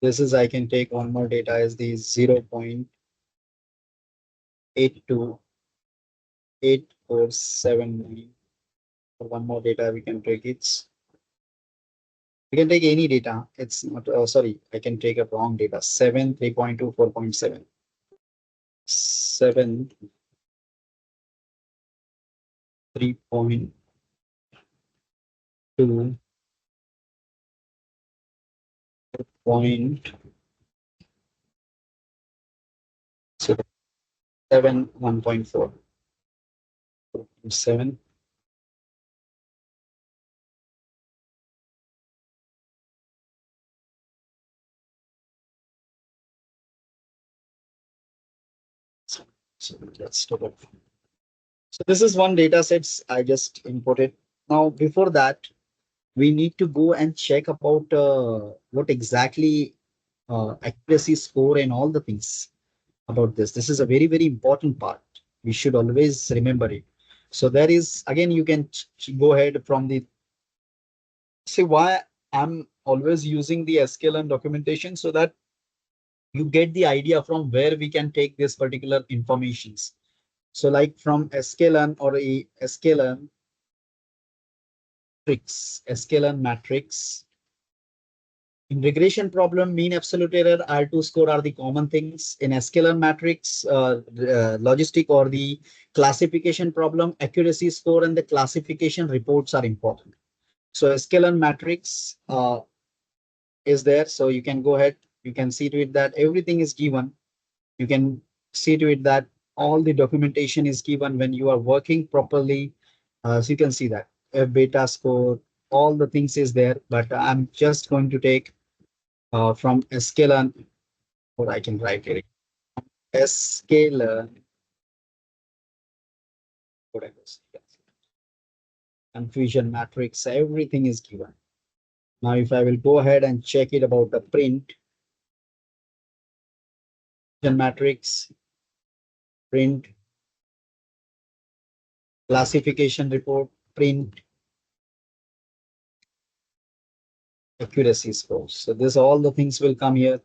This is, I can take one more data as the 0.828479. For one more data, we can take it. We can take any data. It's not, sorry, I can take a wrong data. 7, 3.2, 4.7. 7, 3.2, point 7, 1.4, 7. So let's stop it. So this is one data sets I just imported. Now, before that, we need to go and check about what exactly accuracy score and all the things about this. This is a very, very important part. We should always remember it. So there is, again, you can go ahead from the, see why I'm always using the SKLM documentation so that you get the idea from where we can take this particular informations. So like from sklearn or a sklearn matrix. In regression problem, mean absolute error, R2 score are the common things. In sklearn matrix, logistic or the classification problem, accuracy score and the classification reports are important. So sklearn matrix is there. So you can go ahead, you can see to it that everything is given. You can see to it that all the documentation is given when you are working properly. So you can see that beta score, all the things is there, but I'm just going to take from sklearn, or I can write it. Sklearn, whatever. Confusion matrix, everything is given. Now, if I will go ahead and check it about the print matrix, print classification report, print accuracy scores. So this all the things will come here.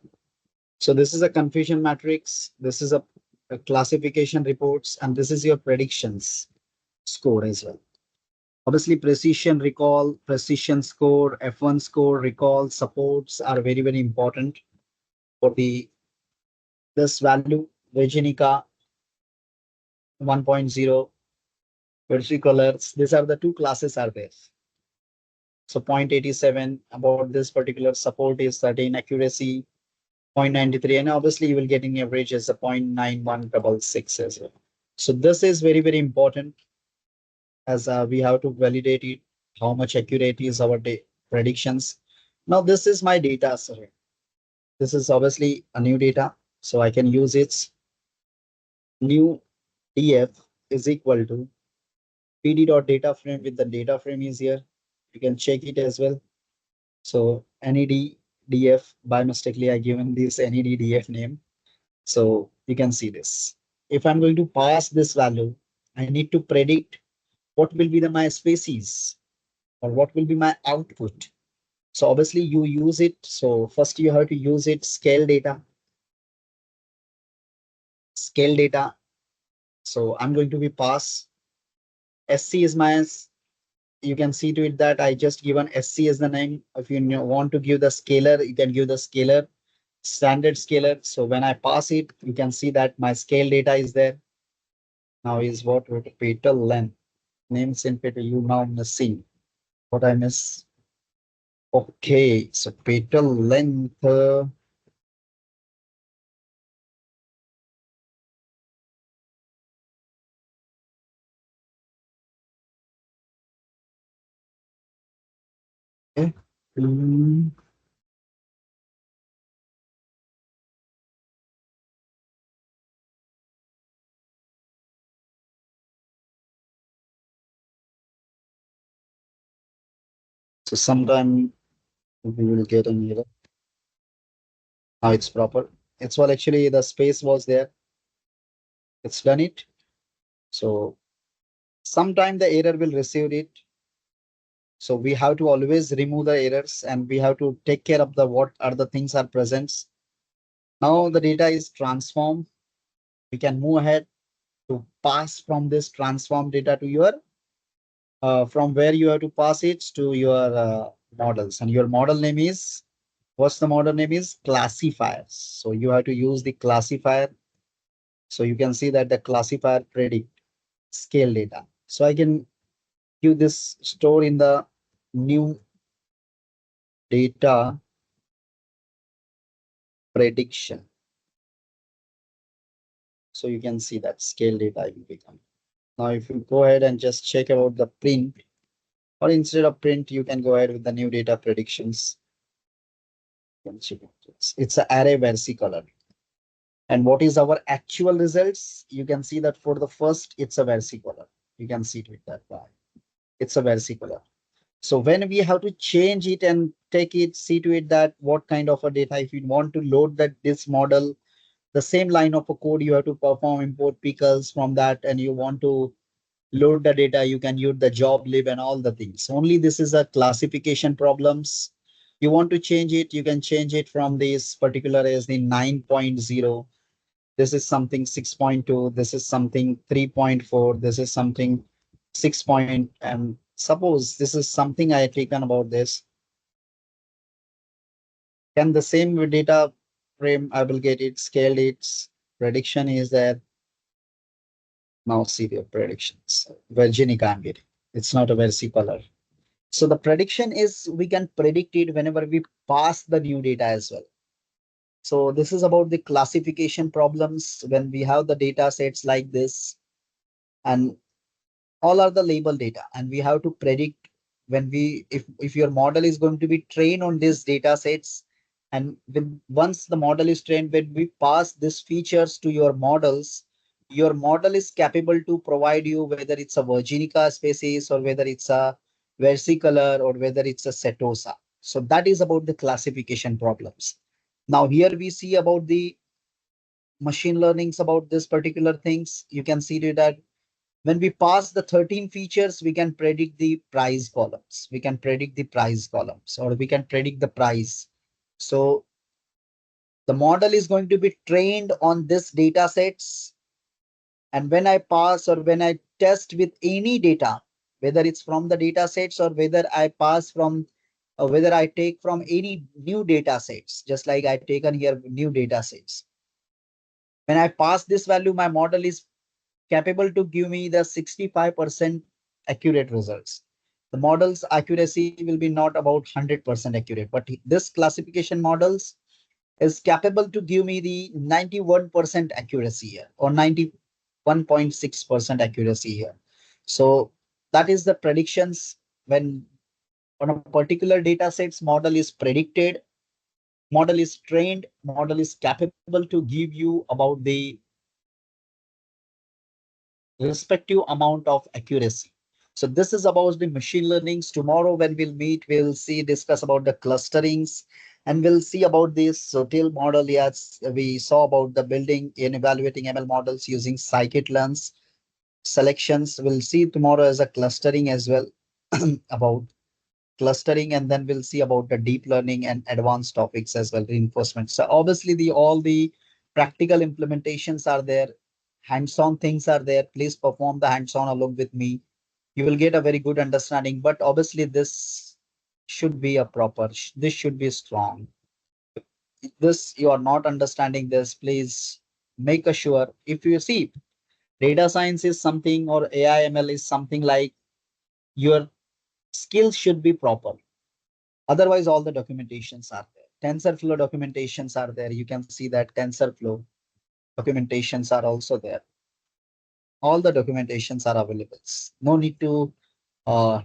So this is a confusion matrix. This is a classification reports, and this is your predictions score as well. Obviously, precision recall, precision score, F1 score, recall, supports are very, very important for the this value. Virginica 1.0, versicolors. These are the two classes are there. So 0.87 about this particular support is 13, accuracy 0.93, and obviously you will get in average as a 0.9166 as well. So this is very, very important as we have to validate it, how much accurate is our predictions. Now this is my data, sir. This is obviously a new data. So I can use its new df is equal to pd.data frame with the data frame is here. You can check it as well. So ned df, by mistakenly I given this ned df name. So you can see this. If I'm going to pass this value, I need to predict what will be my species or what will be my output. So obviously you use it. So first you have to use it scale data. Scale data. So I'm going to be pass. SC is my, you can see to it that I just given SC as the name. If you want to give the scalar, you can give the scalar, standard scalar. So when I pass it, you can see that my scale data is there. Now is what petal length. Names in petal, you now missing. What I miss? Okay, so petal length. Eh, mm, so sometime we will get an error. Now it's proper. It's well, actually the space was there. It's done it. So sometime the error will receive it. So we have to always remove the errors and we have to take care of the what are the things are present. Now the data is transformed. We can move ahead to pass from this transform data to your from where you have to pass it to your models, and your model name is, what's the model name is classifiers. So you have to use the classifier. So you can see that the classifier predict scale data. So I can give this store in the new data prediction. So you can see that scale data will become. Now, if you go ahead and just check about the print, or instead of print, you can go ahead with the new data predictions. You can check it. It's an array versicolor. And what is our actual results? You can see that for the first, it's a versicolor. You can see it that way. It's a versicolor. So when we have to change it and take it, see to it that what kind of a data, if you want to load that this model, the same line of a code, you have to perform import pickles from that, and you want to load the data, you can use the job lib and all the things. Only this is a classification problems. You want to change it, you can change it from this particular as the 9.0. This is something 6.2. This is something 3.4. This is something 6 point. And suppose this is something I have taken about this. Can the same data frame, I will get it, scaled its prediction is there. Now see the predictions. Virginica I'm getting. It's not a versicolor. So the prediction is we can predict it whenever we pass the new data as well. So this is about the classification problems when we have the data sets like this, and all are the label data, and we have to predict when we, if your model is going to be trained on these data sets, and when once the model is trained, when we pass these features to your models, your model is capable to provide you whether it's a virginica species or whether it's a versicolor or whether it's a setosa. So that is about the classification problems. Now here we see about the machine learnings about this particular things. You can see that when we pass the 13 features, we can predict the price columns. We can predict the price columns, or we can predict the price. So the model is going to be trained on this data sets. And when I pass or when I test with any data, whether it's from the data sets or whether I pass from, or whether I take from any new data sets, just like I taken here new data sets. When I pass this value, my model is capable to give me the 65% accurate results. The model's accuracy will be not about 100% accurate, but this classification models is capable to give me the 91% accuracy here, or 91.6% accuracy here. So that is the predictions when On a particular data sets, model is predicted, model is trained, model is capable to give you about the respective amount of accuracy. So this is about the machine learnings. Tomorrow when we'll meet, we'll see discuss about the clusterings, and we'll see about this SOTEL model. Yes, we saw about the building in evaluating ML models using scikit-learns selections. We'll see tomorrow as a clustering as well about clustering, and then we'll see about the deep learning and advanced topics as well, reinforcement. So obviously the all the practical implementations are there, hands-on things are there. Please perform the hands-on along with me. You will get a very good understanding, but obviously this should be a proper, this should be strong. This you are not understanding this, please make sure. If you see data science is something or AI ML is something like your skills should be proper. Otherwise, all the documentations are there. TensorFlow documentations are there. You can see that TensorFlow documentations are also there. All the documentations are available. No need to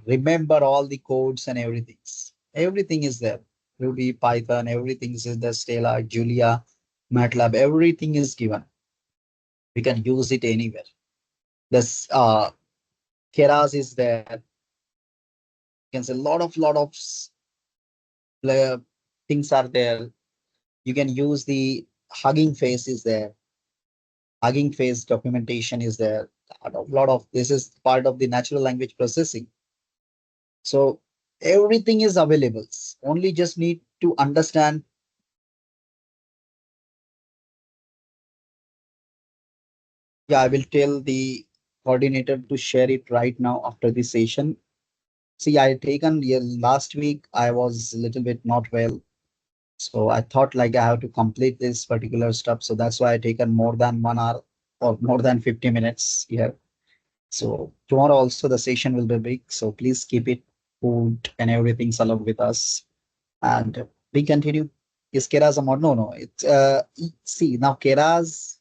remember all the codes and everything. Everything is there. Ruby, Python, everything is there. Stella, Julia, MATLAB, everything is given. We can use it anywhere. This Keras is there. You can say lot of things are there. You can use the Hugging Face is there. Hugging Face documentation is there. A lot of this is part of the natural language processing. So everything is available. Only just need to understand. Yeah, I will tell the coordinator to share it right now after the session. See, I taken, yeah, last week I was a little bit not well. So I thought like I have to complete this particular stuff. So that's why I taken more than 1 hour or more than 50 minutes here. So tomorrow also the session will be big. So please keep it food and everything's along with us. And we continue. Is Keras a mod? No, no. It's see now Keras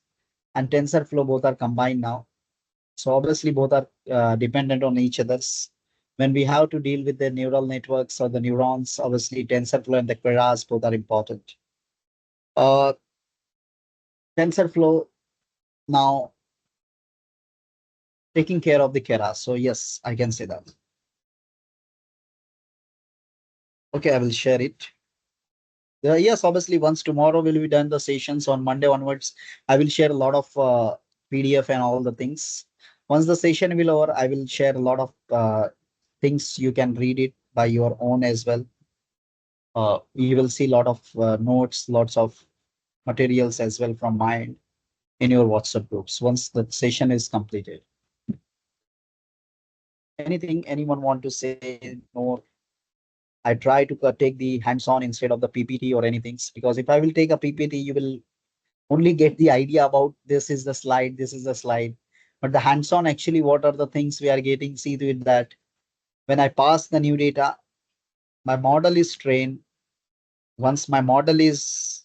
and TensorFlow both are combined now. So obviously both are dependent on each other's. When we have to deal with the neural networks or the neurons, obviously TensorFlow and the Keras both are important. Uh, TensorFlow now taking care of the Keras. So yes, I can say that. Okay, I will share it. Yes, obviously, once tomorrow will be done the sessions on Monday onwards, I will share a lot of PDF and all the things. Once the session will over, I will share a lot of things. You can read it by your own as well. You will see a lot of notes, lots of materials as well from mine in your WhatsApp groups once the session is completed. Anything anyone want to say more? I try to take the hands-on instead of the PPT or anything, because if I will take a PPT, you will only get the idea about this is the slide, this is the slide. But the hands-on actually, what are the things we are getting? See to it that when I pass the new data, my model is trained. Once my model is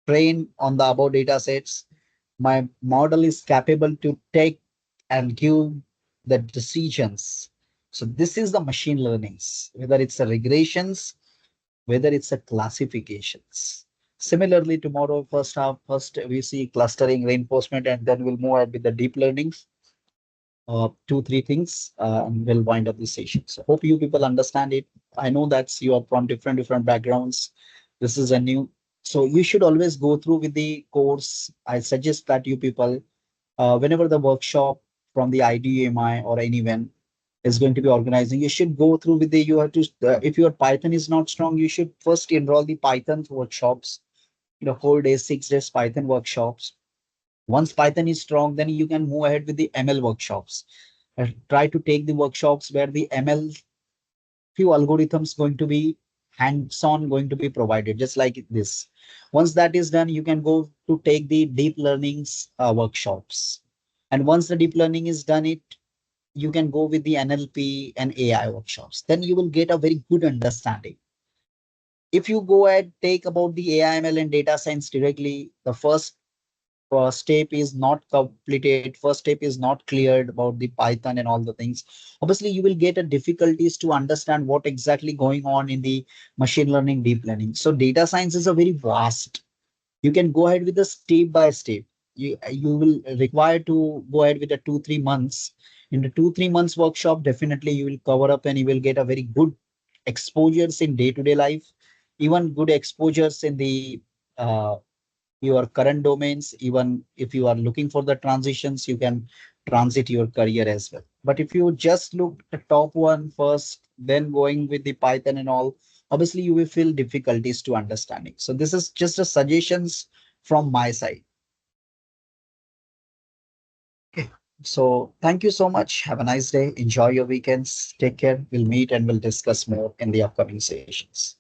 trained on the above data sets, my model is capable to take and give the decisions. So this is the machine learnings, whether it's a regressions, whether it's a classifications. Similarly, tomorrow, first half, first we see clustering, reinforcement, and then we'll move ahead with the deep learnings. Two, three things, and we'll wind up this session. So hope you people understand it. I know that you are from different backgrounds. This is a new, so you should always go through with the course. I suggest that you people, whenever the workshop from the IDUMI or anyone is going to be organizing, you should go through with the, you have to, if your Python is not strong, you should first enroll the Python workshops, 4 days, 6 days Python workshops. Once Python is strong, then you can move ahead with the ML workshops. Try to take the workshops where the ML few algorithms going to be hands-on going to be provided, just like this. Once that is done, you can go to take the deep learnings workshops. And once the deep learning is done, you can go with the NLP and AI workshops. Then you will get a very good understanding. If you go and take about the AI, ML, and data science directly, the first first step is not completed, first step is not cleared about the Python and all the things, obviously you will get a difficulties to understand what exactly going on in the machine learning, deep learning. So data science is a very vast. You can go ahead with the step by step. You will require to go ahead with the 2 3 months. In the 2 3 months workshop, definitely you will cover up and you will get a very good exposures in day-to-day life, even good exposures in the your current domains. Even if you are looking for the transitions, you can transit your career as well. But if you just look the top one first, then going with the Python and all, obviously you will feel difficulties to understanding. So this is just a suggestions from my side. Okay. So thank you so much. Have a nice day. Enjoy your weekends. Take care. We'll meet and we'll discuss more in the upcoming sessions.